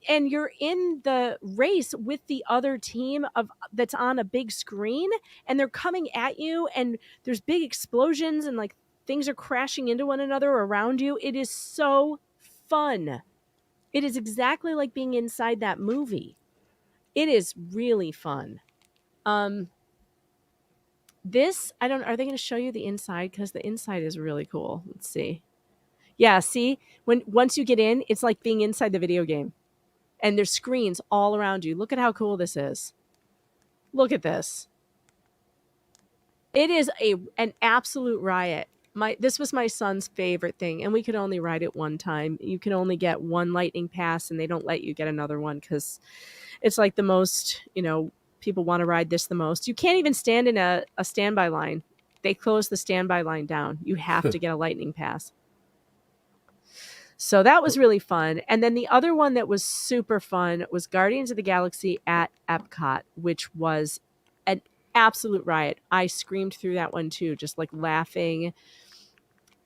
and you're in the race with the other team that's on a big screen, and they're coming at you, and there's big explosions, and like things are crashing into one another around you. It is so fun. It is exactly like being inside that movie. It is really fun. This, I don't, are they going to show you the inside? Because the inside is really cool. Let's see. Yeah, see, once you get in, it's like being inside the video game. And there's screens all around you. Look at how cool this is. Look at this. It is an absolute riot. This was my son's favorite thing, and we could only ride it one time. You can only get one lightning pass, and they don't let you get another one because it's like the most, people want to ride this the most. You can't even stand in a standby line. They close the standby line down. You have to get a lightning pass. So that was really fun. And then the other one that was super fun was Guardians of the Galaxy at Epcot, which was an absolute riot. I screamed through that one too, just like laughing.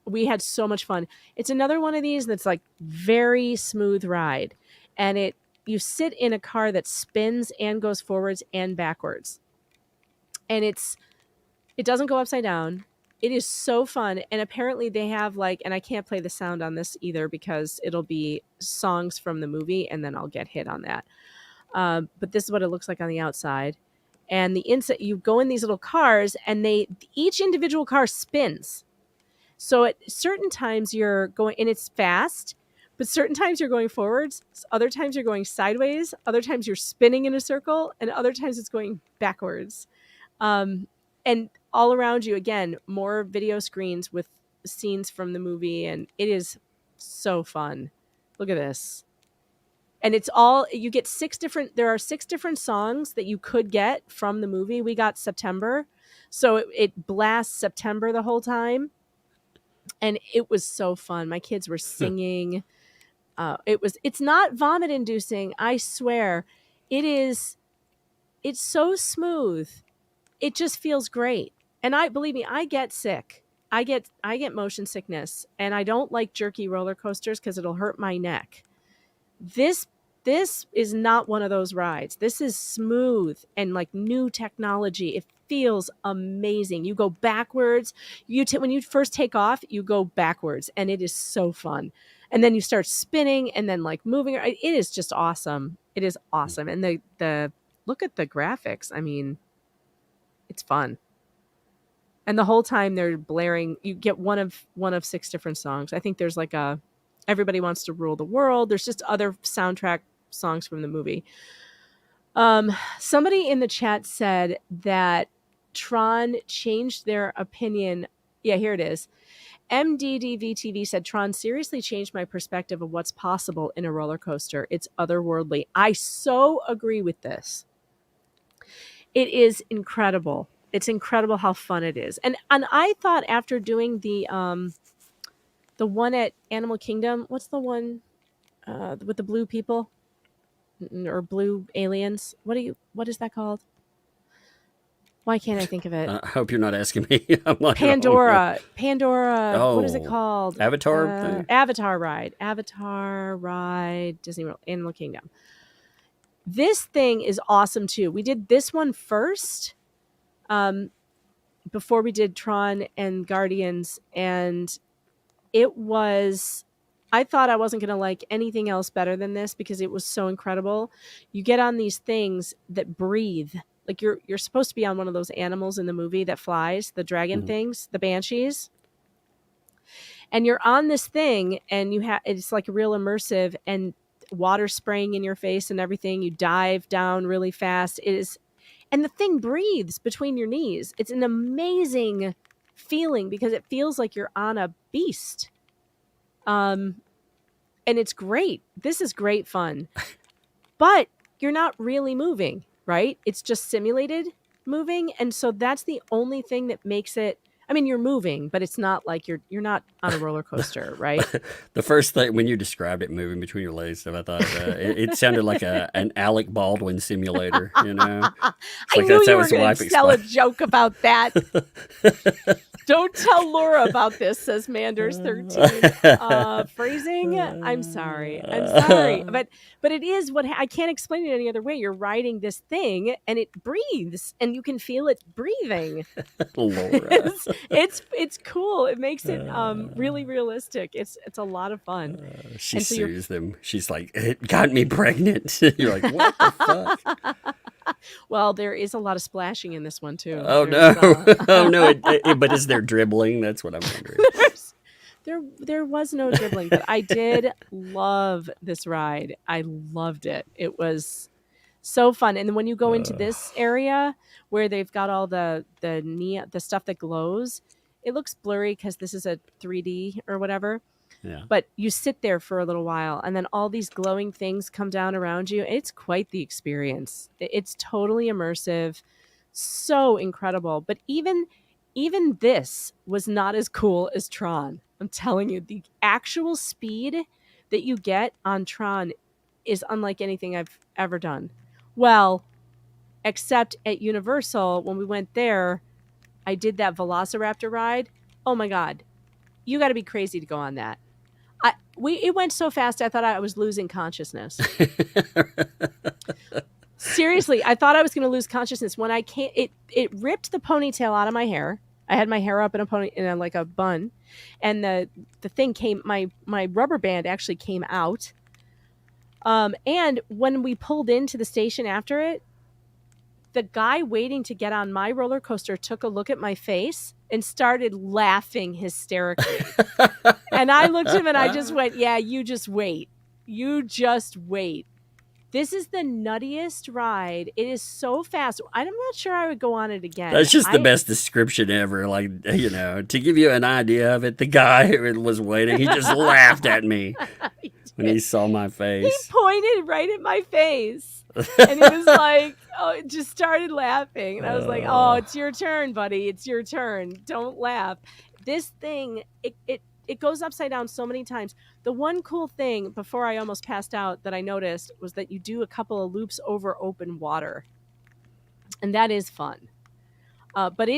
We had so much fun. It's another one of these that's like very smooth ride. And you sit in a car that spins and goes forwards and backwards. And it doesn't go upside down. It is so fun. And apparently they have and I can't play the sound on this either because it'll be songs from the movie and then I'll get hit on that. But this is what it looks like on the outside. And the inside, you go in these little cars and each individual car spins. So at certain times you're going, and it's fast, but certain times you're going forwards, other times you're going sideways, other times you're spinning in a circle, and other times it's going backwards. And all around you, again, more video screens with scenes from the movie, and it is so fun. Look at this. And it's you get there are 6 different songs that you could get from the movie. We got September. So it blasts September the whole time. And it was so fun. My kids were singing. It's not vomit inducing. I swear it's so smooth. It just feels great. And believe me, I get sick. I get motion sickness, and I don't like jerky roller coasters because it'll hurt my neck. This is not one of those rides. This is smooth and like new technology. It feels amazing. You go backwards. When you first take off, you go backwards, and it is so fun. And then you start spinning and then like moving. It is just awesome. It is awesome. And the look at the graphics. I mean, it's fun. And the whole time they're blaring, you get one of 6 different songs. I think there's like Everybody Wants to Rule the World. There's just other soundtrack songs from the movie. Somebody in the chat said that Tron changed their opinion. Yeah, here it is. MDDVTV said, Tron seriously changed my perspective of what's possible in a roller coaster. It's otherworldly. I so agree with this. It is incredible. It's incredible how fun it is. And I thought after doing the one at Animal Kingdom, what's the one with the blue people or blue aliens? What is that called? Why can't I think of it? I hope you're not asking me. I'm like, Pandora. Oh, what is it called? Avatar thing? Avatar ride, Disney World, Animal Kingdom. This thing is awesome too. We did this one first before we did Tron and Guardians, and it was I thought I wasn't going to like anything else better than this because it was so incredible. You get on these things that breathe. Like you're supposed to be on one of those animals in the movie that flies, the dragon things, the banshees. And you're on this thing and it's like real immersive and water spraying in your face and everything. You dive down really fast. And the thing breathes between your knees. It's an amazing feeling because it feels like you're on a beast. And it's great. This is great fun. But you're not really moving, right? It's just simulated moving. And so that's the only thing that makes it, I mean, you're moving, but it's not like you're not on a roller coaster, right? The first thing when you described it moving between your legs, stuff, I thought it sounded like an Alec Baldwin simulator. You know, I knew you were going to tell a explained. joke about that. Don't tell Laura about this, says Manders 13. Phrasing? I'm sorry, but it is what I can't explain it any other way. You're riding this thing, and it breathes, and you can feel it breathing. Laura. It's cool. It makes it really realistic. It's a lot of fun. She And so sues them. She's like, it got me pregnant. You're like, what the fuck? Well, there is a lot of splashing in this one too. Oh There's, no, oh no! But is there dribbling? That's what I'm wondering. there was no dribbling, but I did love this ride. I loved it. It was so fun. And then when you go into this area where they've got all the stuff that glows, it looks blurry because this is a 3D or whatever. Yeah. But you sit there for a little while, and then all these glowing things come down around you. It's quite the experience. It's totally immersive, so incredible. But even this was not as cool as Tron. I'm telling you, the actual speed that you get on Tron is unlike anything I've ever done. Well, except at Universal, when we went there, I did that Velociraptor ride. Oh my God. You got to be crazy to go on that. It went so fast, I thought I was losing consciousness. Seriously, I thought I was going to lose consciousness when I came. It ripped the ponytail out of my hair. I had my hair up in like a bun, and the thing came. My rubber band actually came out. And when we pulled into the station after it, the guy waiting to get on my roller coaster took a look at my face and started laughing hysterically. And I looked at him and I just went, yeah, you just wait. You just wait. This is the nuttiest ride. It is so fast. I'm not sure I would go on it again. That's just the best description ever. Like, you know, to give you an idea of it, the guy who was waiting, he just laughed at me when he saw my face. He pointed right at my face. And he was like, oh, it just started laughing. And I was like, oh, it's your turn, buddy. It's your turn. Don't laugh. This thing, it goes upside down so many times. The one cool thing before I almost passed out that I noticed was that you do a couple of loops over open water. And that is fun. But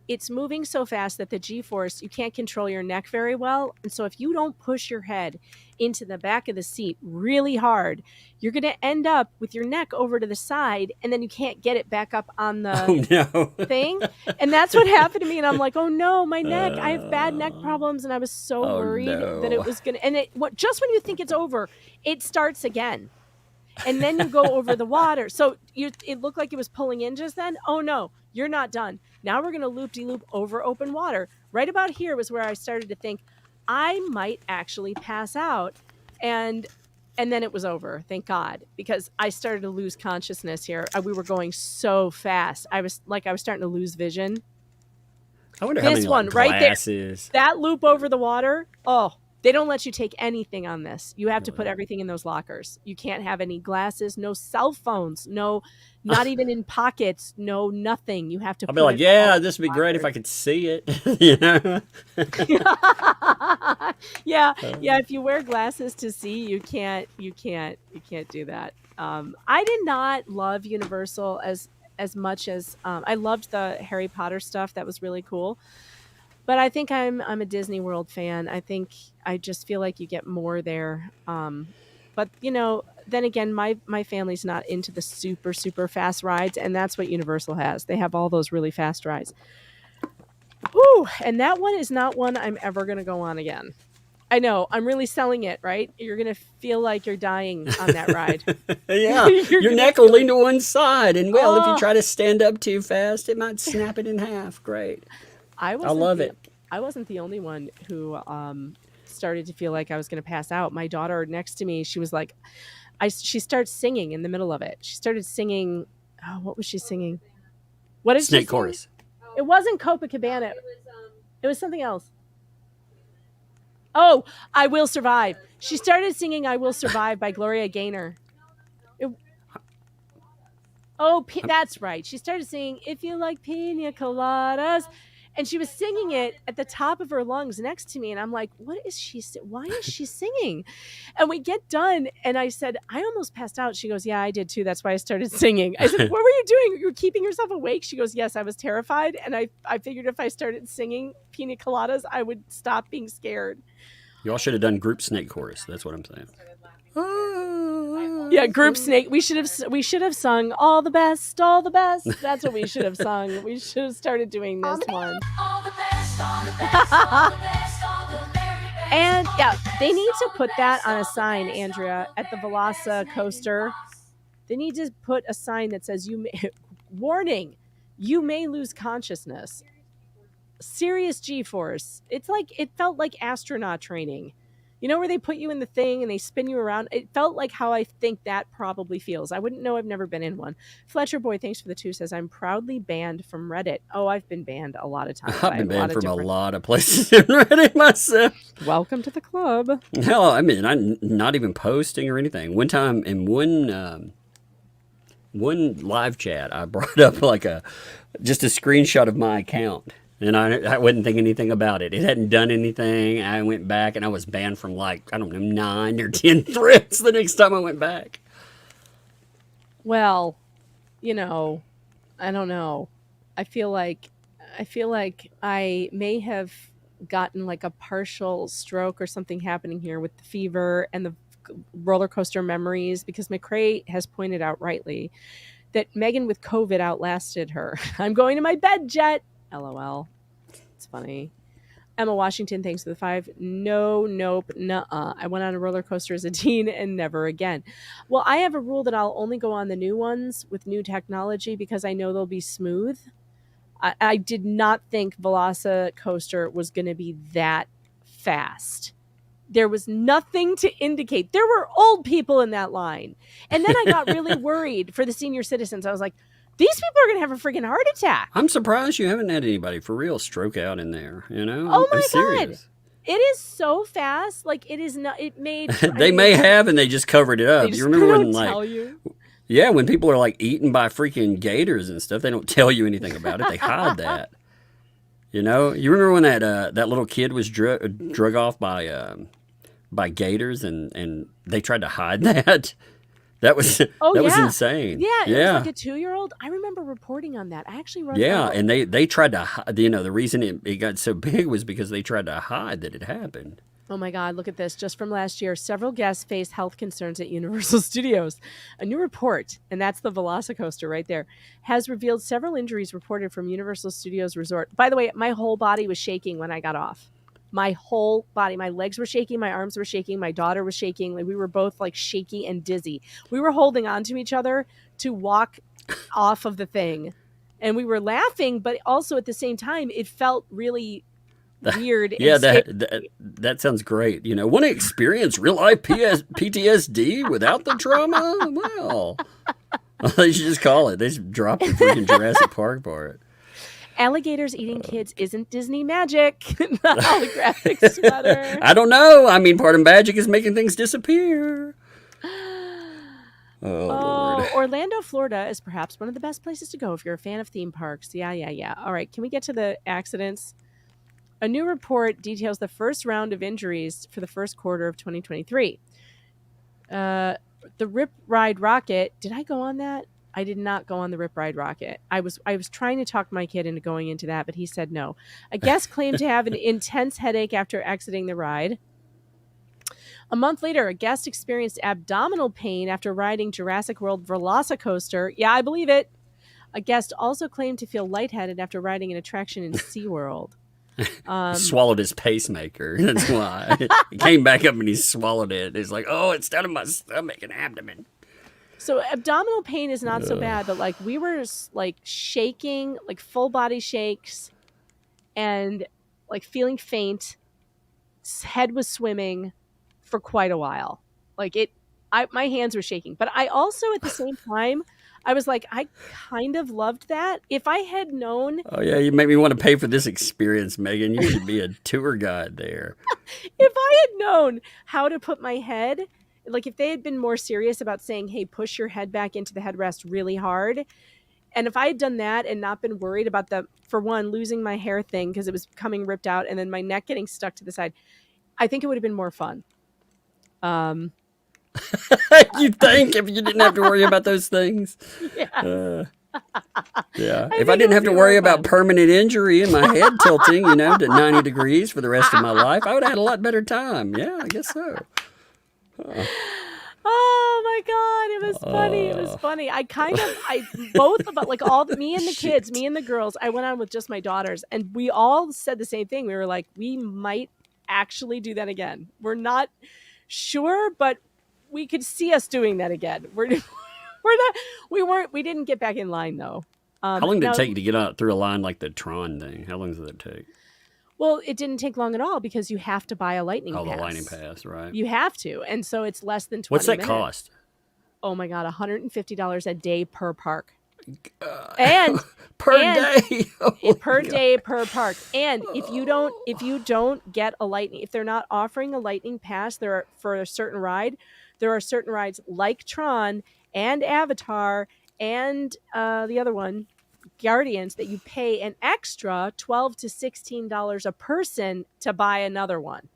it's moving so fast that the G-force, you can't control your neck very well. And so if you don't push your head into the back of the seat really hard, you're going to end up with your neck over to the side, and then you can't get it back up on the thing. And that's what happened to me. And I'm like, oh no, my neck, I have bad neck problems. And I was so worried that it was going to, and just when you think it's over, it starts again. And then you go over the water. So it looked like it was pulling in just then. Oh no, you're not done. Now we're going to loop-de-loop over open water. Right about here was where I started to think I might actually pass out. And then it was over, thank God, because I started to lose consciousness here. We were going so fast. I was starting to lose vision. I wonder how many glasses. Right there, that loop over the water. Oh, they don't let you take anything on this. You have to put everything in those lockers. You can't have any glasses, no cell phones, no, not even in pockets, no nothing. You have to. I'll be like, yeah, this would be great if I could see it. You know? yeah. If you wear glasses to see, you can't do that. I did not love Universal as much as I loved the Harry Potter stuff. That was really cool. But I think I'm a Disney World fan. I just feel like you get more there. But then again, my family's not into the super, super fast rides, and that's what Universal has. They have all those really fast rides. Whew, and that one is not one I'm ever going to go on again. I know. I'm really selling it, right? You're going to feel like you're dying on that ride. Yeah, your neck will lean to one side, and well, if you try to stand up too fast, it might snap it in half. Great. I love it. I wasn't the only one who started to feel like I was going to pass out. My daughter next to me, she was like, she starts singing in the middle of it. She started singing. Oh, what was she singing? What did Snake she sing? chorus. It wasn't Copacabana. It was something else. Oh, I Will Survive. She started singing I Will Survive by Gloria Gaynor. That's right. She started singing If You Like Pina Coladas. And she was singing it at the top of her lungs next to me. And I'm like, why is she singing? And we get done. And I said, I almost passed out. She goes, yeah, I did too. That's why I started singing. I said, what were you doing? You were keeping yourself awake? She goes, yes, I was terrified. And I figured if I started singing Pina Coladas, I would stop being scared. Y'all should have done group snake chorus. That's what I'm saying. Yeah, group snake. We should have sung all the best. That's what we should have sung. We should have started doing this one. And yeah, they need to put that on a sign, Andrea, at the Velasa coaster. They need to put a sign that says warning, you may lose consciousness. Serious G-force. It felt like astronaut training. You know where they put you in the thing and they spin you around? It felt like how I think that probably feels. I wouldn't know. I've never been in one. Fletcher Boy, thanks for the 2, says, I'm proudly banned from Reddit. Oh, I've been banned a lot of times. I've been banned from a lot of places in Reddit myself. Welcome to the club. Hell, I mean, I'm not even posting or anything. One time in one live chat, I brought up just a screenshot of my account. And I wouldn't think anything about it. It hadn't done anything. I went back and I was banned from 9 or 10 threads the next time I went back. Well, I don't know. I feel like I may have gotten like a partial stroke or something happening here with the fever and the roller coaster memories, because McCrae has pointed out rightly that Megan with COVID outlasted her. I'm going to my bed, Jet. LOL. It's funny. Emma Washington, thanks for the 5. No, nope, nuh-uh. I went on a roller coaster as a teen and never again. Well, I have a rule that I'll only go on the new ones with new technology because I know they'll be smooth. I did not think Velasa Coaster was going to be that fast. There was nothing to indicate. There were old people in that line. And then I got really worried for the senior citizens. I was like, these people are going to have a freaking heart attack. I'm surprised you haven't had anybody for real stroke out in there, Oh my God. It is so fast. Like, it is not, it made. They may have, and they just covered it up. You remember when, tell you? Yeah, when people are eaten by freaking gators and stuff, they don't tell you anything about it. They hide that. You remember when that little kid was drug off by gators and they tried to hide that? That was was insane. Yeah, it was like a 2-year-old. I remember reporting on that. I actually wrote and they tried to hide. The reason it got so big was because they tried to hide that it happened. Oh my God, look at this. Just from last year, several guests faced health concerns at Universal Studios. A new report, and that's the Velocicoaster right there, has revealed several injuries reported from Universal Studios Resort. By the way, my whole body was shaking when I got off. My whole body, my legs were shaking, my arms were shaking, my daughter was shaking. We were both shaky and dizzy. We were holding on to each other to walk off of the thing. And we were laughing, but also at the same time, it felt really weird. Yeah, that sounds great. Want to experience real life PTSD without the trauma? Well, they should just call it. They should drop the freaking Jurassic Park part. Alligators eating kids isn't Disney magic. The holographic sweater. I don't know. I mean, part of magic is making things disappear. Lord. Orlando, Florida is perhaps one of the best places to go if you're a fan of theme parks. Yeah. All right, can we get to the accidents? A new report details the first round of injuries for the first quarter of 2023. The Rip Ride Rocket. Did I go on that? I did not go on the Rip Ride Rocket. I was trying to talk my kid into going into that, but he said no. A guest claimed to have an intense headache after exiting the ride. A month later, a guest experienced abdominal pain after riding Jurassic World Velocicoaster. Yeah, I believe it. A guest also claimed to feel lightheaded after riding an attraction in SeaWorld. Swallowed his pacemaker. That's why. He came back up and he swallowed it. He's like, oh, it's down in my stomach and abdomen. So abdominal pain is not so bad, but like we were like shaking, like full body shakes, and like feeling faint. Head was swimming for quite a while. Like my hands were shaking, but I also at the same time, I was like, I kind of loved that. If I had known, oh yeah, you make me want to pay for this experience, Megan. You should be a tour guide there. if I had known how to put my head, like if they had been more serious about saying, hey, push your head back into the headrest really hard. And if I had done that and not been worried about for one, losing my hair thing because it was coming ripped out and then my neck getting stuck to the side, I think it would have been more fun. You think if you didn't have to worry about those things? Yeah. Yeah. If I didn't have to worry about permanent injury and my head tilting, to 90 degrees for the rest of my life, I would have had a lot better time. Yeah, I guess so. Oh my God, it was funny. It was funny. Both of us, like me and the kids, me and the girls, I went on with just my daughters and we all said the same thing. We were like, we might actually do that again. We're not sure, but we could see us doing that again. We didn't get back in line though. How long did it take to get out through a line like the Tron thing? How long did it take? Well, it didn't take long at all because you have to buy a lightning pass. Oh, the lightning pass, right. You have to. And so it's less than 20 What's that minutes. cost? Oh my God, $150 a day per park. And per day. Oh per day per park. And if you don't get a lightning, if they're not offering a lightning pass for a certain ride, there are certain rides like Tron and Avatar and the other one, Guardians, that you pay an extra $12 to $16 a person to buy another one.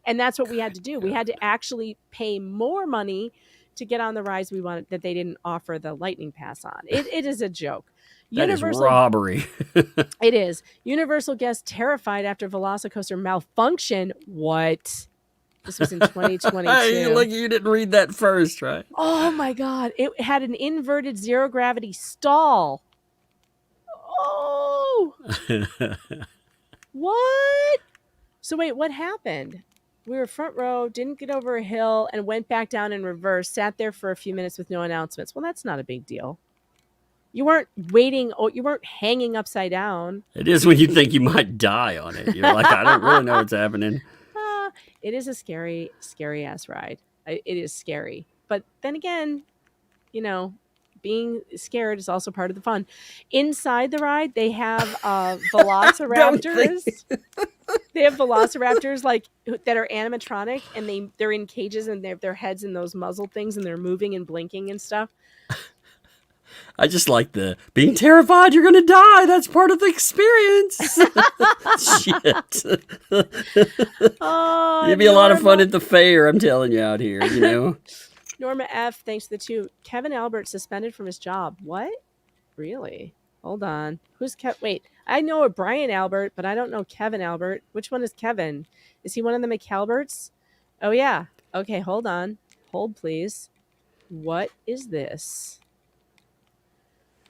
And that's what we had to do. We had to actually pay more money to get on the rides we wanted that they didn't offer the lightning pass on. It is a joke. That is robbery. It is. Universal guests terrified after Velocicoaster malfunction. What? This was in 2022. Hey, look, you didn't read that first, right? Oh my God. It had an inverted zero gravity stall. Oh. What? So wait, what happened? We were front row, didn't get over a hill, and went back down in reverse, sat there for a few minutes with no announcements. Well, that's not a big deal. You weren't waiting. Oh, you weren't hanging upside down. It is when you think you might die on it. You're like, I don't really know what's happening. It is a scary, scary ass ride. It is scary. But then again, being scared is also part of the fun. Inside the ride, they have velociraptors. They have velociraptors that are animatronic, and they're in cages, and they have their heads in those muzzle things, and they're moving and blinking and stuff. I just like the being terrified you're going to die. That's part of the experience. Shit. Oh, it'd be a lot of fun at the fair, I'm telling you out here, Norma F, thanks to the 2. Kevin Albert suspended from his job. What? Really? Hold on. Who's Wait, I know a Brian Albert, but I don't know Kevin Albert. Which one is Kevin? Is he one of the McAlberts? Oh, yeah. Okay, hold on. Hold, please. What is this?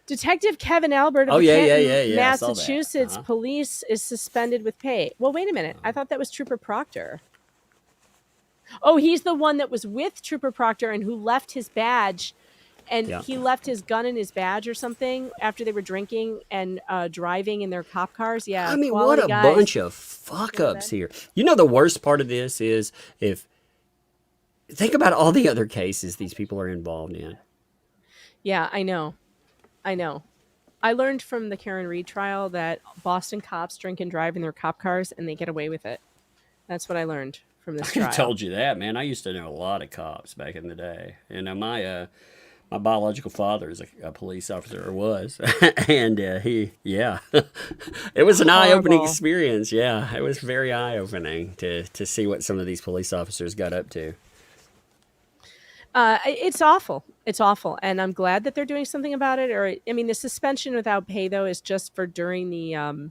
Detective Kevin Albert of Canton, Massachusetts police is suspended with pay. Well, wait a minute. I thought that was Trooper Proctor. Oh, he's the one that was with Trooper Proctor and who left his badge, and he left his gun and his badge or something after they were drinking and driving in their cop cars. Yeah, I mean, what a bunch of fuck-ups here. The worst part of this is think about all the other cases these people are involved in. Yeah, I know. I learned from the Karen Reed trial that Boston cops drink and drive in their cop cars and they get away with it. That's what I learned from this trial. I told you that, man. I used to know a lot of cops back in the day. My biological father is a police officer, or was. And it was an eye-opening experience. Yeah, it was very eye-opening to see what some of these police officers got up to. It's awful. It's awful. And I'm glad that they're doing something about it. The suspension without pay, though, is just for during the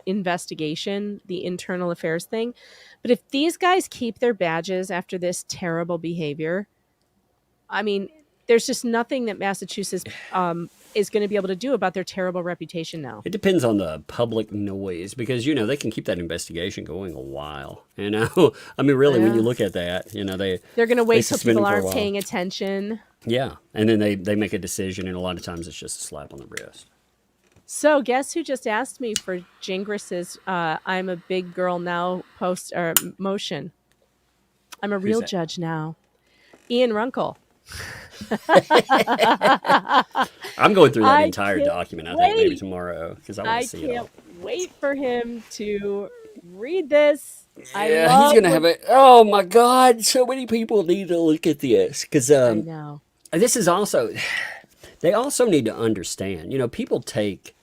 investigation, the internal affairs thing. But if these guys keep their badges after this terrible behavior, there's just nothing that Massachusetts is going to be able to do about their terrible reputation now. It depends on the public noise because, you know, they can keep that investigation going a while, you know? I mean, really, when you look at that, you know, they're going to wait till suspend people them for a aren't while. paying attention. Yeah. And then they make a decision, and a lot of times it's just a slap on the wrist. So guess who just asked me for Gingis's I'm a big girl now post or motion. I'm a real that? judge now. Ian Runkle. I'm going through that I entire can't document, I think, maybe wait. tomorrow, because I want I to see it all. can't wait for him to read this. Yeah, he's gonna have it. Oh my God! So many people need to look at this because I know. this is also. They also need to understand. You know, people take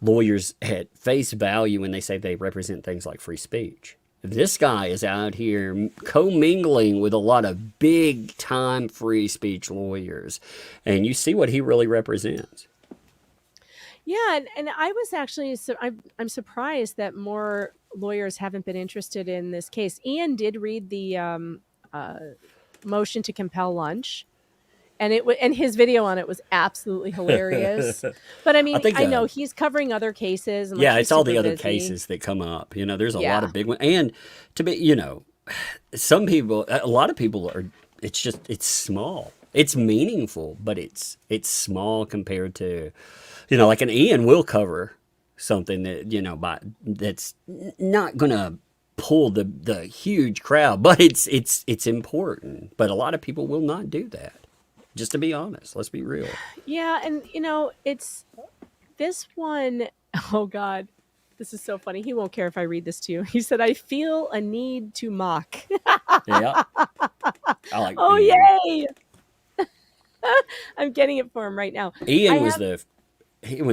lawyers at face value when they say they represent things like free speech. This guy is out here commingling with a lot of big time free speech lawyers, and you see what he really represents. Yeah, and I was actually I'm surprised that more lawyers haven't been interested in this case. Ian did read the motion to compel lunch, and and his video on it was absolutely hilarious. But I mean, I know he's covering other cases. And Yeah, he's it's all the super other busy. cases that come up. You know, there's a lot of big ones, and to be, you know, a lot of people are. It's small. It's meaningful, but it's small compared to, you know, like an Ian will cover something that, you know, that's not gonna pull the huge crowd, but it's important. But a lot of people will not do that. Just to be honest, let's be real. Yeah, and you know, it's this one, oh God, this is so funny. He won't care if I read this to you. He said, I feel a need to mock. Yeah. I like Oh, Ian. yay. I'm getting it for him right now. Ian was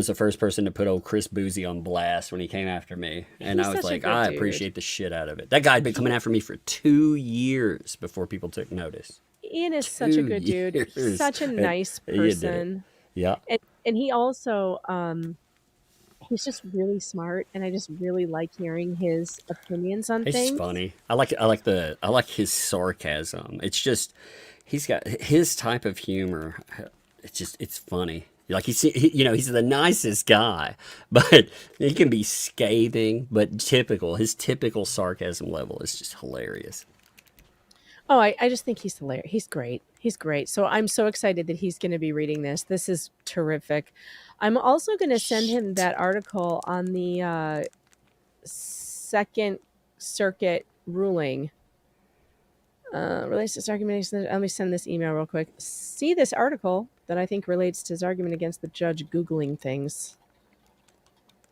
the first person to put old Chris Boozy on blast when he came after me. And He's I was such a like, good I dude. appreciate the shit out of it. That guy had been coming after me for 2 years before people took notice. Ian is such a 2 good dude. He's years. such a And nice he did it. person. Yeah. And he also he's just really smart, and I just really like hearing his opinions on He's things. funny. I like his sarcasm. It's just he's got his type of humor. It's funny. Like he's the nicest guy, but he can be scathing, but his typical sarcasm level is just hilarious. Oh, I just think he's hilarious. He's great. He's great. So I'm so excited that he's going to be reading this. This is terrific. I'm also going to send him that article on the Second Circuit ruling. Relates to his argument. Let me send this email real quick. See this article that I think relates to his argument against the judge Googling things.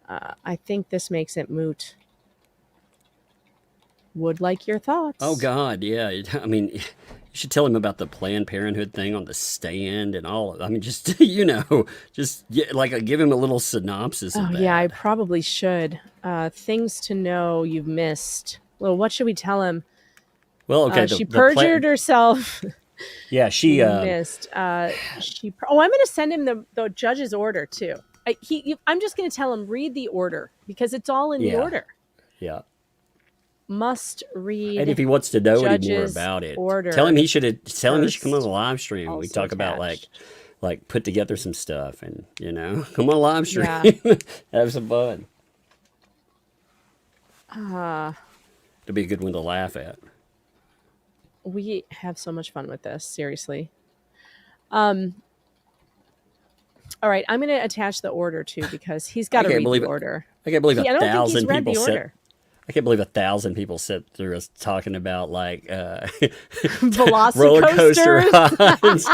I think this makes it moot. Would like your thoughts. Oh God, yeah. I mean, you should tell him about the Planned Parenthood thing on the stand and all. I mean, just give him a little synopsis of Oh that. yeah, I probably should. Things to know you've missed. Well, what should we tell him? Well, okay. She perjured herself. Yeah, she missed. I'm going to send him the judge's order too. I'm just going to tell him read the order because it's all in the order. Yeah. Must read. And if he wants to know any more judge's about it, order tell him he should come on first. the live stream. We Also talk about attached. like put together some stuff and come on live stream. Yeah. Have some fun. It'll be a good one to laugh at. We have so much fun with this, seriously. All right, I'm going to attach the order too because he's got to read the order. I can't believe I don't think he's 1,000 read the people order. I can't believe 1,000 people sit through us talking about roller Velocicoasters. coaster rides,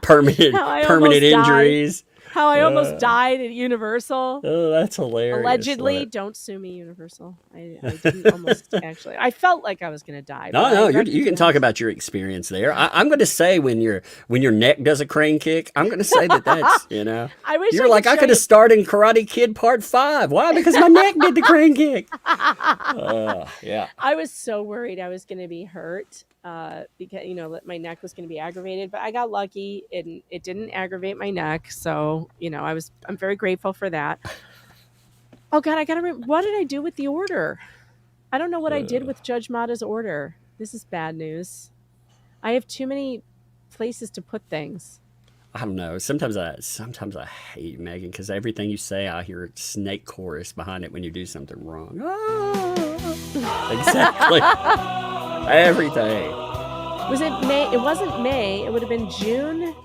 permanent How I almost died. injuries. How I almost died at Universal. Oh, that's hilarious. Allegedly, Love it. don't sue me, Universal. I didn't almost actually. I felt like I was going to die. No, you can talk about your experience there. I'm going to say when your neck does a crane kick, I'm going to say that's I wish you're I like could I show could you- have starred in Karate Kid Part 5. Why? Because my neck did the crane kick. Yeah. I was so worried I was going to be hurt because my neck was going to be aggravated, but I got lucky and it didn't aggravate my neck. So I'm very grateful for that. Oh God, I gotta. What did I do with the order? I don't know what I did with Judge Mata's order. This is bad news. I have too many places to put things. I don't know. Sometimes I hate Megan because everything you say, I hear snake chorus behind it when you do something wrong. Ah, exactly. Everything. Was it May? It wasn't May. It would have been June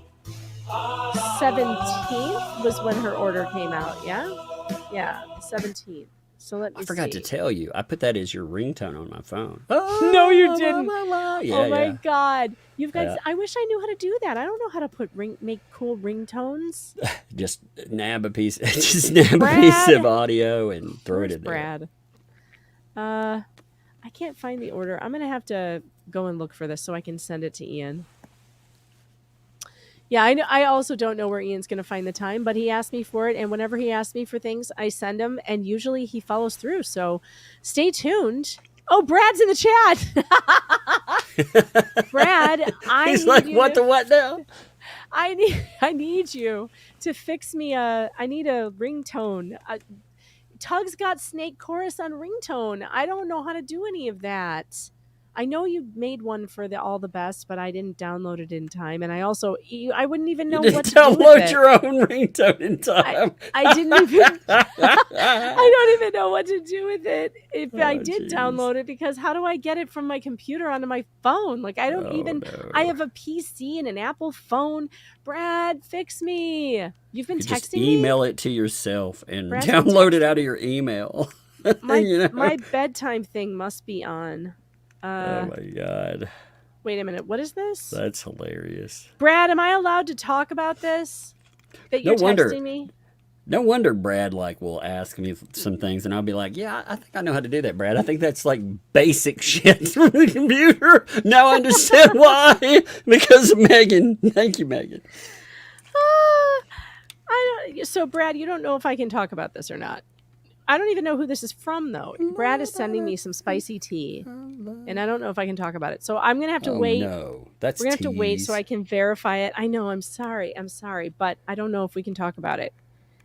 17th was when her order came out. Yeah? Yeah, 17th. So let me I forgot to tell you, I put that as your ringtone on my phone. No, you didn't. Yeah, oh my yeah. God. You've got Yeah. I wish I knew how to do that. I don't know how to make cool ringtones. Just nab a piece of audio and throw it in there. Brad. I can't find the order. I'm gonna have to go and look for this so I can send it to Ian. Yeah, I know. I also don't know where Ian's going to find the time, but he asked me for it, and whenever he asks me for things, I send him, and usually he follows through. So, stay tuned. Oh, Brad's in the chat. Brad, He's like, what the what now? I need you to fix me I need a ringtone. Tug's got Snake Chorus on ringtone. I don't know how to do any of that. I know you made one for the All the Best, but I didn't download it in time, and I wouldn't even know what to do with Download it. your own ringtone in time. I didn't even. I don't even know what to do with it if I did download it, because how do I get it from my computer onto my phone? Like I don't even. No. I have a PC and an Apple phone. Brad, fix me. You've been You just texting me. email it to yourself and Brad's been download it out of your email. My You know? my bedtime thing must be on. Oh my God. Wait a minute. What is this? That's hilarious. Brad, am I allowed to talk about this? That you're texting me? No wonder Brad will ask me some things and I'll be like, yeah, I think I know how to do that, Brad. I think that's like basic shit from the computer. Now I understand why. Because of Megan. Thank you, Megan. So Brad, you don't know if I can talk about this or not. I don't even know who this is from, though. Brad is sending me some spicy tea, and I don't know if I can talk about it. So I'm gonna have to wait. No, that's we're gonna have to wait tease. so I can verify it. I know. I'm sorry, but I don't know if we can talk about it.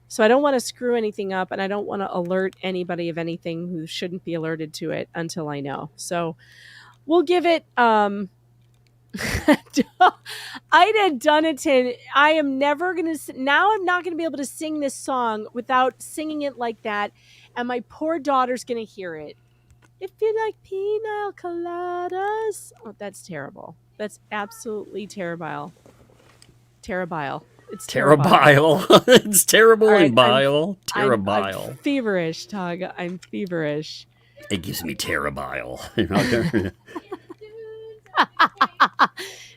So I don't want to screw anything up, and I don't want to alert anybody of anything who shouldn't be alerted to it until I know. So we'll give it. Ida Dunnington, I am never going to, now I'm not going to be able to sing this song without singing it like that, and my poor daughter's going to hear it. If you like pina coladas. Oh, that's terrible. That's absolutely terrible. Terrible. It's terrible. It's terrible All right, and bile. I'm Terrible. feverish, Tug. I'm feverish. It gives me terrible.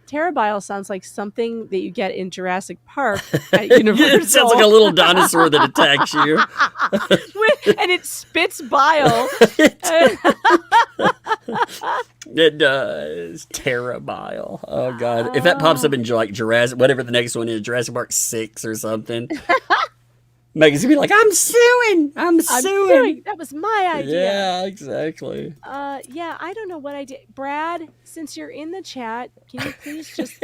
Terabile sounds like something that you get in Jurassic Park at Universal. It sounds like a little dinosaur that attacks you. And it spits bile. It does. Terrible. Oh, God. If that pops up in like Jurassic, whatever the next one is, Jurassic Park 6 or something, Megan's gonna be like, I'm suing. That was my idea. Yeah, exactly. Yeah, I don't know what I did. Brad, since you're in the chat, can you please just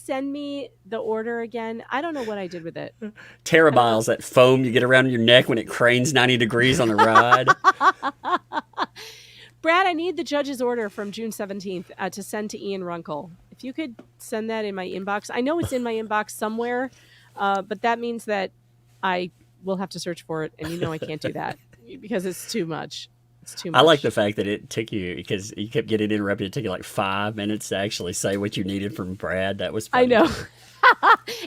send me the order again? I don't know what I did with it. Terribile's that foam you get around your neck when it cranes 90 degrees on the ride. Brad, I need the judge's order from June 17th to send to Ian Runkle. If you could send that in my inbox. I know it's in my inbox somewhere, but that means that I will have to search for it, and I can't do that because it's too much. It's too much. I like the fact that it took you, because you kept getting interrupted, it took you like 5 minutes to actually say what you needed from Brad. That was funny. I know.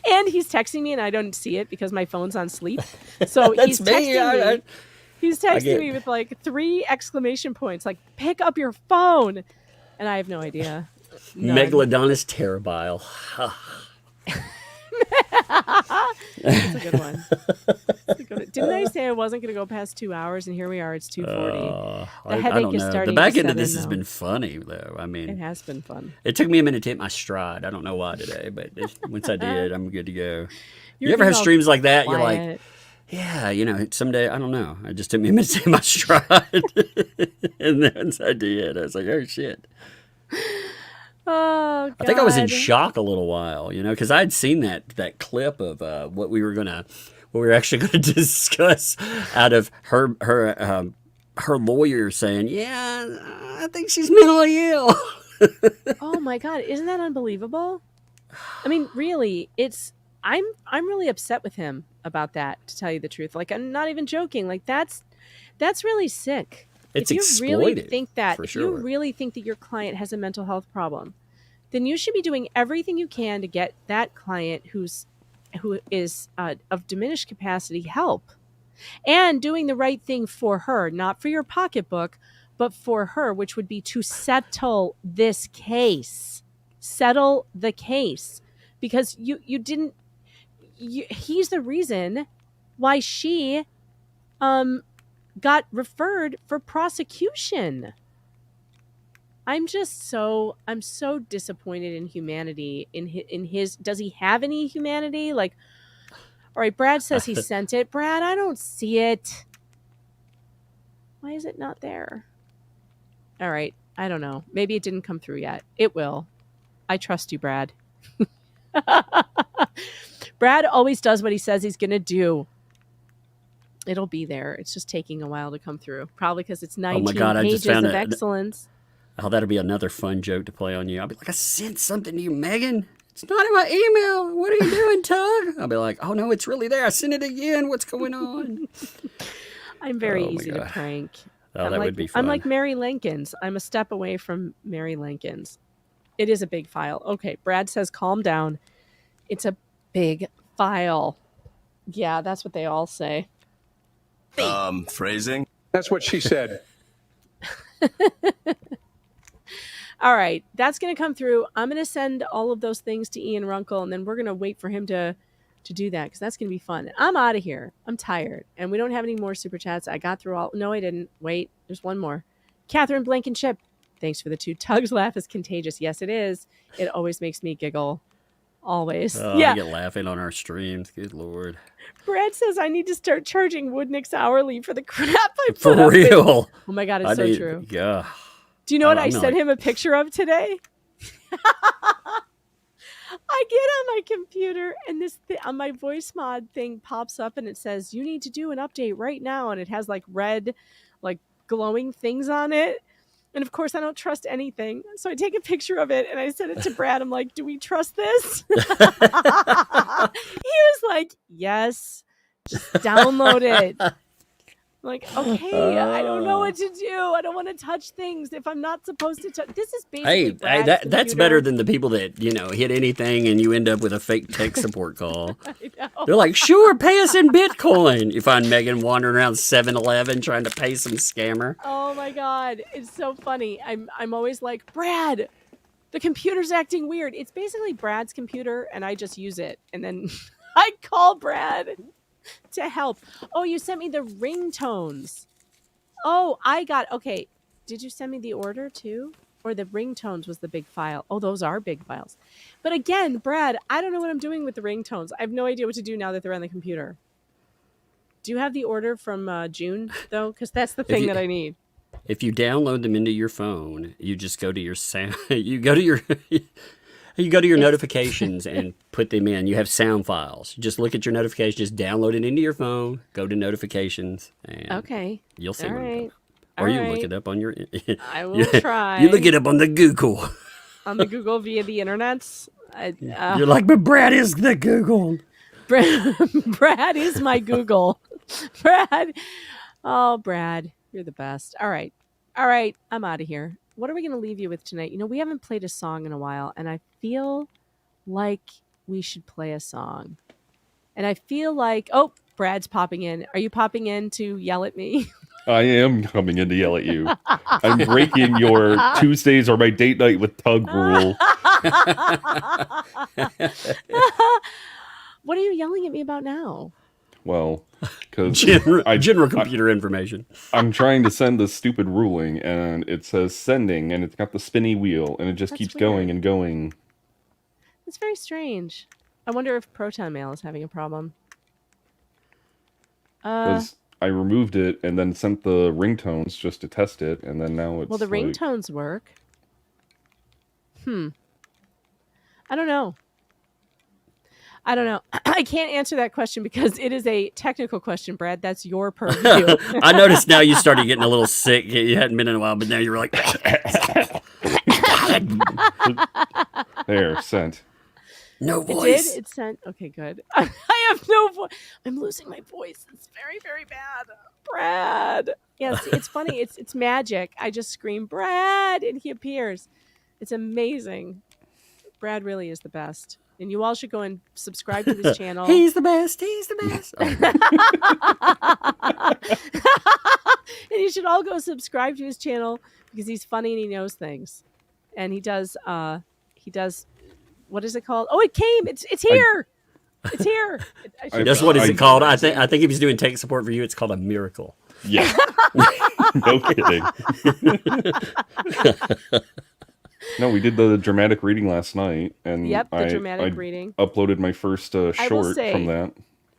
And he's texting me, and I don't see it because my phone's on sleep. So That's he's me. texting me. He's texting get- me with like 3 exclamation points, like, pick up your phone. And I have no idea. None. Megalodonus terribile. That's a good one. Didn't I say I wasn't going to go past 2 hours, and here we are. It's 2:40. The I headache don't is know. starting. The back to end of set this in, has though. been funny, though. I mean, It has been fun. It took me a minute to hit my stride. I don't know why today, but once I did, I'm good to go. You're You ever have being all streams like that? You're like, quiet. yeah, someday, I don't know. It just took me a minute to hit my stride. And then once I did, I was like, oh, shit. Oh, God. I think I was in shock a little while, because I had seen that clip of what we were actually going to discuss out of her lawyer saying, yeah, I think she's mentally ill. Oh, my God. Isn't that unbelievable? I mean, really, I'm really upset with him about that, to tell you the truth. Like, I'm not even joking. Like, that's really sick. It's if you really exploited, think that, for if sure. you really think that your client has a mental health problem, then you should be doing everything you can to get that client who is of diminished capacity help, and doing the right thing for her, not for your pocketbook, but for her, which would be to settle this case. Settle the case, because he's the reason why she got referred for prosecution. I'm so disappointed in humanity. In his, does he have any humanity? Like, all right, Brad says he sent it. Brad, I don't see it. Why is it not there? All right, I don't know. Maybe it didn't come through yet. It will. I trust you, Brad. Brad always does what he says he's going to do. It'll be there. It's just taking a while to come through. Probably because it's 19 pages of excellence. Oh, that'll be another fun joke to play on you. I'll be like, I sent something to you, Megan. It's not in my email. What are you doing, Tug? I'll be like, oh, no, it's really there. I sent it again. What's going on? I'm very easy to prank. Oh, that would be fun. I'm like Mary Lincoln's. I'm a step away from Mary Lincoln's. It is a big file. Okay, Brad says calm down. It's a big file. Yeah, that's what they all say. Phrasing? That's what she said. All right, that's going to come through. I'm going to send all of those things to Ian Runkle, and then we're going to wait for him to do that, because that's going to be fun. I'm out of here. I'm tired, and we don't have any more super chats. I got through all. No, I didn't. Wait, there's one more. Catherine Blankenship. Thanks for the 2. Tug's laugh is contagious. Yes, it is. It always makes me giggle. Always. Oh, yeah. I get laughing on our streams. Good Lord. Brad says I need to start charging Woodnick's hourly for the crap I put For up with. real. Oh my God, it's so true. Yeah. Do you know what I sent him a picture of today? I get on my computer and this on my voice mod thing pops up and it says, you need to do an update right now. And it has like red, like glowing things on it. And of course I don't trust anything. So I take a picture of it and I send it to Brad. I'm like, do we trust this? He was like, yes, just download it. I'm like, okay, I don't know what to do. I don't want to touch things if I'm not supposed to touch. This is basically Brad's that's computer. better than the people that, hit anything and you end up with a fake tech support call. I know. They're like, sure, pay us in Bitcoin. You find Megan wandering around 7-Eleven trying to pay some scammer. Oh my God, it's so funny. I'm always like, Brad, the computer's acting weird. It's basically Brad's computer and I just use it. And then I call Brad to help. Oh, you sent me the ringtones. Oh, okay. Did you send me the order too? Or the ringtones was the big file? Oh, those are big files. But again, Brad, I don't know what I'm doing with the ringtones. I have no idea what to do now that they're on the computer. Do you have the order from June though? Because that's the thing that I need. If you download them into your phone, you just go to your sound. You go to your notifications and put them in. You have sound files. Just look at your notifications. Just download it into your phone. Go to notifications. And okay. You'll see all what right. Or you look it up on your... I will try. You look it up on the Google. On the Google via the internets. You're like, but Brad is the Google. Brad is my Google. Brad. Oh, Brad. You're the best. All right. I'm out of here. What are we going to leave you with tonight? We haven't played a song in a while, and I feel like we should play a song. And I feel like, oh, Brad's popping in. Are you popping in to yell at me? I am coming in to yell at you. I'm breaking your Tuesdays are my date night with Tug rule. What are you yelling at me about now? Well, because general computer information. I'm trying to send this stupid ruling, and it says sending, and it's got the spinny wheel, and it just keeps going and going. It's very strange. I wonder if Proton Mail is having a problem. Because I removed it and then sent the ringtones just to test it, and then now it's well, the ringtones work. I don't know. I can't answer that question because it is a technical question, Brad. That's your purview. I noticed now you started getting a little sick. You hadn't been in a while, but now you're like... There, sent. No It did. voice. It sent. Okay, good. I have no voice. I'm losing my voice. It's very, very bad. Brad. Yes, it's funny. It's magic. I just scream Brad, and he appears. It's amazing. Brad really is the best, and you all should go and subscribe to this channel. He's the best. He's the best. And you should all go subscribe to his channel because he's funny and he knows things, and he does. What is it called? Oh, it came. It's here. It's here. That's what is it called? I think if he's doing tech support for you, it's called a miracle. Yeah. No kidding. No, we did the dramatic reading last night, and Yep, the dramatic reading. Uploaded my first short from that.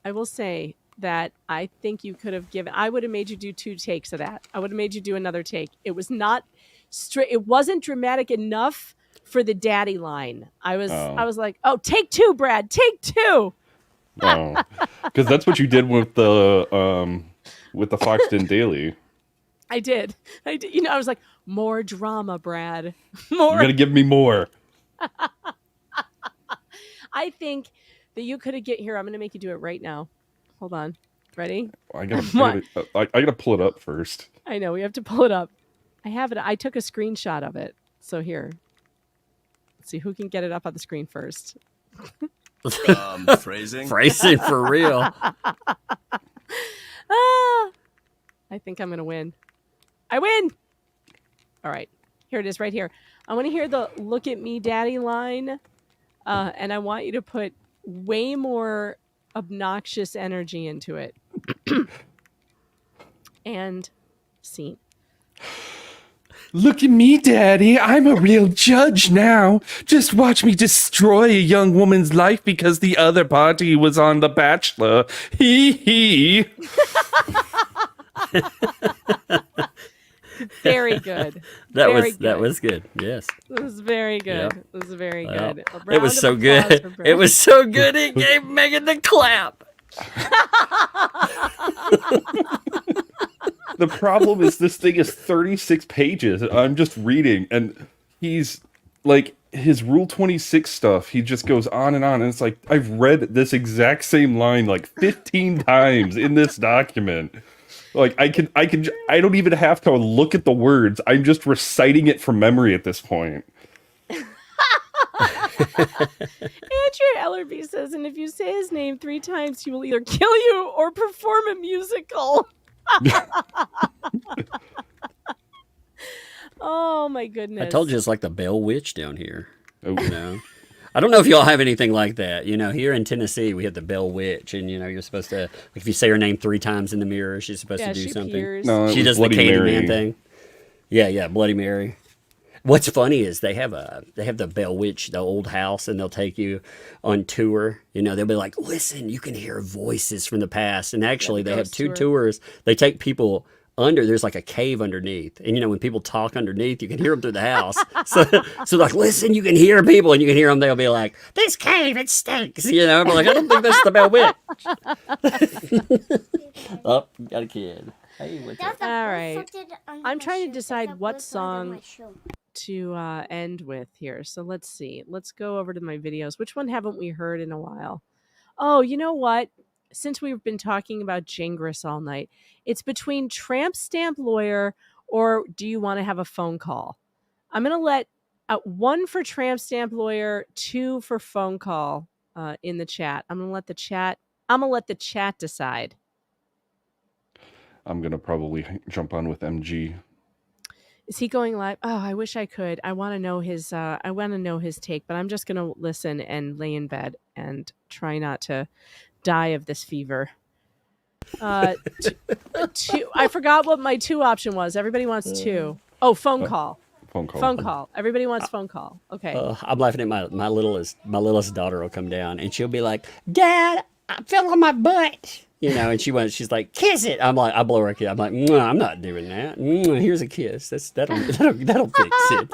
I will say that I think you could have given. I would have made you do 2 takes of that. I would have made you do another take. It was not straight. It wasn't dramatic enough for the daddy line. I was like, oh, take 2, Brad. Take 2. Oh, because that's what you did with the Foxton Daily. I did. You know, I was like, more drama, Brad. More. You gotta give me more. I think that you could have here. I'm gonna make you do it right now. Hold on. Ready? I gotta pull it up first. I know we have to pull it up. I have it. I took a screenshot of it. So here. Let's see who can get it up on the screen first. Phrasing? Phrasing for real. I think I'm gonna win. I win. All right, here it is, right here. I want to hear the "Look at me, Daddy" line, and I want you to put way more obnoxious energy into it. And scene. Look at me, Daddy. I'm a real judge now. Just watch me destroy a young woman's life because the other party was on The Bachelor. Hee hee. Very good. That was good. Yes. It was very good. Yep. It was very Well, good. It was so good. It was so good. It gave Megan the clap. The problem is this thing is 36 pages. I'm just reading, and he's like his Rule 26 stuff. He just goes on, and it's like I've read this exact same line like 15 times in this document. Like I don't even have to look at the words. I'm just reciting it from memory at this point. Andrew Ellerby says, and if you say his name 3 times, he will either kill you or perform a musical. Oh my goodness. I told you it's like the Bell Witch down here. Oh, you know. I don't know if y'all have anything like that. You know, here in Tennessee, we have the Bell Witch, and you know, you're supposed to, like, if you say her name 3 times in the mirror, she's supposed to do something. Appears. No, she does the Bloody Mary. Candyman thing. Yeah, Bloody Mary. What's funny is they have the Bell Witch, the old house, and they'll take you on tour. You know, they'll be like, listen, you can hear voices from the past. And actually, they have 2 tours. They take people under. There's like a cave underneath, and you know, when people talk underneath, you can hear them through the house. So like, listen, you can hear people, and you can hear them. They'll be like, this cave, it stinks. You know, I'm like, I don't think that's the Bell Witch. Oh, got a kid. Hey, what's up? All right. I'm trying to decide what song to end with here. So let's see. Let's go over to my videos. Which one haven't we heard in a while? Oh, you know what? Since we've been talking about Gingis all night, it's between Tramp Stamp Lawyer or Do You Want to Have a Phone Call? I'm going to let 1 for Tramp Stamp Lawyer, 2 for phone call in the chat. I'm going to let the chat decide. I'm gonna probably jump on with MG. Is he going live? Oh, I wish I could. I want to know his take, but I'm just going to listen and lay in bed and try not to die of this fever. I forgot what my 2 option was. Everybody wants 2. Oh, phone call. Phone call. Everybody wants phone call. Okay. I'm laughing at my littlest daughter will come down and she'll be like, Dad, I fell on my butt. You know, and she's like, kiss it. I'm like, I blow her a kiss. I'm like, I'm not doing that. Here's a kiss. That'll fix it.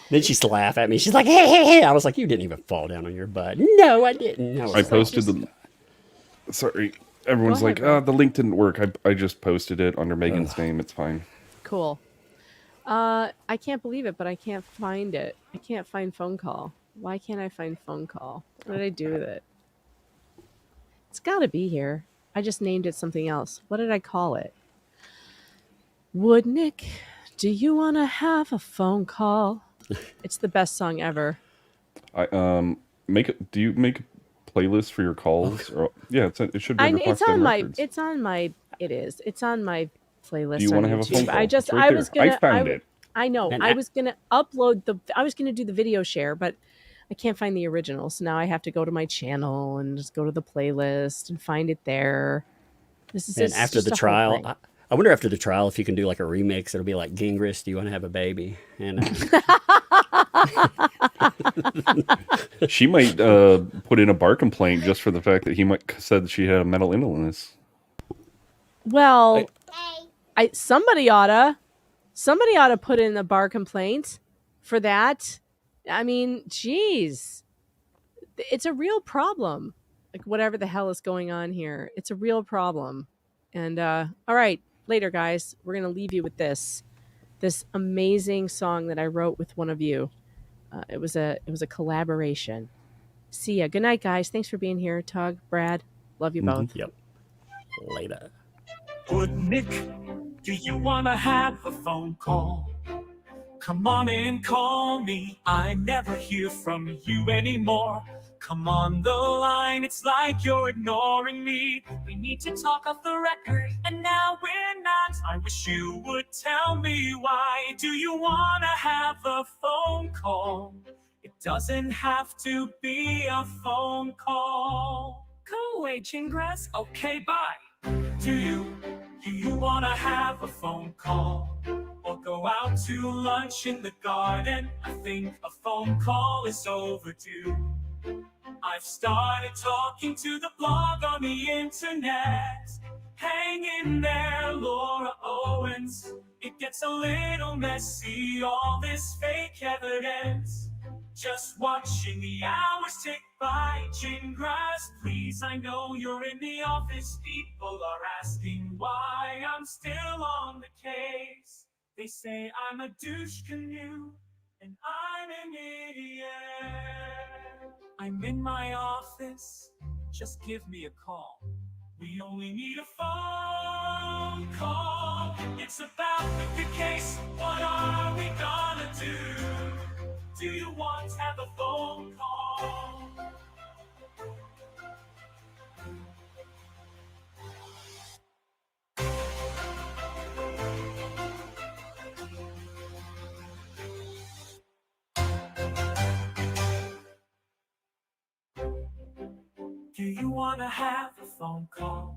Then she's laugh at me. She's like, hey. I was like, you didn't even fall down on your butt. No, I didn't. I posted the. Sorry, everyone's like, the link didn't work. I just posted it under Megan's name. It's fine. Cool. I can't believe it, but I can't find it. I can't find phone call. Why can't I find phone call? What did I do with it? It's got to be here. I just named it something else. What did I call it? Woodnick, do you want to have a phone call? It's the best song ever. Do you make a playlist for your calls? Or, yeah, it should be. It's on my playlist. Do you want to have a phone call? I know. I was gonna upload I was gonna do the video share, but I can't find the original. So now I have to go to my channel and just go to the playlist and find it there. And after the trial, I wonder after the trial if you can do like a remix. It'll be like Gingis, do you want to have a baby? And she might put in a bar complaint just for the fact that he said that she had a mental illness. Well, somebody oughta put in a bar complaint for that. I mean, geez, it's a real problem. Like whatever the hell is going on here, it's a real problem. And all right, later, guys, we're gonna leave you with this amazing song that I wrote with one of you. It was a collaboration. See ya. Good night, guys. Thanks for being here, Tug, Brad. Love you both. Yep. Later. Woodnick, do you wanna have a phone call? Come on and call me. I never hear from you anymore. Come on the line, it's like you're ignoring me. We need to talk off the record, and now we're not. I wish you would tell me why. Do you wanna have a phone call? It doesn't have to be a phone call. Go away, Gingis. Okay, bye. Do you wanna have a phone call? Or go out to lunch in the garden? I think a phone call is overdue. I've started talking to the blog on the internet. Hang in there, Laura Owens. It gets a little messy, all this fake evidence. Just watching the hours tick by. Gingis, please, I know you're in the office. People are asking why I'm still on the case. They say I'm a douche canoe, and I'm an idiot. I'm in my office, just give me a call. We only need a phone call. It's about the case, what are we gonna do? Do you want to have a phone call? Do you want to have a phone call?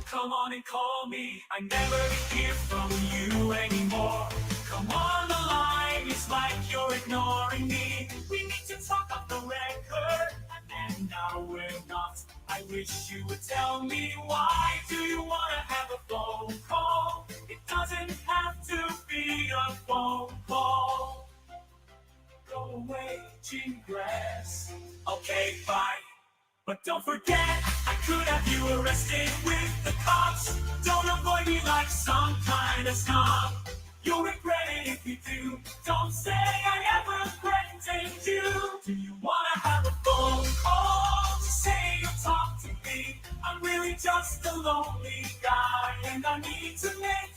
Come on and call me. I never hear from you anymore. Come on the line, it's like you're ignoring me. We need to talk off the record, and now we're not. I wish you would tell me why. Do you want to have a phone call? It doesn't have to be a phone call. Go away, Gingis. Okay, bye. But don't forget, I could have you arrested with the cops. Don't avoid me like some kind of snob. You'll regret it if you do. Don't say I ever threatened you. Do you want to have a phone call? Say you'll talk to me. I'm really just a lonely guy, and I need to make